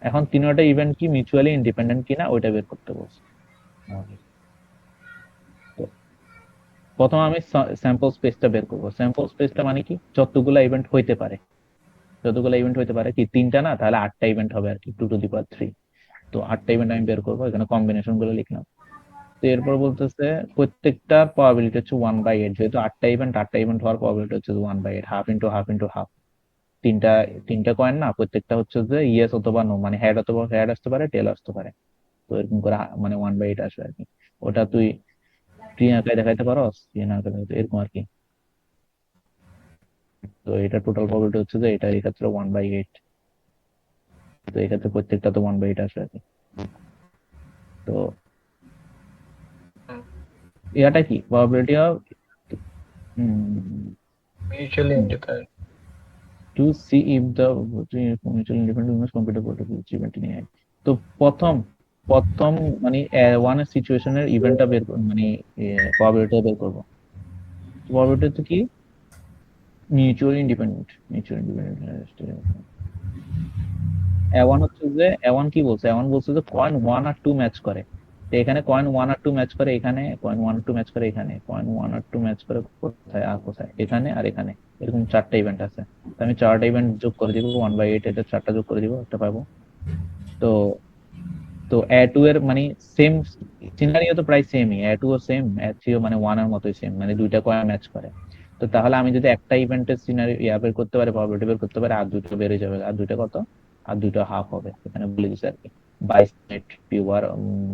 এখন তিনটা ইভেন্ট কি মিউচুয়ালি ইন্ডিপেন্ডেন্ট কিনা ওইটা বের করতে বলছে আমাকে। তো প্রথম আমি স্যাম্পল স্পেসটা বের করবো। স্যাম্পল স্পেসটা মানে কি, যতগুলা ইভেন্ট হইতে পারে, যতগুলা ইভেন্ট হইতে পারে, কি তিনটা না, তাহলে আটটা ইভেন্ট হবে আর কি, 2 টু দি পাওয়ার 3। তো আটটা ইভেন্ট আমি বের করবো, এখানে কম্বিনেশন গুলো লিখলাম। তো এরপর বলতেছে প্রত্যেকটার প্রবাবিলিটি হচ্ছে 1/8, যেহেতু আটটা ইভেন্ট হওয়ার প্রবাবিলিটি হচ্ছে 1/8, half into half into half. তিনটা তিনটা কয়েন না, প্রত্যেকটা হচ্ছে যে ইয়েস অথবা নো, মানে হেড অথবা হেড আসতে পারে, টেল আসতে পারে। তো এরকম করে মানে 1/8 আসবে আর কি। ওটা তুই তুই আঁকায় দেখাইতে পারো, তুই না আঁকায় দেখাইতে, এরকম আর কি। তো এটা টোটাল প্রবাবিলিটি হচ্ছে যে এটা এই ক্ষেত্রে 1/8। তো এই ক্ষেত্রে প্রত্যেকটা তো 1/8 আসবে আর কি। তো এটা কি probability of mutually independent. to see if the mutual independent must compare the event in AI। তো প্রথম প্রথম মানে ওয়ান সিচুয়েশনের ইভেন্টটা বের মানে প্রবাবিলিটি বের করবো। প্রবাবিলিটি হচ্ছে কি মিউচুয়াল ইন্ডিপেন্ডেন্ট। ওয়ান হচ্ছে যে ওয়ান কি বলছে, ওয়ান বলছে যে কয়েন ওয়ান আর টু ম্যাচ করে। তো এখানে কয়েন ওয়ান আর টু ম্যাচ করে, এখানে কয়েন ওয়ান আর টু ম্যাচ করে, এখানে কয়েন ওয়ান আর টু ম্যাচ করে, কোথায় আর কোথায়, এখানে আর এখানে, এরকম চারটা ইভেন্ট আছে। তো আমি চারটা ইভেন্ট যোগ করে দিব, 1/8 এটা চারটা যোগ করে দিব, একটা পাবো। তো তো A2 এর মানে সেম সিনারিও তো প্রায় সেমই, A2 ও সেম, A3 ও মানে ওয়ান এর মতোই সেম, মানে দুইটা কয়েন ম্যাচ করে। তো তাহলে আমি যদি একটা ইভেন্টের সিনারি বের করতে পারি, প্রবাবিলিটি বের করতে পারি, আর দুটো বেড়ে যাবে। আর দুইটা কত? আর দুটো হাফ হবে, এখানে বলে দিছে আর কি। 22 pure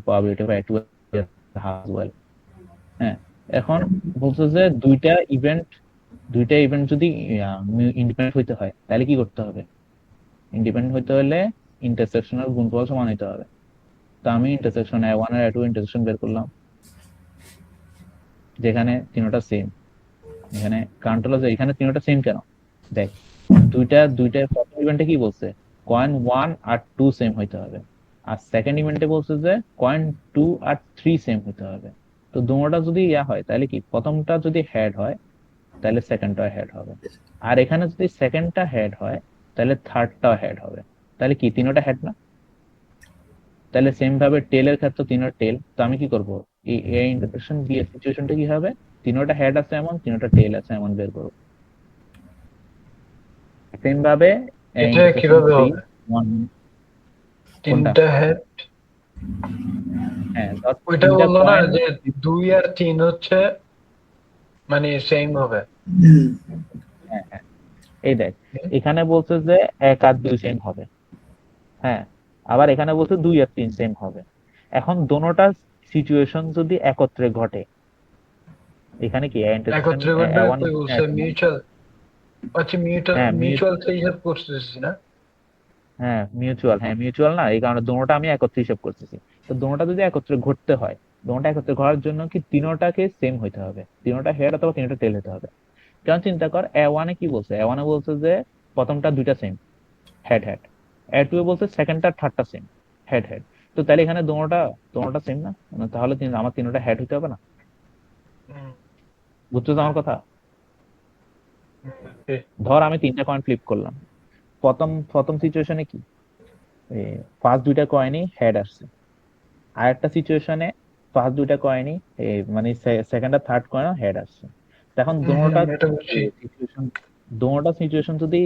probability of A2 half well. হ্যাঁ, এখন বলছে যে দুইটা ইভেন্ট যদি ইন্ডিপেন্ডেন্ট হইতে হয় তাহলে কি করতে হবে? ইন্ডিপেন্ডেন্ট হইতে হলে ইন্টারসেকশনাল গুণফল সমান হইতে হবে। তো আমি ইন্টারসেকশন A1 আর A2 ইন্টারসেকশন বের করলাম, যেখানে তিনটা সেম। এখানে কারণ হলো যে এখানে তিনটা সেম কেন, দেখ দুইটা প্রথম ইভেন্টে কি বলছে, কয়েন ওয়ান আর টু সেম হইতে হবে। আর সেকেন্ড ইভেন্টে বলছে যে কয়েন টু আর থ্রি সেম হইতে হবে। তো দুটোটা যদি হয় তাহলে কি প্রথমটা যদি হেড হয় তাহলে সেকেন্ডটা হেড হবে। আর এখানে যদি সেকেন্ডটা হেড হয় তাহলে থার্ডটা হেড হবে। তাহলে কি তিনটা হেড না? তাহলে সেম ভাবে টেলের ক্ষেত্রে তিনটা টেল। তো আমি কি করব, এই ইন্টারসেকশন বি এর সিচুয়েশনটা কি হবে, তিনটা হেড আছে এমন, তিনটা টেল আছে এমন বের করব। সেম ভাবে এটা ইন্টারসেকশন কিভাবে সি হবে? ওয়ান। কোনটা? তিনটা হেড, হ্যাঁ, ধর ওইটা তিনটা বললো না কয়েন। যে 2 আর 3 হচ্ছে মানে সেম হবে। হ্যাঁ হ্যাঁ, এই দেখ এখানে বলছে যে 1 আর 2 সেম হবে। হ্যাঁ, আবার এখানে বলছে 2 আর 3 সেম হবে। এখন দোনোটা সিচুয়েশন যদি একত্রে ঘটে, এখানে কি ইন্টারসেকশন একত্রে ঘটবে ওয়ান কই বলছে মিউচুয়াল। আচ্ছা মিউচুয়াল হ্যাঁ মিউচুয়াল সেই হিসাব করতেছিস না? মিউচুয়াল না, এই কারণে দোনোটা আমি একত্রে হিসাব করতেছি। তো দোনোটা যদি একত্রে ঘটতে হয়, দোনোটা একত্রে ঘটার জন্য কি তিনোটাকে সেম হইতে হবে, তিনোটা হেড অথবা তিনোটা টেল হতে হবে। কারণ চিন্তা কর A1 এ কি বলছে, A1 এ বলছে যে প্রথমটা দুইটা সেম, হেড হেড। A2 এ বলছে সেকেন্ডটা থার্ডটা সেম, হেড হেড। তো তাহলে এখানে দোনোটা দোনোটা সেম না, মানে তাহলে আমার তিনোটা হেড হইতে হবে না। হুম। বুঝছো তো আমার কথা? এ, ধর আমি 3টা কয়েন ফ্লিপ করলাম, প্রথম প্রথম সিচুয়েশনে কি ফার্স্ট 2টা কয়েনই হেড আসছে, আর একটা সিচুয়েশনে ফার্স্ট 2টা কয়েনই মানে সেকেন্ড আর থার্ড কয়েনও হেড আসছে। তো এখন দোনোটা এটা বুঝছি। সিচুয়েশন, দোনোটা সিচুয়েশন যদি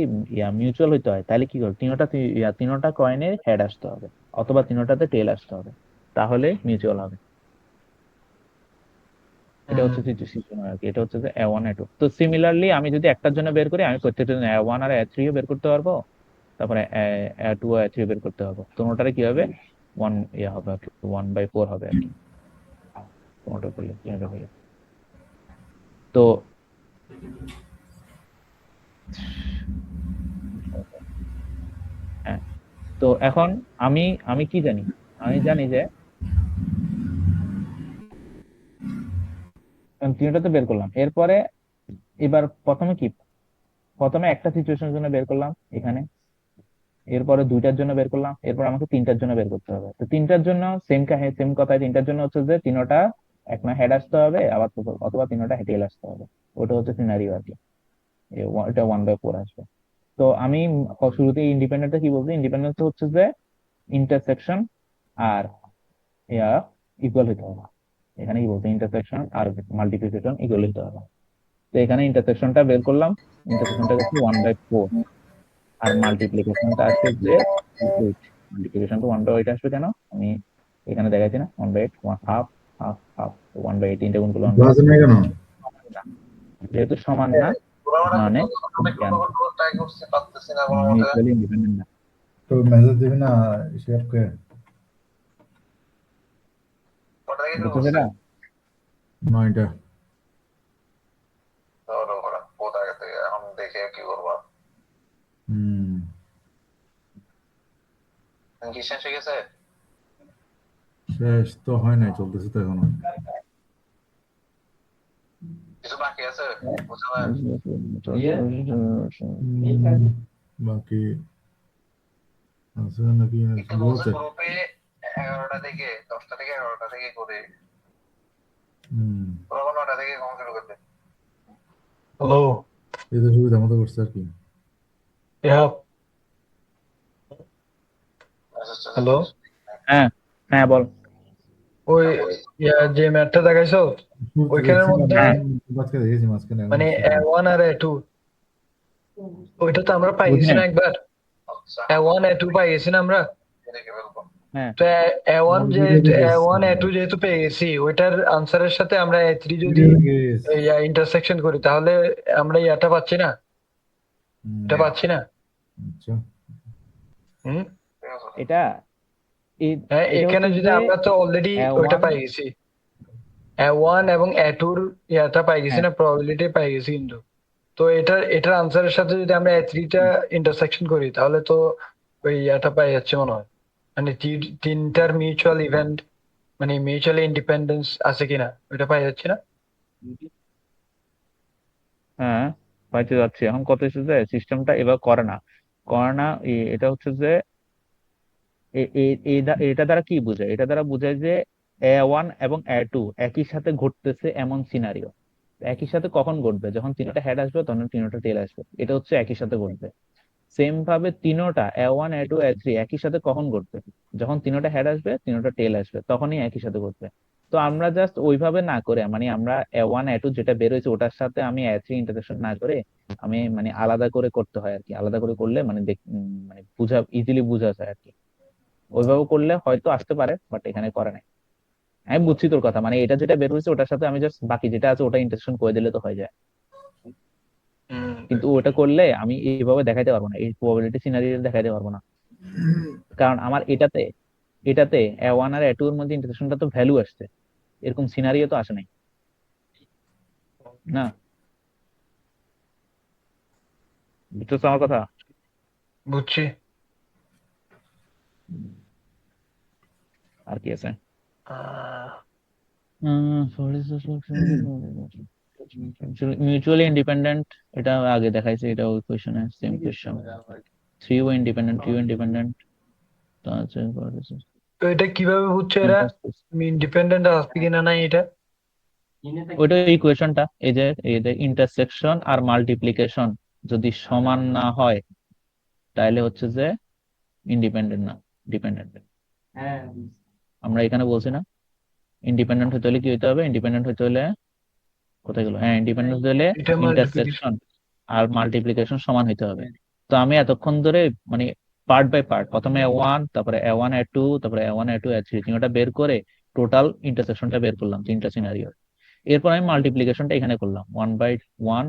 মিউচুয়াল হইতে হয় তাহলে কি করবে, তিনোটা কয়েনের হেড আসতে হবে অথবা তিনোটাতে টেল আসতে হবে, তাহলে মিউচুয়াল হবে। এটা হচ্ছে সিচুয়েশন আর কি, এটা হচ্ছে যে A1 A2। তো সিমিলারলি আমি যদি একটার জন্য বের করি, আমি প্রত্যেকটার জন্য A1 আর A3 ও বের করতে পারবো, তারপরে A2 আর A3 বের করতে হবে। কোনোটারে কি হবে, ওয়ান হবে আর কি, 1/4 হবে আর কি, কোনোটা করলে তিনোটা করলে। তো হ্যাঁ, তো এখন আমি আমি কি জানি, আমি জানি যে তিনটাতে বের করলাম, এরপরে এবার প্রথমে কি, প্রথমে একটা সিচুয়েশনের জন্য বের করলাম এখানে, এরপরে 2টার জন্য বের করলাম, এরপর আমাকে 3টার জন্য বের করতে হবে। তো 3টার জন্য সেম কথাই, 3টার জন্য হচ্ছে যে তিনোটা এক না হেড আসতে হবে, আবার অথবা তিনোটা টেল আসতে হবে। ওটা হচ্ছে সিনারিও আর কি, এটা 1/4 আসবে। তো আমি শুরুতে ইন্ডিপেন্ডেন্টটা কি বলছি, ইন্ডিপেন্ডেন্স হচ্ছে যে ইন্টারসেকশন আর ইয়া ইকুয়াল হইতে হবে। এখানে কি বলছে, ইন্টারসেকশন আর মাল্টিপ্লিকেশন ইকুয়াল হইতে হবে। তো এখানে ইন্টারসেকশনটা বের করলাম, ইন্টারসেকশনটা হচ্ছে 1/4, আর মাল্টিপ্লিকেশনটা আসছে যে 8। মাল্টিপ্লিকেশনটা 1/8 আসবে কেন, আমি এখানে দেখাচ্ছি না, 1/8, হাফ হাফ হাফ, 1/8 তিনটা গুণ করলে 1/8 বুঝা যায় কেন? সমান না, যেহেতু সমান না মানে মিউচুয়ালি ইন্ডিপেন্ডেন্ট না। তো মেসেজ দিবি না শেফকে? বুঝছো সেটা? 9টা। হুম, শেষ তো হয় নাই, চলতেছে তো এখনো। বাকি আছে নাকি শুরু হচ্ছে? হুম, হ্যালো, এই তো সুবিধা মতো করছে আর কি। হ্যালো, হ্যাঁ হ্যাঁ বল। ওই যে ম্যাটটা দেখাইছো শুরুতে ওইখানের দেখছিলাম, মধ্যে হ্যাঁ আজকে দেখেছি মাঝখানে, এখন মানে বুঝতে পারলাম। A1 আর A2 ওইটা তো আমরা পাই গেছি বুঝে, না একবার, A1 A2 পাই গেছি না আমরা। হ্যাঁ তো A1 আমি ভিডিও যেহেতু দেখে এসেছি। A1 A2 যেহেতু পেয়ে গেছি, ওইটার আনসারের সাথে আমরা A3 যদি ভিডিও দেখে এসেছি। ইন্টারসেকশন করি তাহলে আমরা ইয়াটা পাচ্ছি না, হুম, এটা পাচ্ছি না। আচ্ছা। হুম, এটা হ্যাঁ এটা এখানে হচ্ছে যদি যে আমরা তো অলরেডি ওইটা A1, পাই গেছি, A1 এবং A2 র ইয়াটা পাই গেছি হ্যাঁ না, প্রবাবিলিটি পাই গেছি কিন্তু। তো এটার আনসারের সাথে যদি আমরা A3টা ইন্টারসেকশন করি তাহলে তো ওই ইয়াটা পাই যাচ্ছে মনে হয়, মানে তিনটার মিউচুয়াল ইভেন্ট মানে মিউচুয়ালি ইন্ডিপেন্ডেন্স আছে কিনা ওইটা পাই যাচ্ছে না। হ্যাঁ পাইতে যাচ্ছি। এখন কথা হচ্ছে যে সিস্টেমটা এবার করে না এটা হচ্ছে যে এটা দ্বারা কি বোঝায়, এটা দ্বারা বোঝায় যে A1 এবং A2 একই সাথে ঘটতেছে এমন সিনারিও। একই সাথে কখন ঘটবে, যখন তিনটা হেড আসবে তখন তিনটা টেল আসবে, এটা হচ্ছে একই সাথে ঘটবে। সেম ভাবে তিনোটা A1 A2 A3 একই সাথে কখন ঘটবে, যখন তিনোটা হেড আসবে তিনোটা টেল আসবে, তখনই একই সাথে ঘটবে। তো আমরা জাস্ট ওইভাবে না করে, মানে আমরা A1 A2 যেটা বের হয়েছে ওটার সাথে আমি A3 ইন্টারসেকশন না করে, আমি মানে আলাদা করে করতে হয় আর কি, আলাদা করে করলে মানে মানে ইজিলি বোঝা যায় আর কি। ওইভাবে করলে হয়তো আসতে পারে, বাট এখানে করে নাই। আমি বুঝছি তোর কথা, মানে এটা যেটা বের হয়েছে ওটার সাথে আমি জাস্ট বাকি যেটা আছে ওটা ইন্টারসেকশন করে দিলে তো হয়ে যায়। কিন্তু ওটা করলে আমি এইভাবে দেখাইতে পারবো না, এই প্রবাবিলিটি সিনারিও দেখাইতে পারবো না, কারণ আমার এটাতে এটাতে A1 আর A2 এর মধ্যে ইন্টারসেকশনটা তো ভ্যালু আসছে, এরকম সিনারিও তো আসে নাই না। বুঝতেছো আমার কথা? বুঝছি। আর কি আছে? আহ, মিউচুয়ালি ইন্ডিপেন্ডেন্ট, এটা আগে দেখাইছে, এটা ওই কোয়েশনে same question. Three way independent, three way independent, তো আছে তো এটা কিভাবে বুঝছো এরা ইন্ডিপেন্ডেন্ট আছে কিনা নাই এটা? ওইটা ইকুয়েশনটা এই যে ইন্টারসেকশন আর মাল্টিপ্লিকেশন যদি সমান না হয় তাহলে হচ্ছে যে ইন্ডিপেন্ডেন্ট না, ডিপেন্ডেন্ট। আমরা এখানে বলছি না ইন্ডিপেন্ডেন্ট হতে হলে কি হতে হবে, ইন্ডিপেন্ডেন্ট হতে হলে কোথায় গেল, হ্যাঁ ইন্ডিপেন্ডেন্ট হতে হলে এটা মাল্টিপ্লিকেশন। ইন্টারসেকশন আর মাল্টিপ্লিকেশন সমান হতে হবে। তো আমি এতক্ষণ ধরে মানে পার্ট বাই পার্ট, প্রথমে A1, তারপরে A1 A2, তারপরে A1 A2 A3 তিনটা বের করে টোটাল ইন্টারসেকশনটা বের করলাম তিনটা সিনারিও। এরপর আমি মাল্টিপ্লিকেশনটা এখানে করলাম 1/1,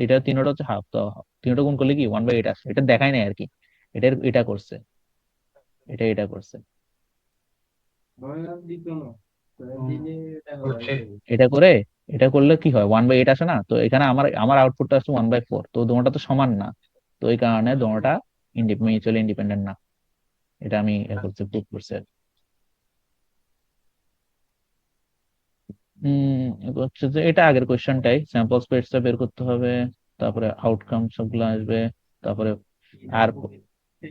এটা তিনটা হচ্ছে হাফ, তো তিনটা গুণ করলে কি 1/8 আসে, এটা দেখাই নাই আর কি। এটা করছে, এটা করছে, বুঝছি। এটা করে এটা করলে কি হয় 1/8 আসে না, তো এখানে আমার আমার আউটপুটটা আসছে 1/4, তো দুটোটা তো সমান না, তো এই কারণে দুটোটা মিউচুয়ালি ইন্ডিপেন্ডেন্ট না। এটা আমি করছি, প্রুভ করছি আর কি। হচ্ছে যে এটা আগের কোয়েশ্চেনটাই, স্যাম্পল স্পেসটা বের করতে হবে, তারপরে আউটকাম সবগুলো আসবে, তারপরে আর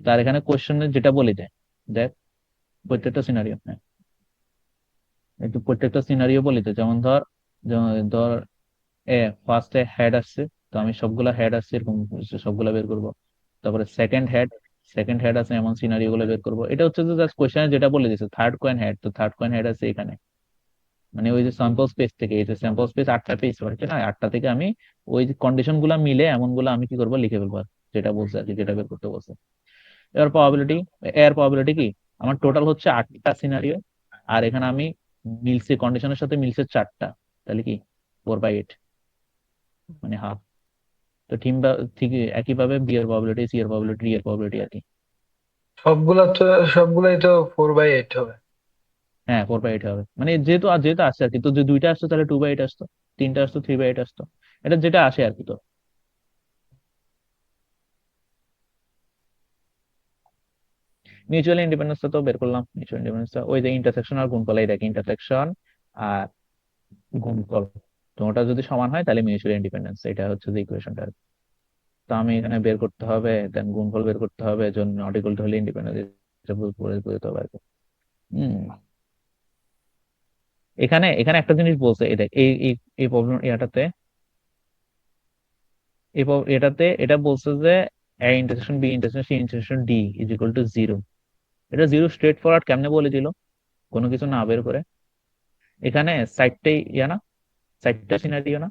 তার এখানে কোয়েশ্চেনে যেটা বলে দেয়, দেখ প্রত্যেকটা সিনারিও, হ্যাঁ একটু প্রত্যেকটা সিনারিও বলে দেয়, যেমন ধর ফার্স্টে হেড আসছে, তো আমি সবগুলা হেড আসছে এরকম সবগুলা বের করব। তারপরে সেকেন্ড হেড আছে এমন সিনারিও গুলো বের করব। এটা হচ্ছে যে জাস্ট কোয়েশ্চেনে যেটা বলে দিছে থার্ড কয়েন হেড, তো থার্ড কয়েন হেড আছে এখানে, মানে ওই যে স্যাম্পল স্পেস থেকে, এই যে স্যাম্পল স্পেস 8টা পেজ হচ্ছে না, 8টা থেকে আমি ওই যে কন্ডিশন গুলা মিলে এমন গুলো আমি কি করবো লিখে ফেলবো আর কি, যেটা বলছে আর কি, যেটা বের করতে বলছে। এর প্রবাবিলিটি কি, আমার টোটাল হচ্ছে 8টা সিনারিও, আর এখানে আমি মিলছে কন্ডিশনের সাথে মিলছে 4টা, তাহলে কি 4/8, মানে হাফ। তো ঠিক একইভাবে বি এর প্রবাবিলিটি, সি এর প্রবাবিলিটি, ডি এর প্রবাবিলিটি আর কি। সবগুলাই তো 4/8 হবে। হ্যাঁ 4/8 হবে, মানে যেহেতু আসছে আর কি, তো যে দুইটা আসতো তাহলে 2/8 আসতো, তিনটা আসতো 3/8 আসতো, এটা যেটা আসে আর কি। তো মিউচুয়াল ইন্ডিপেন্ডেন্সটা তো বের করলাম, মিউচুয়াল ইন্ডিপেন্ডেন্সটা ওই যে ইন্টারসেকশন আর গুণফল, এই দেখে ইন্টারসেকশন আর গুণফল দুটোটা যদি সমান হয় তাহলে মিউচুয়াল ইন্ডিপেন্ডেন্স, এটা হচ্ছে যে ইকুয়েশনটা। তো আমি এখানে বের করতে হবে, দেন গুণফল বের করতে হবে, জন্য নট ইকুয়াল টু হলে ইন্ডিপেন্ডেন্স বুঝতে হবে আর কি। হম এখানে এখানে একটা জিনিস বলছে, এই দেখ এই এই এই প্রবলেম এটাতে এটা বলছে যে A intersection B intersection C intersection D is equal to zero. এটা জিরো স্ট্রেট ফরওয়ার্ড কেমনে বলে দিল, কোনো কিছু না বের করে। এখানে সাইডটাই না, সাইডটা সিনারিও না,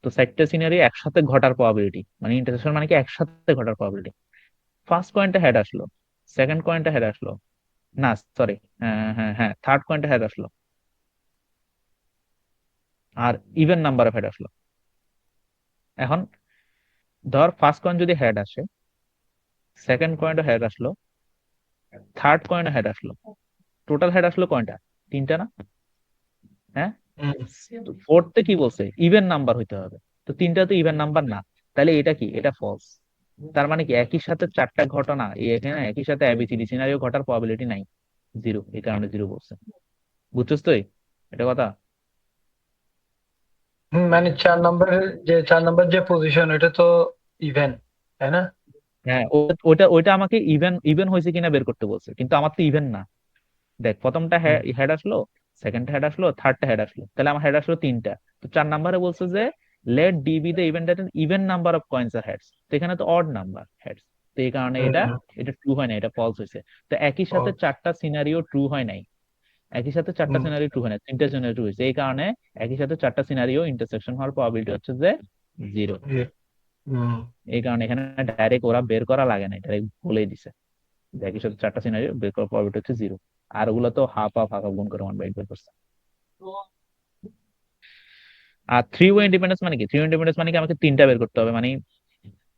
তো সাইডটা সিনারিও একসাথে ঘটার প্রবাবিলিটি, মানে ইন্টারসেকশন মানে কি একসাথে ঘটার প্রবাবিলিটি। ফার্স্ট পয়েন্টে হেড আসলো, সেকেন্ড পয়েন্টে হেড আসলো, না সরি, হ্যাঁ হ্যাঁ হ্যাঁ থার্ড পয়েন্টে হেড আসলো, আর ইভেন নাম্বার অফ হেড আসলো। এখন ধর ফার্স্ট পয়েন্ট যদি হেড আসে, সেকেন্ড পয়েন্টে হেড আসলো, থার্ড পয়েন্টে হেড আসলো, টোটাল হেড আসলো কয়টা, তিনটা না? হ্যাঁ, ফোর্থে কি বলছে, ইভেন নাম্বার হইতে হবে, তো তিনটা তো ইভেন নাম্বার না, তাহলে এটা কি, এটা ফলস। তার মানে কি একই সাথে চারটা ঘটনা এখানে একই সাথে এবিসিডি সিনারিও ঘটার প্রবাবিলিটি নাই, জিরো, এই কারণে জিরো বলছে। বুঝছস তো এটা কথা? মানে 4 নম্বর যে পজিশন এটা তো ইভেন, তাই না? হ্যাঁ ওইটা আমাকে ইভেন ইভেন হয়েছে কিনা বের করতে বলছে, কিন্তু আমার তো ইভেন না। দেখ প্রথমটা হেড আসলো, সেকেন্ডটা হেড আসলো, থার্ডটা হেড আসলো, তাহলে আমার হেড আসলো তিনটা। তো 4 নম্বরে বলছে যে let D be the event that even number of coins are heads, তো এখানে তো অড নাম্বার হেডস, তো এই কারণে এটা হুম, এটা ট্রু হয় না, এটা ফলস হয়েছে। তো একই সাথে ও, চারটা সিনারিও ট্রু হয় নাই, একই সাথে চারটা হুম, সিনারিও ট্রু হয় না, তিনটা সিনারিও ট্রু হয়েছে, এই কারণে একই সাথে চারটা সিনারিও ইন্টারসেকশন হওয়ার প্রবাবিলিটি হচ্ছে যে জিরো। জি, হুম, এই কারণে এখানে ডাইরেক্ট ওরা বের করা লাগে না, ডাইরেক্ট বলেই দিছে যে একই সাথে চারটা সিনারিও বের করার প্রবাবিলিটি হচ্ছে জিরো। আর ওগুলো তো হাফ গুণ করে 1/8 বের করছে। আর থ্রি ওয়ে ইন্ডিপেন্ডেন্স মানে কি, থ্রি ওয়ে ইন্ডিপেন্ডেন্স মানে কি আমাকে তিনটা বের করতে হবে, মানে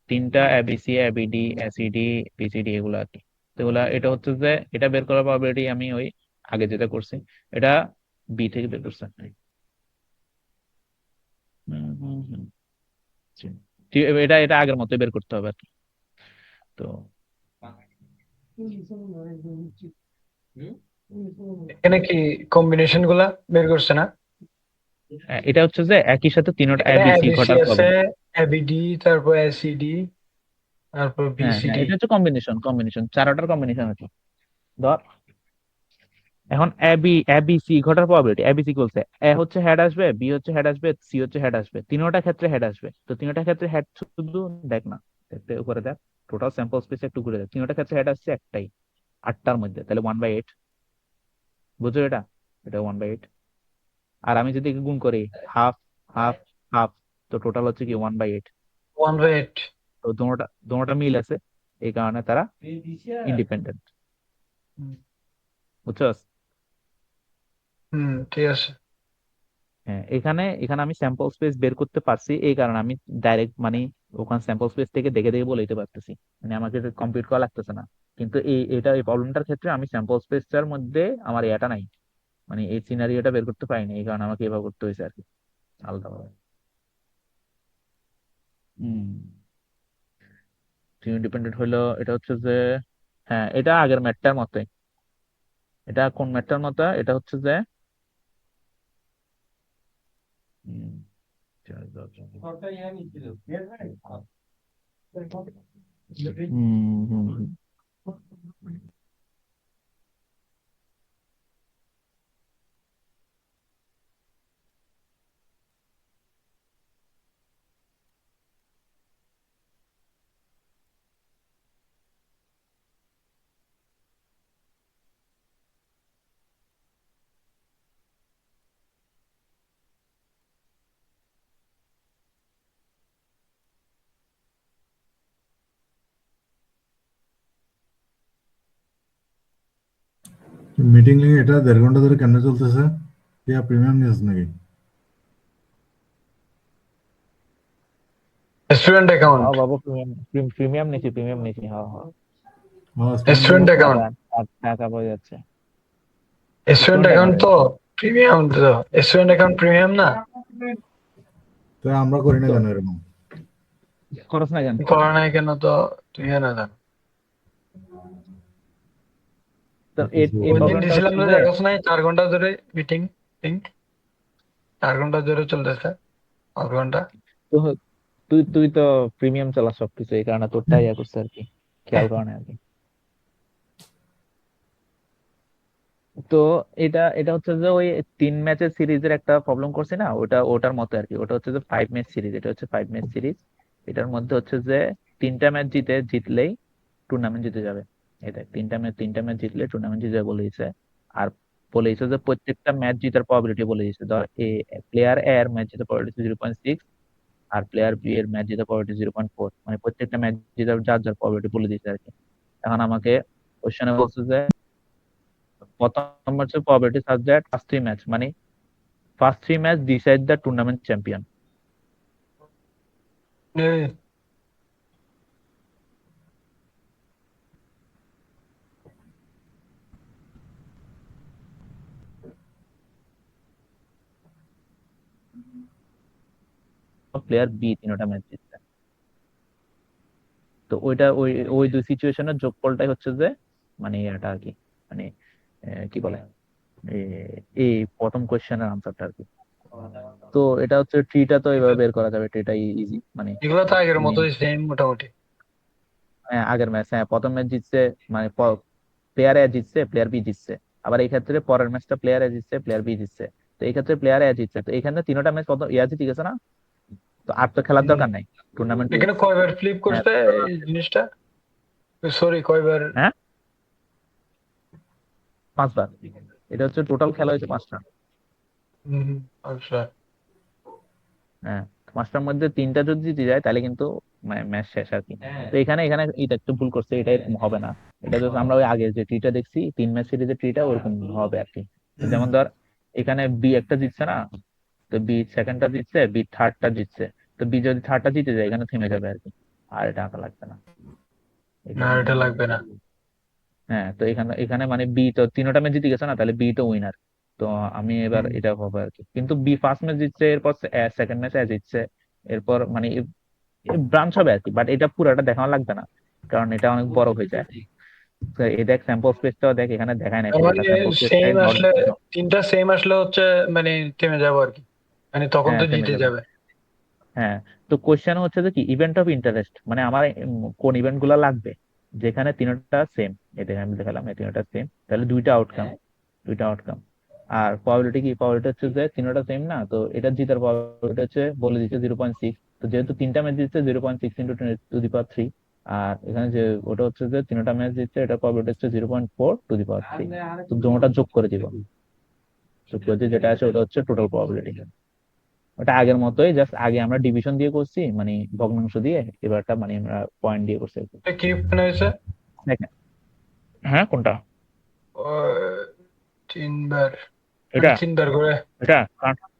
তিনটা এবিসি এবিডি এসিডি বিসিডি এগুলো আর কি। তো এগুলা এটা হচ্ছে যে এটা বের করার প্রবাবিলিটি আমি ওই আগে যেটা করছি এটা বি থেকে বের করছি। হুম, হুম, হুম। এটা এটা আগের মতো বের করতে হবে আর কি। তো এখানে কি কম্বিনেশন গুলা বের করছে না? এটা হচ্ছে যে একই সাথে তিনটা এখানে এবিসি এবিসি ঘটার আছে, প্রবাবিলিটি। এবিডি, তারপর এসিডি, তারপর হ্যাঁ হ্যাঁ বিসিডি। এটা হচ্ছে কম্বিনেশন চারটার কম্বিনেশন আছে। ধর এখন এবিসি ঘটার প্রবাবিলিটি এবিসি বলছে এ হচ্ছে হেড আসবে, বি হচ্ছে হেড আসবে, সি হচ্ছে হেড আসবে, তিনোটা ক্ষেত্রে হেড আসবে। তো তিনোটা ক্ষেত্রে হেড শুধু দেখ না, একটু উপরে দেখ, টোটাল স্যাম্পল স্পেস একটু ঘুরে দেখ, তিনোটা ক্ষেত্রে হেড আসছে একটাই, 8টার মধ্যে, তাহলে 1/8। বুঝছো এটা? এটা 1/8। আর আমি যদি একে গুণ করি, হাফ হাফ হাফ, তো টোটাল হচ্ছে কি 1/8। 1/8। তো দোনোটা দোনোটা মিল আছে, এই কারণে তারা ইন্ডিপেন্ডেন্ট। বুঝছো? ঠিক আছে। হ্যাঁ, এখানে এখানে আমি স্যাম্পল স্পেস বের করতে পারছি, এই কারণে আমি ডাইরেক্ট মানে ওখানে স্যাম্পল স্পেস থেকে দেখে দেখে বলে দিতে পারতেছি, মানে আমাকে কম্পিউট করা লাগতেছে না। কিন্তু এই প্রবলেমটার ক্ষেত্রে আমি স্যাম্পল স্পেসটার মধ্যে আমার এটা নাই, মানে এই সিনারিওটা বের করতে পারিনি, এই কারণে আমাকে এভাবে করতে হয়েছে আর কি, আলাদাভাবে। হম ইন্ডিপেন্ডেন্ট হলো, এটা হচ্ছে যে, হ্যাঁ এটা আগের ম্যাটটার মতোই। এটা কোন ম্যাটটার মতো? এটা হচ্ছে যে হম, হম হম মিটিং লিঙ্ক এটা 1.5 ঘন্টা ধরে কেন চলতেছে? ইয়া প্রিমিয়াম নিউজ নাকি? Student account. হ্যাঁ বাবু, প্রিমিয়াম নিছি, প্রিমিয়াম নিছি, হ্যাঁ হ্যাঁ। Student account. টাকা পাওয়া যাচ্ছে। স্টুডেন্ট স্টুডেন্ট অ্যাকাউন্ট অ্যাকাউন্ট তো প্রিমিয়াম, তো স্টুডেন্ট অ্যাকাউন্ট প্রিমিয়াম না? তো আমরা করি না তো কেন এরকম? খরচ না কেন? করা নাই কেন তো? তুই না জান। তো এই এই ওই দিন প্রবলেমটা দিছিলাম হচ্ছে না, যে, দেখোস নাই 4 ঘন্টা ধরে মিটিং লিঙ্ক, 4 ঘন্টা ধরে চলতেছে, 5 ঘন্টা। তো তুই তুই তো প্রিমিয়াম চালাস সবকিছু, এই কারণে তোরটাই ইয়া করছে আর কি, খেয়াল করা নাই আর কি। তো এটা এটা হচ্ছে যে ওই 3 ম্যাচের সিরিজের একটা প্রবলেম করছি না, ওটার মতো আর কি। ওটা হচ্ছে যে 5 ম্যাচ সিরিজ, এটা হচ্ছে 5 ম্যাচ সিরিজ। এটার মধ্যে হচ্ছে যে 3টা ম্যাচ জিতলেই টুর্নামেন্ট জিতে যাবে। এটা 3টা ম্যাচ জিতলে টুর্নামেন্ট জিতে যাবে বলে দিছে। আর বলে দিছে যে প্রত্যেকটা ম্যাচ জিতার প্রবাবিলিটি বলে দিছে, ধর প্লেয়ার এ এর ম্যাচ জেতার প্রবাবিলিটি 0.6, আর প্লেয়ার বি এর ম্যাচ জেতার প্রবাবিলিটি 0.4, মানে প্রত্যেকটা ম্যাচ জেতার যার যার প্রবাবিলিটি বলে দিছে আর কি। এখন আমাকে কোশ্চেনে বলছে যে প্রথম হচ্ছে প্রবাবিলিটি সাবজেক্ট ফার্স্ট 3 ম্যাচ, মানে first 3 match decide the tournament champion. Player B 3টা ম্যাচ জিতছে। তো ওইটা ওই ওই দুই সিচুয়েশনের যোগফলটাই হচ্ছে যে মানে এটা আর কি, মানে কি বলে, এই প্রথম কোশ্চেনের আনসারটা আর কি। তো এটা হচ্ছে ট্রিটা, তো এভাবে বের করা যাবে, ট্রিটাই ইজি মানে। এগুলো তো আগের তুমি মতোই সেম মোটামুটি। আগের ম্যাচ, হ্যাঁ প্রথম ম্যাচ জিতছে, মানে প্লেয়ার এ জিতছে, প্লেয়ার বি জিতছে। আবার এই ক্ষেত্রে পরের ম্যাচটা প্লেয়ার এ জিতছে, প্লেয়ার বি জিতছে। তো এই ক্ষেত্রে প্লেয়ার এ জিতছে, তো এখানে 3টা ম্যাচ কত ইয়া জিতে গেছে না, তো আর তো খেলার হুম। দরকার নাই টুর্নামেন্ট। এখানে কয়বার ফ্লিপ হ্যাঁ করছে এই জিনিসটা? সরি, কয়বার? হ্যাঁ, 5বার। এটা হচ্ছে টোটাল খেলা হয়েছে 5টা। আচ্ছা। হ্যাঁ, 5টার মধ্যে 3টা যদি জিতে যায় তাহলে কিন্তু ম্যাচ শেষ আর কি। তো এখানে এখানে এটা একটু ভুল করছে, এটা এরকম হবে না। এটা তো আমরা ওই আগে যে ট্রিটা দেখছি 3 ম্যাচ সিরিজের ট্রিটা, ওরকম হবে আর কি। যেমন ধর এখানে বি একটা জিতছে না, তো বি সেকেন্ডটা জিতছে, বি থার্ডটা জিতছে। তো বি যদি থার্ডটা জিতে যায় এখানে থেমে যাবে আর কি, আর এটা আঁকা লাগবে না এই না, কারণে। এটা লাগবে না। হ্যাঁ, তো এখানে এখানে মানে বি তো 3টা ম্যাচ জিতে গেছে না, তাহলে বি তো উইনার। তো আমি এবার হুম। এটা হবে আর কি, কিন্তু বি ফার্স্ট ম্যাচ জিতছে, এরপর সেকেন্ড ম্যাচ জিতছে, এরপর মানে ব্রাঞ্চ হবে আর কি। বাট এটা পুরোটা দেখানো লাগবে না, কারণ এটা অনেক বড় হয়ে যায়। তো এই দেখ স্যাম্পল স্পেসটাও দেখ, এখানে দেখায় নাই তার পুরোটা মানে স্যাম্পল স্পেসটাই সেম নট। আসলে, 3টা সেম আসলে হচ্ছে মানে থেমে যাবো আর কি, মানে তখন হ্যাঁ তো থেমে জিতে যাবে। যাবে। হ্যাঁ, তো কোশ্চেন হচ্ছে যে কি ইভেন্ট অফ ইন্টারেস্ট, মানে আমার কোন ইভেন্ট গুলা লাগবে যেখানে 3টা সেম। এটা আমি দেখালাম, এই 3টা সেম, তাহলে 2টা আউটকাম। দুইটা আউটকাম। আর প্রবাবিলিটি কি, প্রবাবিলিটি হচ্ছে যে তিনটা সেম না, তো এটা জিতার প্রবাবিলিটি হচ্ছে বলে দিচ্ছে 0.6। তো যেহেতু তিনটা ম্যাচ দিচ্ছে 0.6 ইন্টু 10⁻³ আর এখানে যে ওটা হচ্ছে যে তিনটা ম্যাচ দিচ্ছে, এটা প্রবাবিলিটি হচ্ছে 0.4⁻³ তো দুটোটা যোগ করে দিব, যোগ করে দিয়ে যেটা আছে ওটা হচ্ছে টোটাল প্রবাবিলিটি। ওটা আগের মতোই, জাস্ট আগে আমরা ডিভিশন দিয়ে করছি মানে ভগ্নাংশ দিয়ে, এবারটা মানে আমরা পয়েন্ট দিয়ে করছি। এটা কি মনে হয়েছে? দেখেন, হ্যাঁ কোনটা? ও, 3 বার, এটা 3 বার করে এটা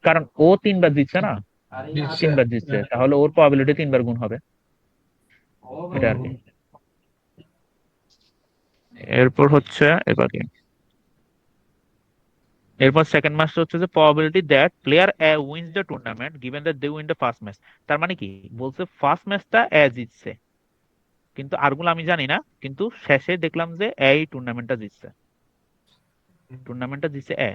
কারণ ও 3 বার দিচ্ছে না, দিচ্ছে। 3 বার দিচ্ছে, তাহলে ওর প্রবাবিলিটি 3 বার গুণ হবে, এটা আর কি। এরপর হচ্ছে এবার কি, এরপর সেকেন্ড ম্যাচটা হচ্ছে যে probability that player A wins the tournament given that they win the first match. তার মানে কি বলছে, ফার্স্ট ম্যাচটা এ জিতছে, কিন্তু আরগুলো আমি জানি না, কিন্তু শেষে দেখলাম যে এই টুর্নামেন্টটা জিতছে, টুর্নামেন্টটা জিতছে এ।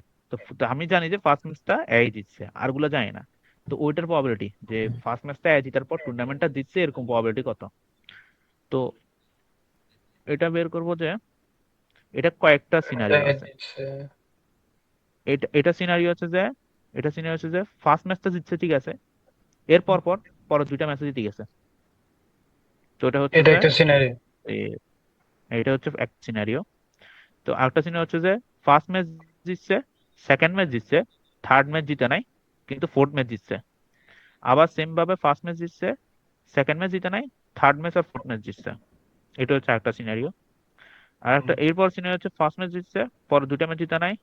তো আমি জানি যে ফার্স্ট ম্যাচটা এ জিতছে, আরগুলো জানি না। তো ওইটার প্রবাবিলিটি যে ফার্স্ট ম্যাচটা এ জিতার পর টুর্নামেন্টটা জিতছে এরকম প্রবাবিলিটি কত। তো এটা বের করব যে এটা কয়েকটা সিনারিও আছে। দিচ্ছে। এটা এটা সিনারিও আছে যে, এটা সিনারিও আছে যে ফার্স্ট ম্যাচটা জিতছে ঠিক আছে, এর পর পর পরের দুইটা ম্যাচে জিতে গেছে। তো এটা হচ্ছে এটা যে একটা সিনারি। এ- এটা হচ্ছে এক সিনারিও। তো আরেকটা সিনারিও হচ্ছে যে ফার্স্ট ম্যাচ জিতছে, সেকেন্ড ম্যাচ জিতছে, থার্ড ম্যাচ জিতে নাই কিন্তু ফোর্থ ম্যাচ জিতছে। আবার সেম ভাবে ফার্স্ট ম্যাচ জিতছে, সেকেন্ড ম্যাচ জিতে নাই, থার্ড ম্যাচ আর ফোর্থ ম্যাচ জিতছে। এটা হচ্ছে একটা সিনারিও। আর একটা এরপর সিনারিও হচ্ছে ফার্স্ট ম্যাচ জিতছে, পরে দুইটা ম্যাচ জিতে নাই,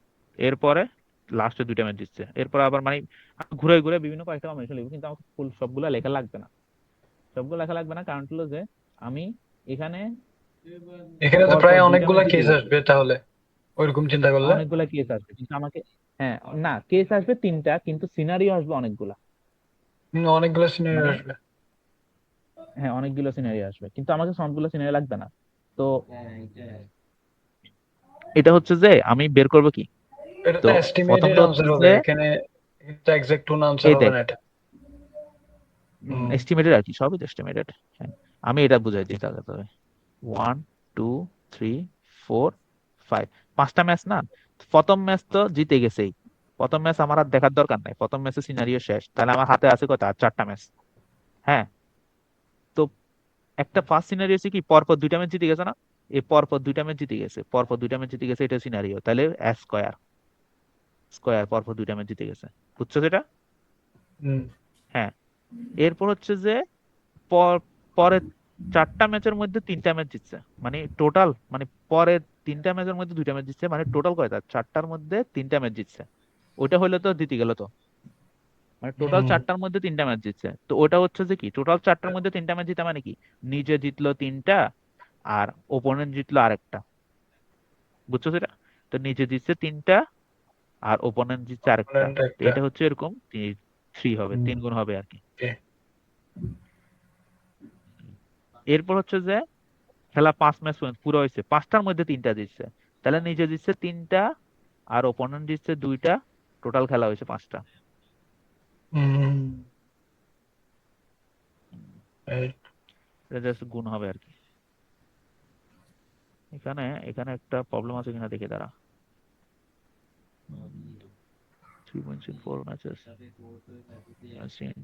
এরপরে লাস্টে দুইটা ম্যাচ জিতছে। এরপর আবার মানে আমি ঘুরে ঘুরে বিভিন্ন কয়েকটা কম্বিনেশন লিখবো, কিন্তু আমাকে ফুল সবগুলা লেখা লাগবে না, সবগুলো লেখা লাগবে না, কারণ হলো যে আমি এখানে এখানে তো পর পর প্রায় দুইটা অনেকগুলা ম্যাচ জিতে কেস গেছি, আসবে তাহলে, ওইরকম চিন্তা করলে। অনেকগুলা কেস আসবে কিন্তু আমাকে, হ্যাঁ না কেস আসবে 3টা কিন্তু সিনারিও আসবে অনেকগুলা, অনেকগুলা সিনারি মানে আসবে। হ্যাঁ অনেকগুলো সিনারিও আসবে কিন্তু আমাকে সবগুলো সিনারিও লাগবে না। তো এটা হচ্ছে যে আমি বের করবো কি, এটা তো তো এস্টিমেটেড প্রথমটা হচ্ছে আনসার হবে, যে এখানে তো এক্সাক্ট কোন আনসার এই হবে দেখ না এটা। হুম। এস্টিমেটেড আর কি, সবই তো এস্টিমেটেড। হ্যাঁ আমি এটা বুঝাই দিই তাহলে, তবে 1 2 3 4 5, 5টা ম্যাচ না, প্রথম ম্যাচ তো জিতে গেছেই, প্রথম ম্যাচ আমার আর দেখার দরকার নাই, প্রথম ম্যাচে সিনারিও শেষ, তাহলে আমার হাতে আছে কত, আর 4টা ম্যাচ। হ্যাঁ, তো একটা ফার্স্ট সিনারিও হচ্ছে কি পরপর দুইটা ম্যাচ জিতে গেছে না, এই পরপর দুইটা ম্যাচ জিতে গেছে, পরপর দুইটা ম্যাচ জিতে গেছে, এটা সিনারিও, তাহলে স্কোয়ার, স্কোয়ার পরপর দুইটা ম্যাচ জিতে গেছে, বুঝছো সেটা? হুম। হ্যাঁ, এরপর হচ্ছে যে পর পরের 4টা ম্যাচের মধ্যে 3টা ম্যাচ জিতছে, মানে টোটাল মানে পরের 3টা ম্যাচের মধ্যে 2টা ম্যাচ জিতছে, মানে টোটাল কয়টা, 4টার মধ্যে 3টা ম্যাচ জিতছে। ওটা হলে তো জিতে গেল তো, মানে টোটাল হুম। 4টার মধ্যে 3টা ম্যাচ জিতছে। তো ওটা হচ্ছে যে কি, টোটাল 4টার মধ্যে 3টা ম্যাচ জিতা মানে কি, নিজে জিতলো 3টা আর ওপোনেন্ট জিতলো আরেকটা, বুঝছো সেটা? তো নিজে জিতছে 3টা আর ওপোনেন্ট জিতছে আরেকটা, Component তো একটা। এটা হচ্ছে এরকম 3 হবে, হুম। 3 গুণ হবে আর কি। Okay. এরপর হচ্ছে যে খেলা 5 ম্যাচ পুরো হয়েছে, 5টার মধ্যে 3টা জিতছে, তাহলে নিজে জিতছে 3টা আর ওপোনেন্ট জিতছে 2টা, টোটাল খেলা হয়েছে 5টা। হুম। Right. এটা জাস্ট গুণ হবে আর কি। এখানে এখানে একটা প্রবলেম আছে কিনা দেখে দাঁড়া, 3 points in 4 matches,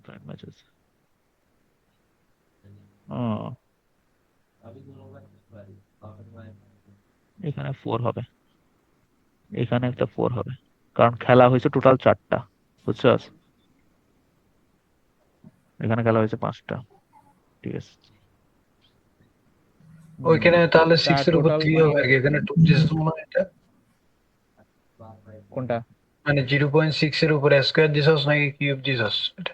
5 matches। এখানে 4 হবে, এখানে একটা 4 হবে, কারণ খেলা হয়েছে টোটাল 4টা, বুঝছো? এখানে খেলা হয়েছে 5টা, ঠিক আছে। ওইখানে তাহলে তা 6 এর উপর টোটাল 3 মানে হবে আর কি, এখানে 2 দিয়েছে মনে হয় এটা। কোনটা? মানে 0.6 এর উপর স্কয়ার দিছস নাকি কিউব দিছস এটা?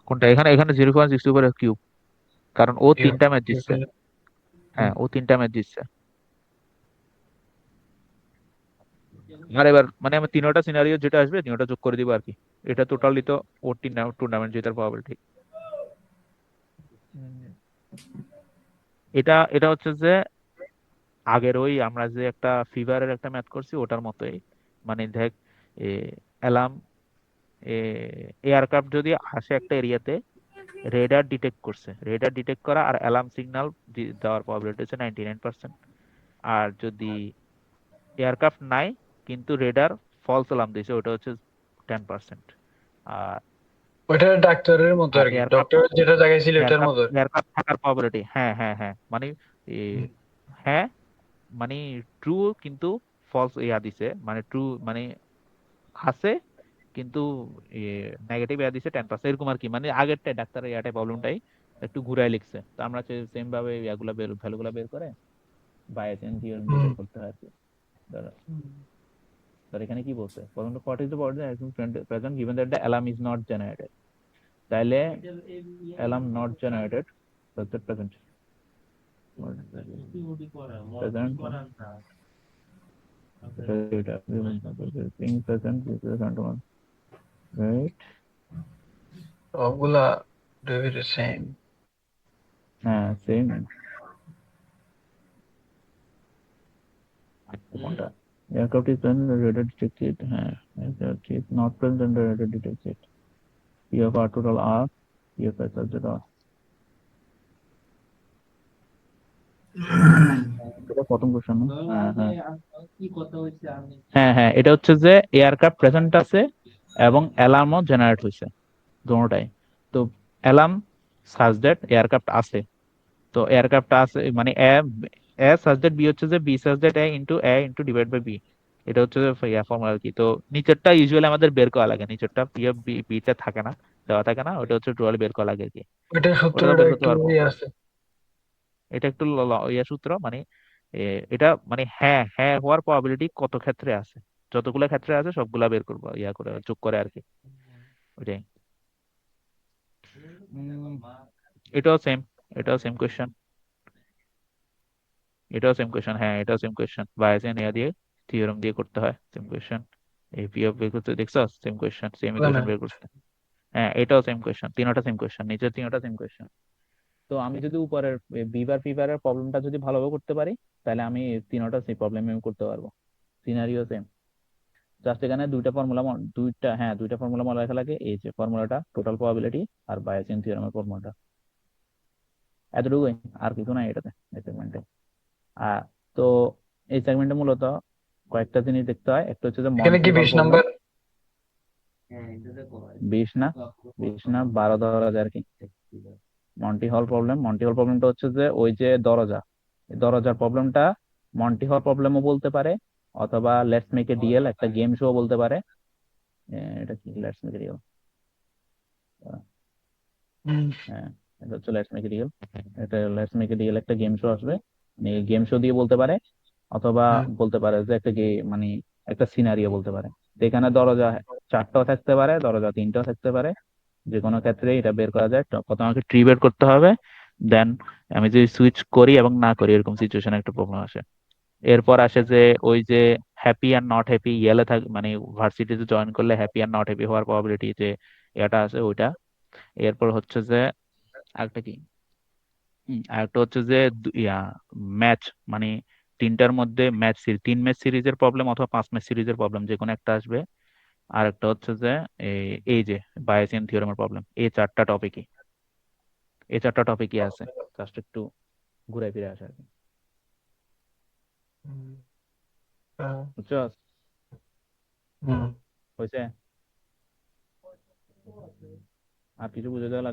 কোনটা এখানে, এখানে 0.60 উপরে কিউব, কারণ ও কিউব। 3টা ম্যাচ জিতছে। হ্যাঁ ও 3টা ম্যাচ জিতছে। আর এবার মানে আমি 3টা সিনারিও যেটা আসবে 3টা যোগ করে দিব আর কি, এটা টোটালি তো ও টুর্নামেন্ট জেতার প্রবাবিলিটি। এটা এটা হচ্ছে যে আগের ওই আমরা যে একটা ফিভারের একটা ম্যাচ করছি ওটার মতোই, মানে দেখ অ্যালার্ম এয়ারক্রাফট যদি আসে একটা এরিয়াতে, রেডার ডিটেক্ট করছে, রেডার ডিটেক্ট করা আর অ্যালার্ম সিগন্যাল দেওয়ার প্রবাবিলিটি হচ্ছে 99%। আর যদি এয়ারক্রাফট নাই, কিন্তু রেডার ফলস অ্যালার্ম দিছে, ওটা হচ্ছে 10%। আর ওইটা ডাক্তারের মতো আর কি, এয়ারক্রাফট ডক্টর যেটা দেখাইছিল এটার এয়ারক্রাফট মতো আর কি। এয়ারক্রাফট থাকার প্রবাবিলিটি, হ্যাঁ হ্যাঁ হ্যাঁ, মানে এ, হ্যাঁ মানে ট্রু কিন্তু ফলস ইয়া দিছে, মানে ট্রু মানে আছে কিন্তু নেগেটিভ ইয়া দিছে 10%, এরকম আর কি। মানে আগেরটাই ডাক্তারের ইয়াটাই প্রবলেমটাই একটু ঘুরাই লিখছে। তো আমরা সেম ভাবে ইয়াগুলা ভ্যালুগুলা বের করে বায়াস এন্ড থিওরেম দিয়ে হুম। বের করতে হয় আর কি। ধরো ধরো এখানে কি বলছে, প্রথমত what is the present given that the alarm is not generated, তাইলে alarm not generated present present right. সবগুলা do it the same. হ্যাঁ সেম। কোনটা aircraft is present radar detected, হ্যাঁ aircraft is not present radar detected, P of R total R, P of S subject R. এটা প্রথম কোশ্চেন। হ্যাঁ হ্যাঁ হ্যাঁ হ্যাঁ, এটা হচ্ছে যে এয়ারক্রাফট প্রেজেন্ট আছে এবং অ্যালার্মও জেনারেট হয়েছে দুটোটাই। তো অ্যালার্ম সাজ দ্যাট এয়ারক্রাফট আছে, তো এয়ারক্রাফট আছে মানে এ সাজ দ্যাট বি হচ্ছে যে B such that A into divide by B, এটা হচ্ছে যে ইয়া ফর্মুলা আর কি। তো নিচেরটা ইউজুয়ালি আমাদের বের করা লাগে, নিচেরটা পি অফ বিটা থাকে না, দেওয়া থাকে না, ওটা হচ্ছে টোটালি বের করা লাগে আর কি। ওইটা ওটা সূত্রটা বের করতে একটু পারবো, ইয়ে আছে। এটা একটু ইয়া সূত্র মানে এটা মানে হ্যাঁ হ্যাঁ হওয়ার প্রবাবিলিটি কত ক্ষেত্রে আছে, যতগুলা ক্ষেত্রে আছে সবগুলা বের করবো ইয়া করে যোগ করে আর কি, ওইটাই। উম, এটাও সেম, এটাও সেম কোয়েশ্চেন, এটাও সেম কোয়েশ্চেন, হ্যাঁ এটাও সেম কোয়েশ্চেন, বায়াসিয়ান ইয়া দিয়ে থিওরেম দিয়ে করতে হয়, সেম কোয়েশ্চেন। এই পি অফ বের করতে দেখছো, সেম কোয়েশ্চেন, সেম না ইকুয়েশন বের করতে। হ্যাঁ এটাও সেম কোয়েশ্চেন, তিনটা সেম কোয়েশ্চেন, নিচের তিনটা সেম কোয়েশ্চেন। তো আমি যদি উপরের বিবার ফিভারের প্রবলেমটা যদি ভালোভাবে করতে পারি, তাহলে আমি তিনটা সেই প্রবলেম আমি করতে পারবো, সিনারিও সেম। জাস্ট এখানে দুইটা ফর্মুলা মনে রাখা লাগে, এই যে ফর্মুলাটা টোটাল প্রবাবিলিটি আর বায়াসিয়ান থিওরেমের ফর্মুলাটা, এতটুকুই, আর কিছু নাই এটাতে এই সেগমেন্টে। আর তো এই সেগমেন্টে মূলত কয়েকটা জিনিস দেখতে হয়, একটা হচ্ছে যে এখানে মন্টি কি হল 20 প্রবলেম। নাম্বার? 20 না, 20 না 12 ধরা যায় আর কি। মন্টি হল প্রবলেমটা হচ্ছে যে ওই যে দরজা, এই দরজার প্রবলেমটা মন্টি হল প্রবলেমও বলতে পারে, অথবা লেটস মেক এ ডিএল একটা গেম শো বলতে পারে। এটা কি লেটস মেক এ ডিএল, হুম। হ্যাঁ এটা হচ্ছে লেটস মেক এ ডিএল, এটা লেটস মেক এ ডিএল একটা গেম শো আসবে, মানে গেম শো দিয়ে বলতে পারে, অথবা হুম। বলতে পারে যে একটা মানে একটা সিনারিও বলতে পারে। তো এখানে দরজা 4টাও থাকতে পারে, দরজা 3টাও থাকতে পারে, যে কোনো ক্ষেত্রে এটা বের করা যায়। তো প্রথমে আমাকে ট্রি বের করতে হবে, দেন আমি যদি সুইচ করি এবং না করি এরকম সিচুয়েশনে একটা প্রবলেম আসে। এরপর আসে যে ওই যে হ্যাপি আর নট হ্যাপি ইয়েলে থাক, মানে ভার্সিটিতে জয়েন করলে হ্যাপি আর নট হ্যাপি হওয়ার প্রবাবিলিটি যে এটা আছে ওইটা। এরপর হচ্ছে যে আরেকটা কি, আরেকটা হচ্ছে যে ম্যাচ, মানে তিনটার মধ্যে তিন ম্যাচ সিরিজের প্রবলেম অথবা 5 ম্যাচ সিরিজের প্রবলেম যে কোনো একটা আসবে। আর একটা হচ্ছে যে এই যে বায়াসিয়ান থিওরেমের প্রবলেম। এই চারটা টপিকই আছে, জাস্ট একটু ঘুরে ফিরে আসা আর কি। হুম। হ্যাঁ। বুঝছো, হুম। হয়েছে? আর কিছু বুঝে দেওয়া